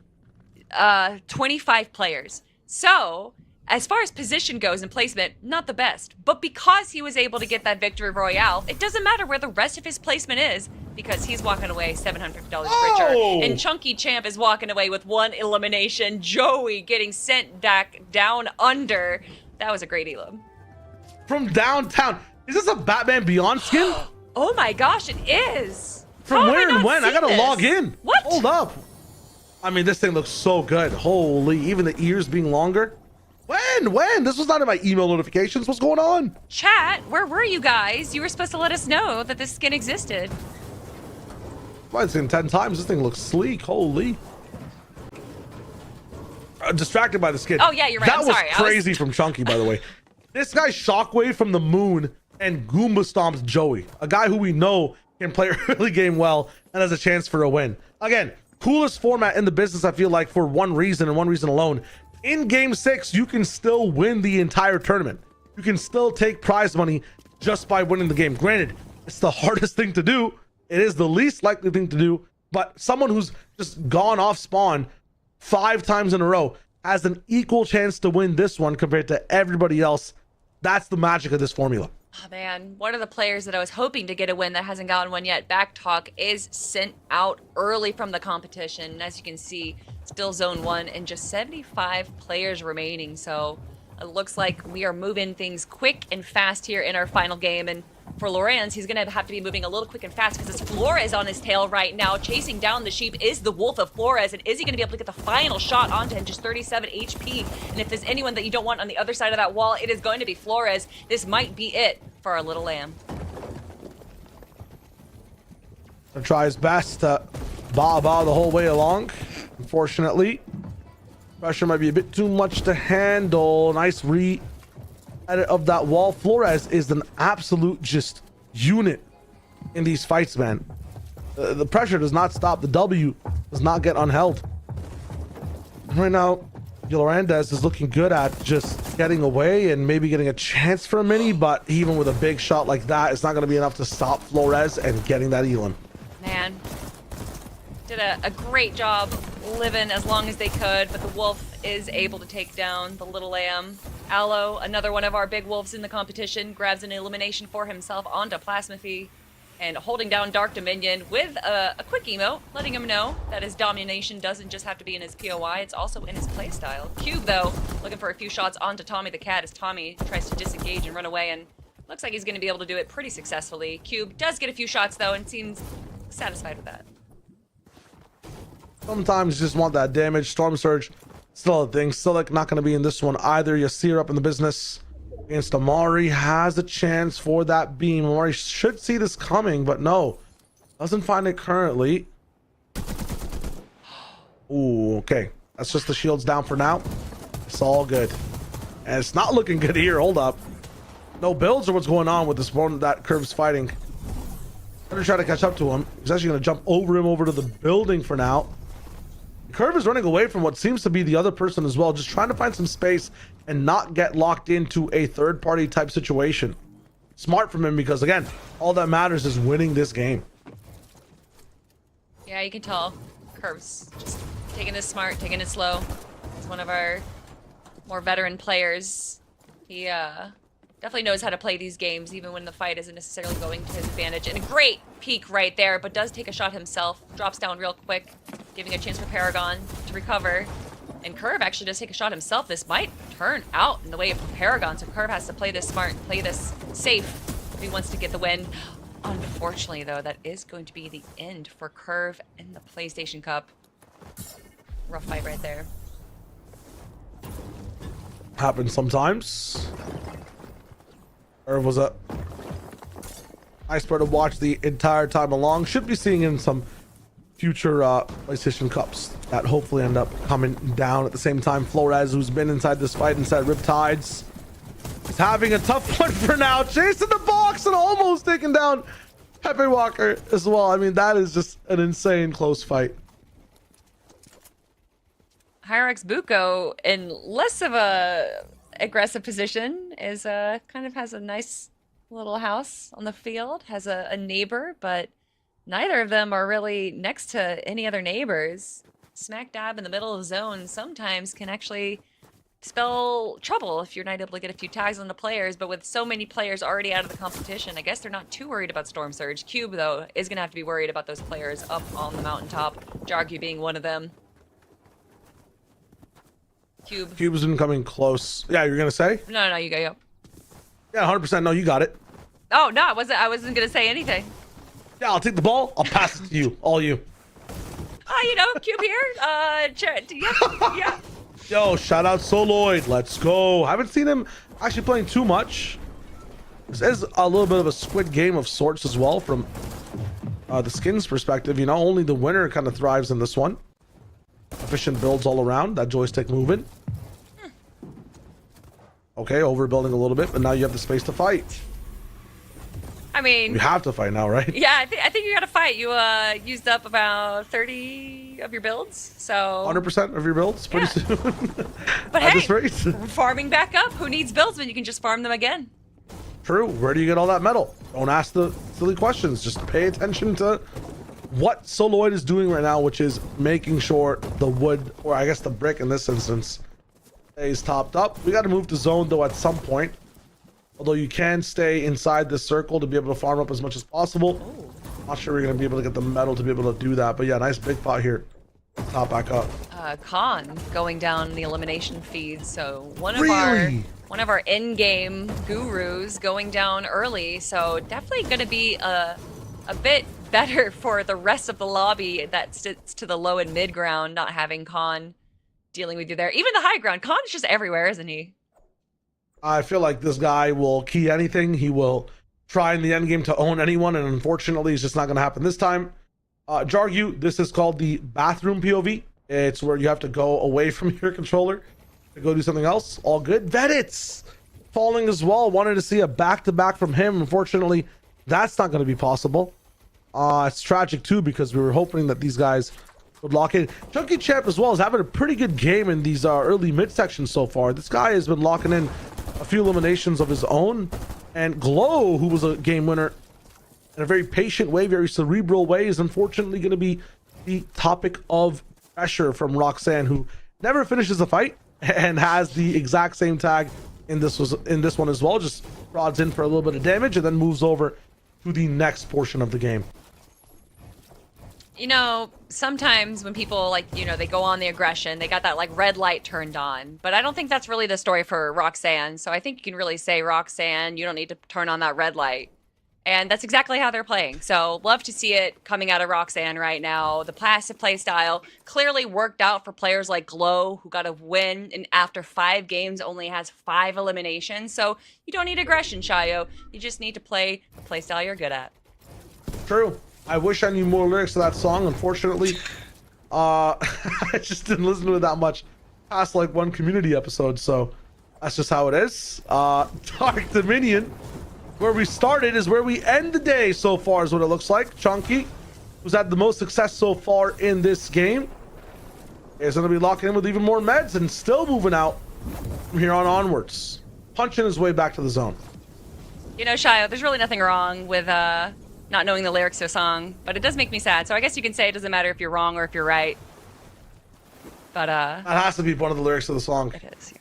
25 players. So, as far as position goes and placement, not the best. But because he was able to get that victory royale, it doesn't matter where the rest of his placement is because he's walking away $750 richer. And Chunky Champ is walking away with 1 elimination. Joey getting sent back down under. That was a great elim. From downtown. Is this a Batman Beyond skin? Oh my gosh, it is. From where and when? I gotta log in. What? Hold up. I mean, this thing looks so good. Holy, even the ears being longer. When? This was not in my email notifications. What's going on? Chat, where were you guys? You were supposed to let us know that this skin existed. I've seen 10 times. This thing looks sleek. Holy. Distracted by the skin. Oh, yeah, you're right. That I'm was sorry. crazy from Chunky, by the way. This guy Shockwave from the moon and Goomba stomps Joey, a guy who we know can play early game well and has a chance for a win. Again, coolest format in the business, I feel like, for one reason and one reason alone. In game 6, you can still win the entire tournament. You can still take prize money just by winning the game. Granted, it's the hardest thing to do. It is the least likely thing to do, but someone who's just gone off spawn 5 times in a row has an equal chance to win this one compared to everybody else. That's the magic of this formula. Oh man, one of the players that I was hoping to get a win that hasn't gotten one yet, Backtalk, is sent out early from the competition. And as you can see, still zone 1 and just 75 players remaining. So it looks like we are moving things quick and fast here in our final game. And for Lorenz, he's going to have to be moving a little quick and fast because it's Flores on his tail right now. Chasing down the sheep is the Wolf of Flores. And is he going to be able to get the final shot onto him? Just 37 HP. And if there's anyone that you don't want on the other side of that wall, it is going to be Flores. This might be it for our little lamb. Try his best to bob the whole way along. Unfortunately, Pressure might be a bit too much to handle. Nice edit of that wall. Flores is an absolute just unit in these fights, man. The pressure does not stop. The W does not get unheld. Right now, Yolorandez is looking good at just getting away and maybe getting a chance for a mini, but even with a big shot like that, it's not going to be enough to stop Flores and getting that Elon. Man, did a great job living as long as they could, but the wolf is able to take down the little lamb. Aloe, another one of our big wolves in the competition, grabs an elimination for himself onto Plasmaphy and holding down Dark Dominion with a quick emote, letting him know that his domination doesn't just have to be in his POI, it's also in his playstyle. Cube, though, looking for a few shots onto Tommy the cat as Tommy tries to disengage and run away, and looks like he's going to be able to do it pretty successfully. Cube does get a few shots, though, and seems satisfied with that. Sometimes you just want that damage. Storm Surge, still a thing. Still like not going to be in this one either. Yasir up in the business against Amari, has a chance for that beam. Amari should see this coming, but no, doesn't find it currently. Ooh, okay, that's just the shields down for now. It's all good, and it's not looking good here. Hold up, no builds or what's going on with this one that Curve's fighting? Gonna try to catch up to him. He's actually gonna jump over him over to the building for now. Curve is running away from what seems to be the other person as well, just trying to find some space and not get locked into a third-party type situation. Smart from him, because again, all that matters is winning this game. Yeah, you can tell Curve's just taking this smart, taking it slow. He's one of our more veteran players. He definitely knows how to play these games, even when the fight isn't necessarily going to his advantage. And a great peek right there, but does take a shot himself. Drops down real quick, giving a chance for Paragon to recover. And Curve actually does take a shot himself. This might turn out in the way of Paragon, so Curve has to play this smart, play this safe if he wants to get the win. Unfortunately, though, that is going to be the end for Curve in the PlayStation Cup. Rough fight right there. Happens sometimes. Curve was a nice player to watch the entire time along. Should be seeing in some future PlayStation Cups that hopefully end up coming down at the same time. Flores, who's been inside this fight inside Riptides, is having a tough one for now. Chasing the box and almost taking down Pepe Walker as well. I mean, that is just an insane close fight. Hyrax Buko in less of a aggressive position is kind of has a nice little house on the field, has a neighbor, but neither of them are really next to any other neighbors. Smack dab in the middle of the zone sometimes can actually spell trouble if you're not able to get a few tags on the players, but with so many players already out of the competition, I guess they're not too worried about Storm Surge. Cube, though, is going to have to be worried about those players up on the mountaintop, Jargu being one of them. Cube's been coming close. Yeah, you're going to say? No, you go. Yeah, 100%. No, you got it. Oh, no, I wasn't going to say anything. Yeah, I'll take the ball. I'll pass it to you. All you. Cube here. Yeah. Yo, shout out Soloid. Let's go. Haven't seen him actually playing too much. This is a little bit of a squid game of sorts as well from the skins perspective. You know, only the winner kind of thrives in this one. Efficient builds all around. That joystick moving. Okay, overbuilding a little bit, but now you have the space to fight. I mean, you have to fight now, right? Yeah, I think you got to fight. You used up about 30 of your builds, so 100% of your builds pretty soon. But at hey, this rate. farming back up. Who needs builds when you can just farm them again? True. Where do you get all that metal? Don't ask the silly questions. Just pay attention to what Soloid is doing right now, which is making sure the wood, or I guess the brick in this instance, stays topped up. We got to move to zone though at some point. Although you can stay inside this circle to be able to farm up as much as possible. Not sure we're going to be able to get the metal to be able to do that. But yeah, nice big pot here. Top back up. Khan going down the elimination feed. So one of our in-game gurus going down early. So definitely going to be a bit better for the rest of the lobby that sits to the low and mid ground, not having Khan dealing with you there. Even the high ground. Khan is just everywhere, isn't he? I feel like this guy will key anything. He will try in the end game to own anyone, and unfortunately, it's just not going to happen this time. Jargu, this is called the bathroom POV. It's where you have to go away from your controller to go do something else. All good. Vedits falling as well. Wanted to see a back-to-back from him. Unfortunately, that's not going to be possible. It's tragic too because we were hoping that these guys would lock in. Chunky Champ as well is having a pretty good game in these early mid-sections so far. This guy has been locking in a few eliminations of his own. And Glow, who was a game winner in a very patient way, very cerebral way, is unfortunately going to be the topic of pressure from Roxanne, who never finishes a fight and has the exact same tag in this one as well. Just rods in for a little bit of damage and then moves over to the next portion of the game. You know, sometimes when people, like, you know, they go on the aggression, they got that, like, red light turned on. But I don't think that's really the story for Roxanne. So I think you can really say, Roxanne, you don't need to turn on that red light. And that's exactly how they're playing. So love to see it coming out of Roxanne right now. The passive play style clearly worked out for players like Glow, who got a win and after 5 games only has 5 eliminations. So you don't need aggression, Shayo. You just need to play the play style you're good at. True. I wish I knew more lyrics to that song. Unfortunately, I just didn't listen to it that much past like one community episode. So that's just how it is. Dark Dominion, where we started, is where we end the day so far, is what it looks like. Chunky, who's had the most success so far in this game, is going to be locking in with even more meds and still moving out from here on onwards, punching his way back to the zone. You know, Shayo, there's really nothing wrong with not knowing the lyrics to a song, but it does make me sad. So I guess you can say it doesn't matter if you're wrong or if you're right. But that has to be one of the lyrics of the song. it is. Yeah.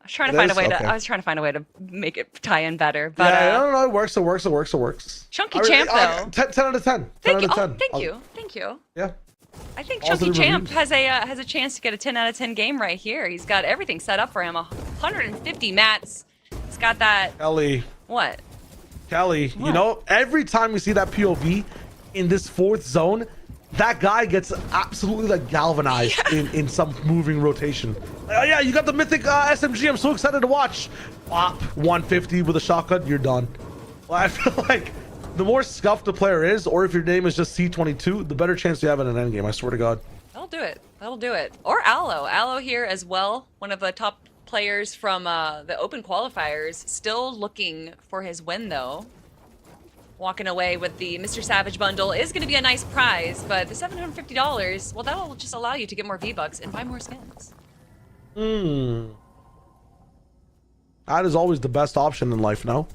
I was trying to find a way to. Okay. I was trying to find a way to make it tie in better. But Yeah, no, it works. It works. Chunky Champ though. 10 out of 10. 10 Thank out you. of 10. Thank you. Yeah. I think Positive Chunky Champ reviews. has a chance to get a 10 out of 10 game right here. He's got everything set up for him. 150 mats. He's got that. Kelly, What? you What? know, every time we see that POV in this 4th zone, that guy gets absolutely like galvanized in some moving rotation. Yeah, you got the mythic SMG. I'm so excited to watch. Whop, 150 with a shotgun, you're done. Well, I feel like the more scuffed a player is, or if your name is just C22, the better chance you have in an endgame, I swear to God. That'll do it. That'll do it. Or Aloe. Aloe here as well. One of the top players from the open qualifiers. Still looking for his win though. Walking away with the MrSavage bundle is going to be a nice prize, but the $750, well, that'll just allow you to get more V-Bucks and buy more skins. That is always the best option in life, no?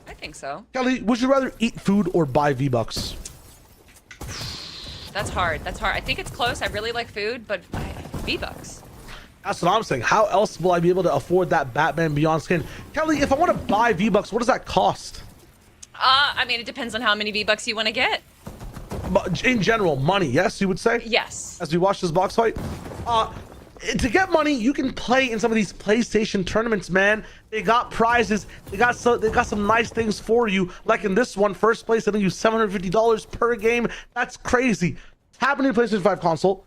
I think so. Kelly, would you rather eat food or buy V-Bucks? That's hard. That's hard. I think it's close. I really like food, but V-Bucks. That's what I'm saying. How else will I be able to afford that Batman Beyond skin? Kelly, if I want to buy V-Bucks, what does that cost? I mean, it depends on how many V-Bucks you want to get. But in general, money, yes, you would say? Yes. As we watch this box fight? To get money, you can play in some of these PlayStation tournaments, man. They got prizes. They got some nice things for you. Like in this one, first place, I think you $750 per game. That's crazy. Tap into your PlayStation 5 console.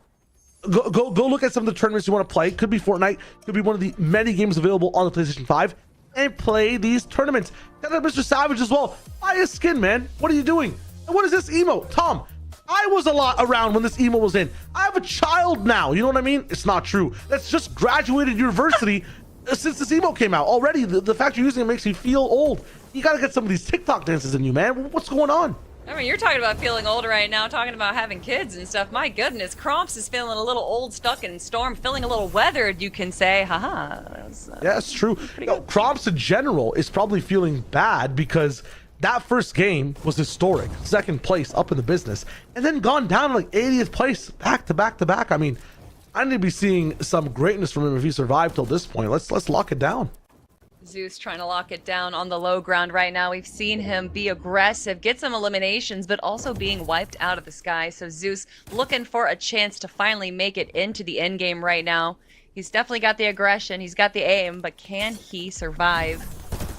Go look at some of the tournaments you want to play. Could be Fortnite. Could be one of the many games available on the PlayStation 5. And play these tournaments. Got MrSavage as well. Buy a skin, man. What are you doing? And what is this emote? Tom, I was a lot around when this emote was in. I have a child now. You know what I mean? It's not true. That's just graduated university since this emote came out. Already, the fact you're using it makes you feel old. You got to get some of these TikTok dances in you, man. What's going on? I mean, you're talking about feeling old right now, talking about having kids and stuff. My goodness, Cromps is feeling a little old, stuck in Storm, feeling a little weathered, you can say. Haha. Yeah, it's true. No, Cromps in general is probably feeling bad because that first game was historic. 2nd place up in the business. And then gone down like 80th place back to back to back. I mean, I need to be seeing some greatness from him if he survived till this point. Let's lock it down. Zeus trying to lock it down on the low ground right now. We've seen him be aggressive, get some eliminations, but also being wiped out of the sky. So Zeus looking for a chance to finally make it into the end game right now. He's definitely got the aggression, he's got the aim, but can he survive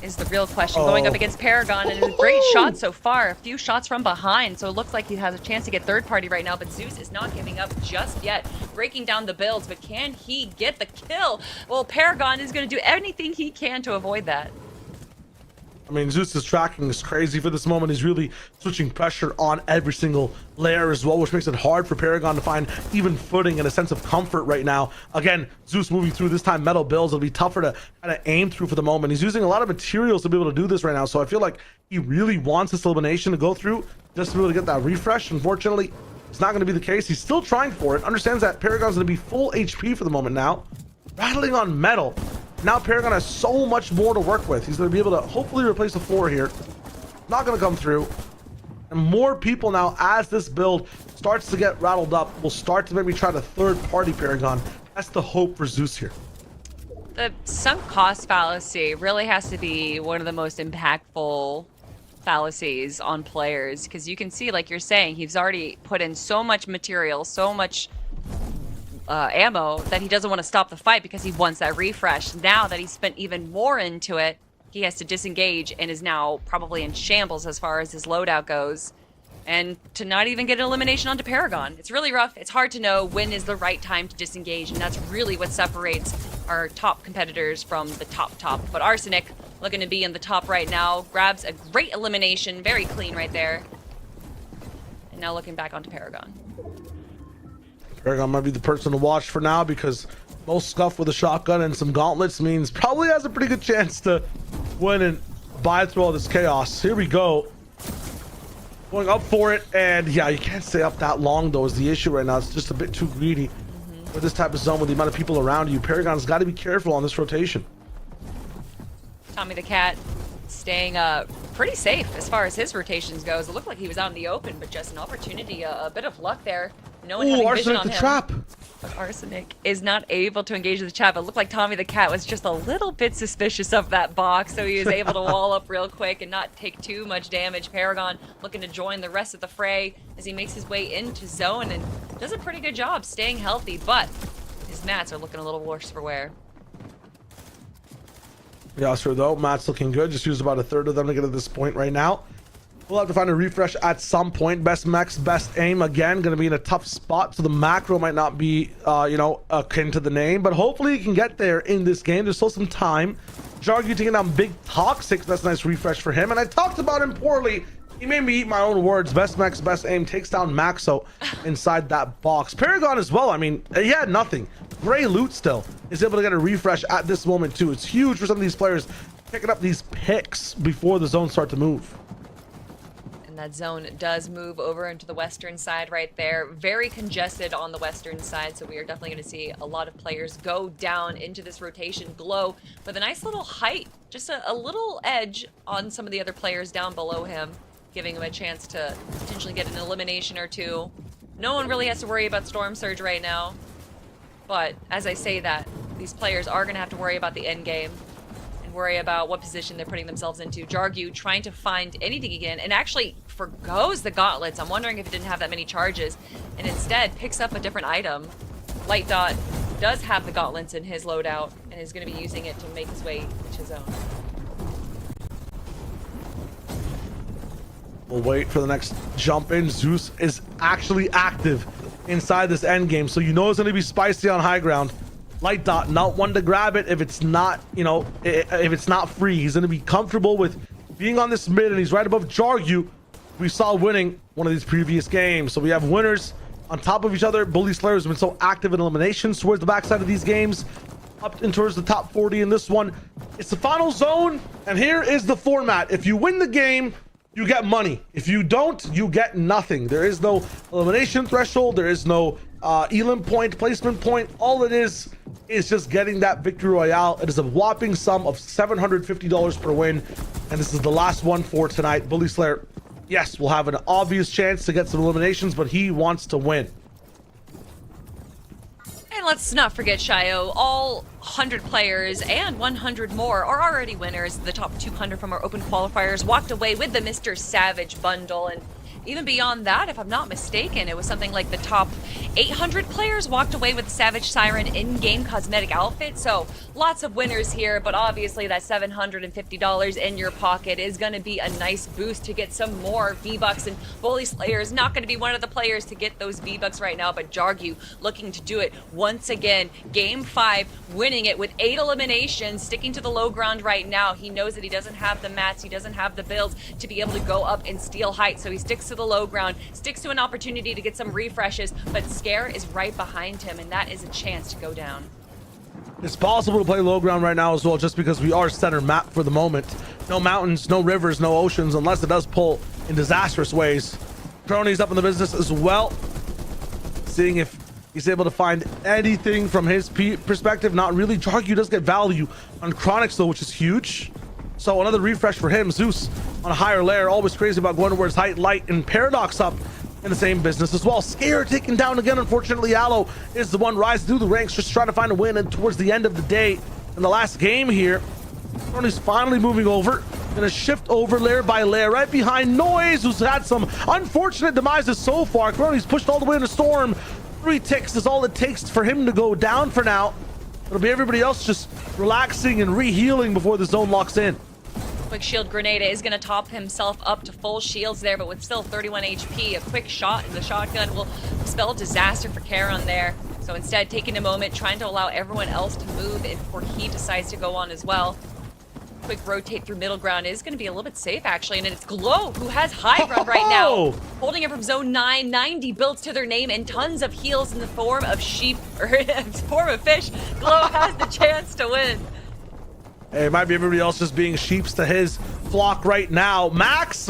is the real question. Going up against Paragon, and a great shot so far. A few shots from behind, so it looks like he has a chance to get third party right now, but Zeus is not giving up just yet. Breaking down the builds, but can he get the kill? Well, Paragon is going to do anything he can to avoid that. I mean, Zeus's tracking is crazy for this moment. He's really switching pressure on every single layer as well, which makes it hard for Paragon to find even footing and a sense of comfort right now. Again, Zeus moving through, this time metal builds. It'll be tougher to kind of aim through for the moment. He's using a lot of materials to be able to do this right now, so I feel like he really wants this elimination to go through just to be able to get that refresh. Unfortunately, it's not going to be the case. He's still trying for it. Understands that Paragon's going to be full HP for the moment now. Rattling on metal. Now Paragon has so much more to work with. He's going to be able to hopefully replace the 4 here. Not going to come through. And more people now, as this build starts to get rattled up, will start to maybe try to third-party Paragon. That's the hope for Zeus here. The sunk cost fallacy really has to be one of the most impactful fallacies on players, because you can see, like you're saying, he's already put in so much material, so much ammo, that he doesn't want to stop the fight because he wants that refresh. Now that he's spent even more into it, he has to disengage and is now probably in shambles as far as his loadout goes. And to not even get an elimination onto Paragon. It's really rough. It's hard to know when is the right time to disengage, and that's really what separates our top competitors from the top. But Arsenic, looking to be in the top right now, grabs a great elimination, very clean right there. And now looking back onto Paragon. Paragon might be the person to watch for now, because most scuff with a shotgun and some gauntlets means probably has a pretty good chance to win and buy through all this chaos. Here we go. Going up for it, and yeah, you can't stay up that long though is the issue right now. It's just a bit too greedy for this type of zone with the amount of people around you. Paragon's got to be careful on this rotation. Tommy the Cat staying pretty safe as far as his rotations goes. It looked like he was out in the open, but just an opportunity, a bit of luck there. No one having vision Arsenic on the him. trap. But Arsenic is not able to engage the trap. It looked like Tommy the Cat was just a little bit suspicious of that box, so he was able to wall up real quick and not take too much damage. Paragon looking to join the rest of the fray as he makes his way into zone and does a pretty good job staying healthy, but his mats are looking a little worse for wear. Yeah, sure though. Matt's looking good. Just used about a third of them to get to this point right now. We'll have to find a refresh at some point. Best max, best aim. Again, going to be in a tough spot, so the macro might not be, akin to the name, but hopefully he can get there in this game. There's still some time. Jargu taking down Big Toxic. That's a nice refresh for him. And I talked about him poorly. He made me eat my own words. Best max, best aim takes down Maxo inside that box. Paragon as well. I mean, he had nothing. Gray loot still is able to get a refresh at this moment too. It's huge for some of these players picking up these picks before the zones start to move. That zone does move over into the western side right there. Very congested on the western side, so we are definitely going to see a lot of players go down into this rotation. Glow with a nice little height, just a little edge on some of the other players down below him, giving him a chance to potentially get an elimination or two. No one really has to worry about Storm Surge right now, but as I say that, these players are going to have to worry about the end game. Worry about what position they're putting themselves into. Jargu trying to find anything again and actually forgoes the gauntlets. I'm wondering if he didn't have that many charges and instead picks up a different item. Light Dot does have the gauntlets in his loadout and is going to be using it to make his way to zone. We'll wait for the next jump in. Zeus is actually active inside this end game, so you know it's going to be spicy on high ground. Light Dot not one to grab it if it's not, if it's not free. He's going to be comfortable with being on this mid, and he's right above Jargu. We saw winning one of these previous games, so we have winners on top of each other. Bully Slayer has been so active in eliminations towards the backside of these games, up and towards the top 40 in this one. It's the final zone, and here is the format. If you win the game, you get money. If you don't, you get nothing. There is no elimination threshold. There is no elim point, placement point. All it is just getting that victory royale. It is a whopping sum of $750 per win, and this is the last one for tonight. Bully Slayer, yes, will have an obvious chance to get some eliminations, but he wants to win. And let's not forget, Shayo, all 100 players and 100 more are already winners. The top 200 from our open qualifiers walked away with the MrSavage bundle, and even beyond that, if I'm not mistaken, it was something like the top 800 players walked away with Savage Siren in-game cosmetic outfit. So lots of winners here, but obviously that $750 in your pocket is going to be a nice boost to get some more V-Bucks. And Bully Slayer is not going to be one of the players to get those V-Bucks right now, but Jargu looking to do it once again. Game 5, winning it with 8 eliminations, sticking to the low ground right now. He knows that he doesn't have the mats, he doesn't have the builds to be able to go up and steal height, so he sticks to the low ground, sticks to an opportunity to get some refreshes, but Scare is right behind him, and that is a chance to go down. It's possible to play low ground right now as well, just because we are center map for the moment. No mountains, no rivers, no oceans, unless it does pull in disastrous ways. Crony's up in the business as well, seeing if he's able to find anything from his perspective. Not really. Jargu does get value on Chronix though, which is huge. So another refresh for him. Zeus on a higher layer, always crazy about going towards height, light, and Paradox up in the same business as well. Scare taken down again. Unfortunately, Aloe is the one rising through the ranks, just trying to find a win. And towards the end of the day, in the last game here, Crony's finally moving over. Gonna shift over layer by layer, right behind Noise, who's had some unfortunate demises so far. Crony's pushed all the way in the storm. 3 ticks is all it takes for him to go down for now. It'll be everybody else just relaxing and re-healing before the zone locks in. Quick shield grenade is going to top himself up to full shields there, but with still 31 HP, a quick shot in the shotgun will spell disaster for Charon there. So instead, taking a moment, trying to allow everyone else to move before he decides to go on as well. Quick rotate through middle ground is going to be a little bit safe, actually, and it's Glow who has high ground right now, holding it from zone 9. 90 builds to their name and tons of heals in the form of sheep, or form of fish. Glow has the chance to win. Hey, it might be everybody else just being sheeps to his flock right now. Matt's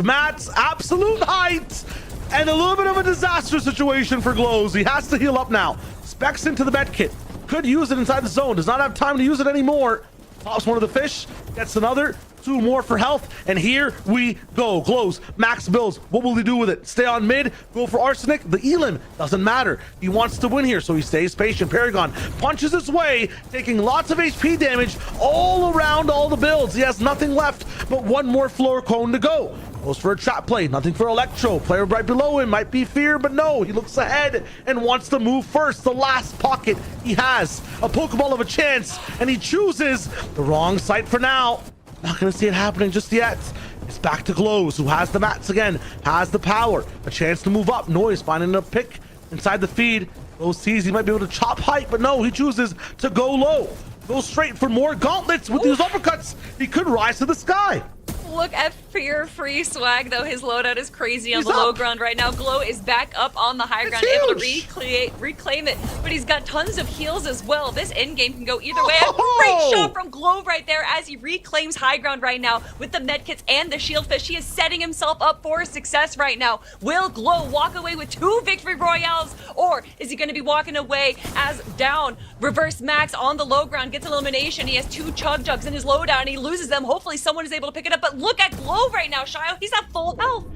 absolute height, and a little bit of a disaster situation for Glows. He has to heal up now. Specs into the med kit. Could use it inside the zone. Does not have time to use it anymore. Pops one of the fish, gets another, 2 more for health, and here we go. Glows, max builds. What will he do with it? Stay on mid, go for Arsenic. The Elim doesn't matter. He wants to win here, so he stays patient. Paragon punches his way, taking lots of HP damage all around all the builds. He has nothing left but 1 more floor cone to go. Goes for a trap play, nothing for Electro. Player right below him might be Fear, but no, he looks ahead and wants to move first. The last pocket he has, a Pokeball of a chance, and he chooses the wrong site for now. Not gonna see it happening just yet. It's back to Glows, who has the mats again, has the power, a chance to move up. Noise finding a pick inside the feed. Glows sees he might be able to chop height, but no, he chooses to go low. Go straight for more gauntlets with these uppercuts. He could rise to the sky. Look at Fear free swag, though. His loadout is crazy on the low ground right now. Glow is back up on the high ground, able to reclaim it, but he's got tons of heals as well. This end game can go either way. A great shot from Glow right there as he reclaims high ground right now with the medkits and the shield fish. He is setting himself up for success right now. Will Glow walk away with 2 victory royales, or is he going to be walking away as down? Reverse Max on the low ground gets elimination. He has 2 chug jugs in his loadout and he loses them. Hopefully someone is able to pick it up, but look at Glow right now, Shio. He's at full health.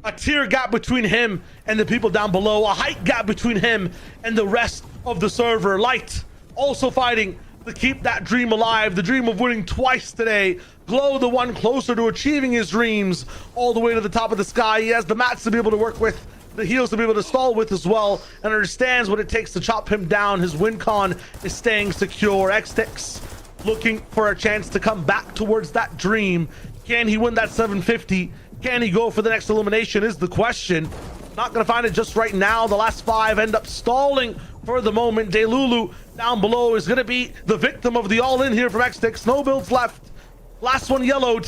A tier gap between him and the people down below. A height gap between him and the rest of the server. Light also fighting to keep that dream alive. The dream of winning twice today. Glow, the one closer to achieving his dreams, all the way to the top of the sky. He has the mats to be able to work with, the heals to be able to stall with as well, and understands what it takes to chop him down. His win con is staying secure. X-Tix looking for a chance to come back towards that dream. Can he win that 750? Can he go for the next elimination is the question. Not gonna find it just right now. The last 5 end up stalling for the moment. Delulu down below is gonna be the victim of the all-in here from X-Tix. No builds left. Last one yellowed.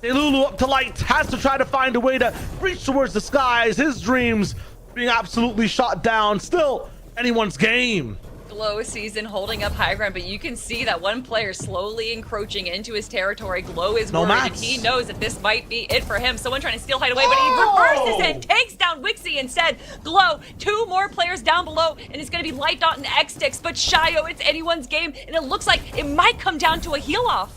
Delulu up to light, has to try to find a way to reach towards the skies. His dreams being absolutely shot down. Still anyone's game. Glow season holding up high ground, but you can see that one player slowly encroaching into his territory. Glow is worried, and he knows that this might be it for him. Someone trying to steal height away, but he reverses and takes down Wixie instead. Glow, 2 more players down below, and it's going to be Light Dot and X-Tix, but Shio, it's anyone's game, and it looks like it might come down to a heal off.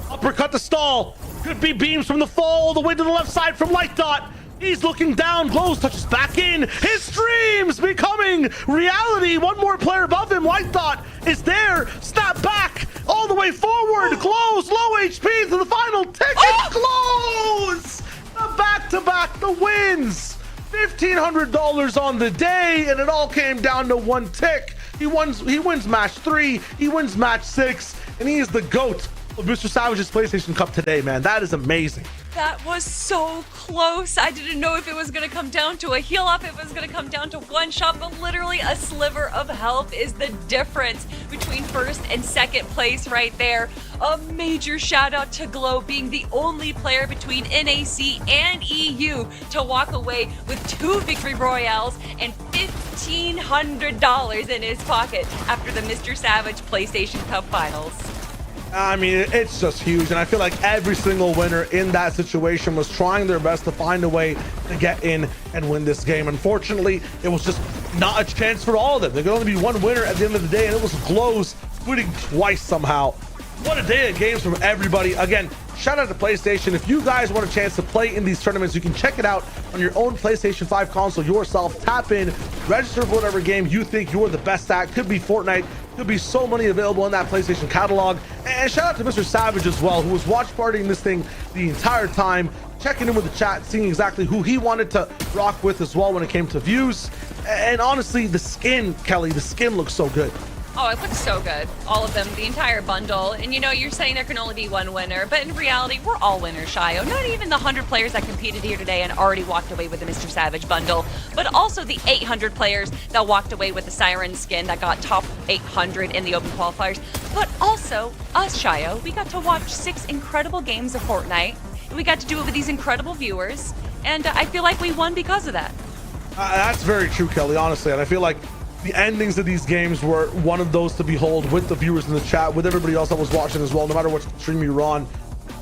Uppercut the stall. Could be beams from the fall all the way to the left side from Light Dot. He's looking down. Glows touches back in. His dreams becoming reality. 1 more player above him. Light Dot is there. Snap back all the way forward. Glows low HP to the final ticket. Glows the back-to-back, the wins. $1,500 on the day, and it all came down to one tick. He wins match 3, he wins match 6, and he is the GOAT of MrSavage's PlayStation Cup today, man. That is amazing. That was so close. I didn't know if it was going to come down to a heal up, if it was going to come down to one shot, but literally a sliver of health is the difference between first and second place right there. A major shout out to Glow, being the only player between NAC and EU to walk away with 2 victory royales and $1,500 in his pocket after the MrSavage PlayStation Cup Finals. I mean, it's just huge, and I feel like every single winner in that situation was trying their best to find a way to get in and win this game. Unfortunately, it was just not a chance for all of them. There could only be one winner at the end of the day, and it was Glow's winning twice somehow. What a day of games from everybody. Again, shout out to PlayStation. If you guys want a chance to play in these tournaments, you can check it out on your own PlayStation 5 console yourself. Tap in, register for whatever game you think you're the best at. Could be Fortnite, could be so many available in that PlayStation catalog. And shout out to MrSavage as well, who was watch partying this thing the entire time, checking in with the chat, seeing exactly who he wanted to rock with as well when it came to views. And honestly, the skin, Kelly, the skin looks so good. Oh, it looks so good. All of them, the entire bundle. And you know, you're saying there can only be one winner, but in reality, we're all winners, Shio. Not even the 100 players that competed here today and already walked away with the MrSavage bundle, but also the 800 players that walked away with the Siren skin that got top 800 in the open qualifiers. But also, us, Shio, we got to watch 6 incredible games of Fortnite, and we got to do it with these incredible viewers, and I feel like we won because of that. That's very true, Kelly, honestly, and I feel like the endings of these games were one of those to behold with the viewers in the chat, with everybody else that was watching as well, no matter what stream you're on.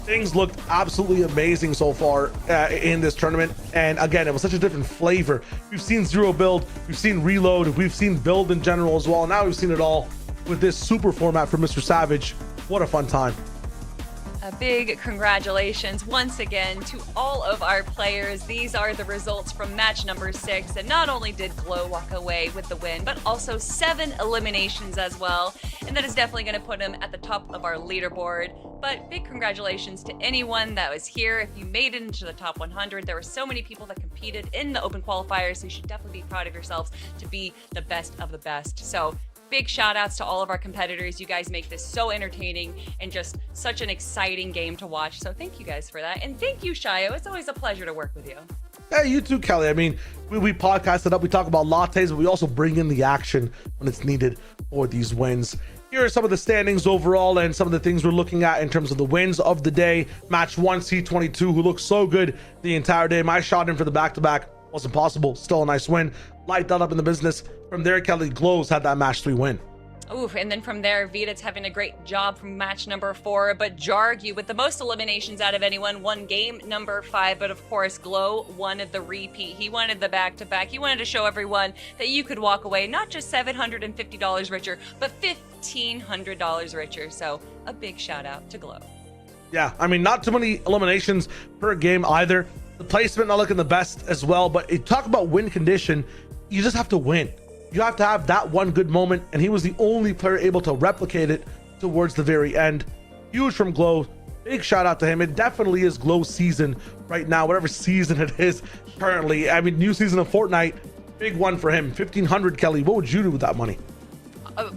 Things looked absolutely amazing so far in this tournament. And again, it was such a different flavor. We've seen zero build, we've seen reload, we've seen build in general as well. And now we've seen it all with this super format for MrSavage. What a fun time. A big congratulations once again to all of our players. These are the results from match number 6, and not only did Glow walk away with the win, but also 7 eliminations as well, and that is definitely going to put him at the top of our leaderboard. But big congratulations to anyone that was here. If you made it into the top 100, there were so many people that competed in the open qualifiers, so you should definitely be proud of yourselves to be the best of the best. So big shout outs to all of our competitors. You guys make this so entertaining and just such an exciting game to watch. So thank you guys for that. And thank you, Shio. It's always a pleasure to work with you. Hey, you too, Kelly. I mean, we podcast it up. We talk about lattes, but we also bring in the action when it's needed for these wins. Here are some of the standings overall and some of the things we're looking at in terms of the wins of the day. Match 1, C22, who looked so good the entire day. My shot in for the back-to-back wasn't possible. Still a nice win. Light that up in the business. From there, Kelly Glows had that match 3 win. Ooh, and then from there, Vidit's having a great job from match number 4, but Jargu with the most eliminations out of anyone won game number 5, but of course, Glow wanted the repeat. He wanted the back-to-back. He wanted to show everyone that you could walk away not just $750 richer, but $1,500 richer. So a big shout out to Glow. Yeah, I mean, not too many eliminations per game either. The placement not looking the best as well, but you talk about win condition, you just have to win. You have to have that one good moment, and he was the only player able to replicate it towards the very end. Huge from Glow. Big shout out to him. It definitely is Glow season right now, whatever season it is currently. I mean, new season of Fortnite, big one for him. 1,500, Kelly. What would you do with that money?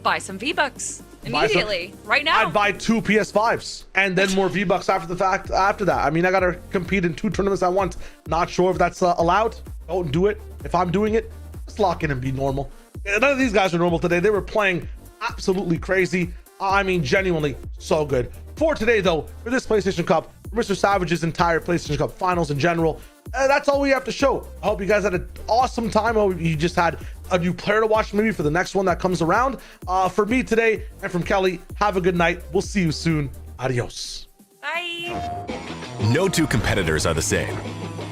Buy some V-Bucks immediately, right now. I'd buy 2 PS5s and then more V-Bucks after the fact. After that, I mean, I gotta compete in 2 tournaments at once. Not sure if that's allowed. Don't do it. If I'm doing it, just lock in and be normal. None of these guys are normal today. They were playing absolutely crazy. I mean, genuinely so good. For today, though, for this PlayStation Cup, for MrSavage's entire PlayStation Cup finals in general, that's all we have to show. I hope you guys had an awesome time. I hope you just had a new player to watch maybe for the next one that comes around. For me today and from Kelly, have a good night. We'll see you soon. Adios. Bye. No 2 competitors are the same.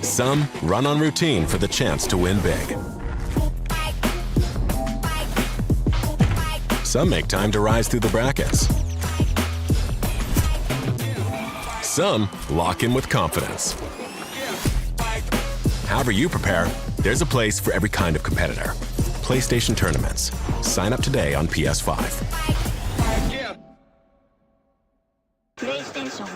Some run on routine for the chance to win big. Some make time to rise through the brackets. Some lock in with confidence. However you prepare, there's a place for every kind of competitor. PlayStation Tournaments. Sign up today on PS5. PlayStation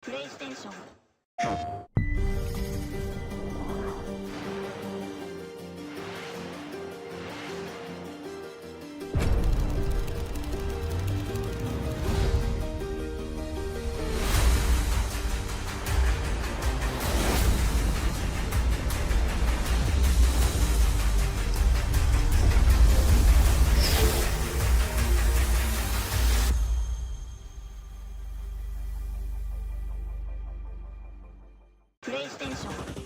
PlayStation. PlayStation.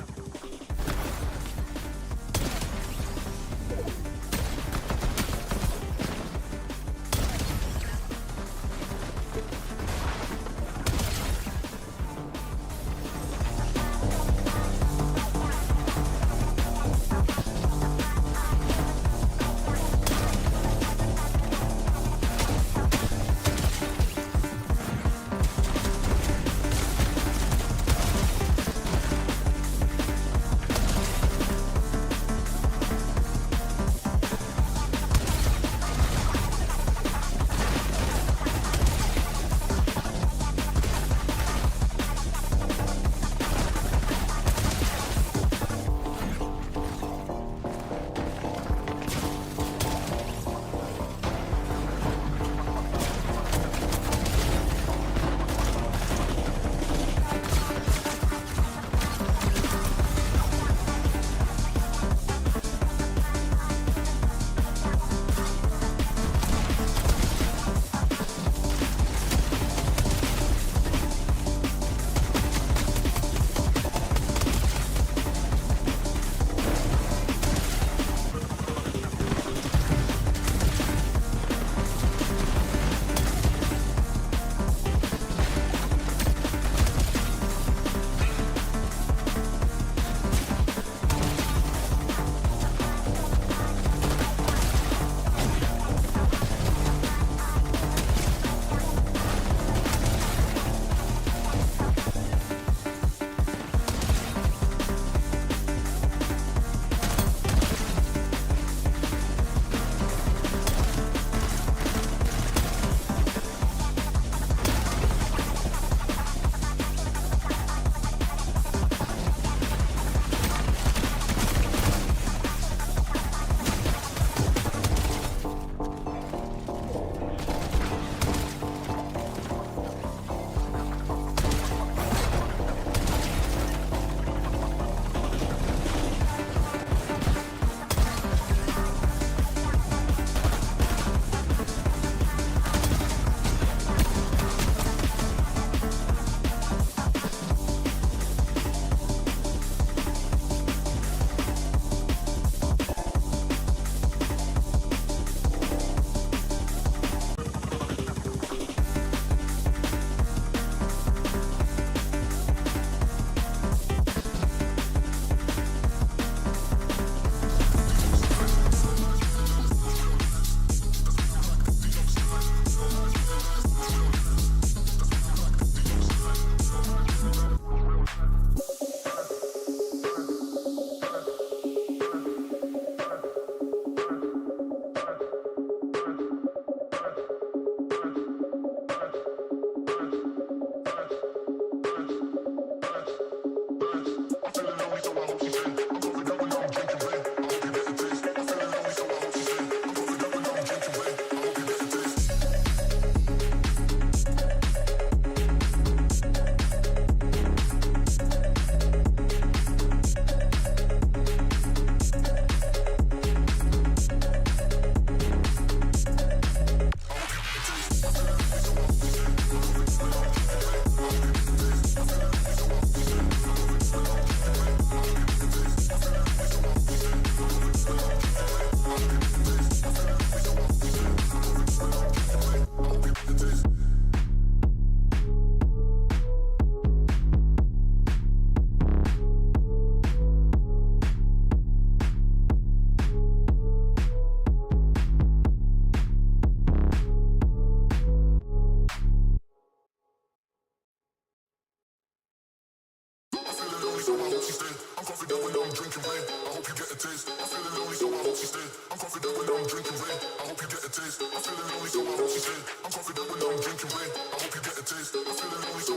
taste. I'm feeling lonely, so I hope she stay. I'm confident when I'm drinking rain. I hope you get a taste. I'm feeling lonely, so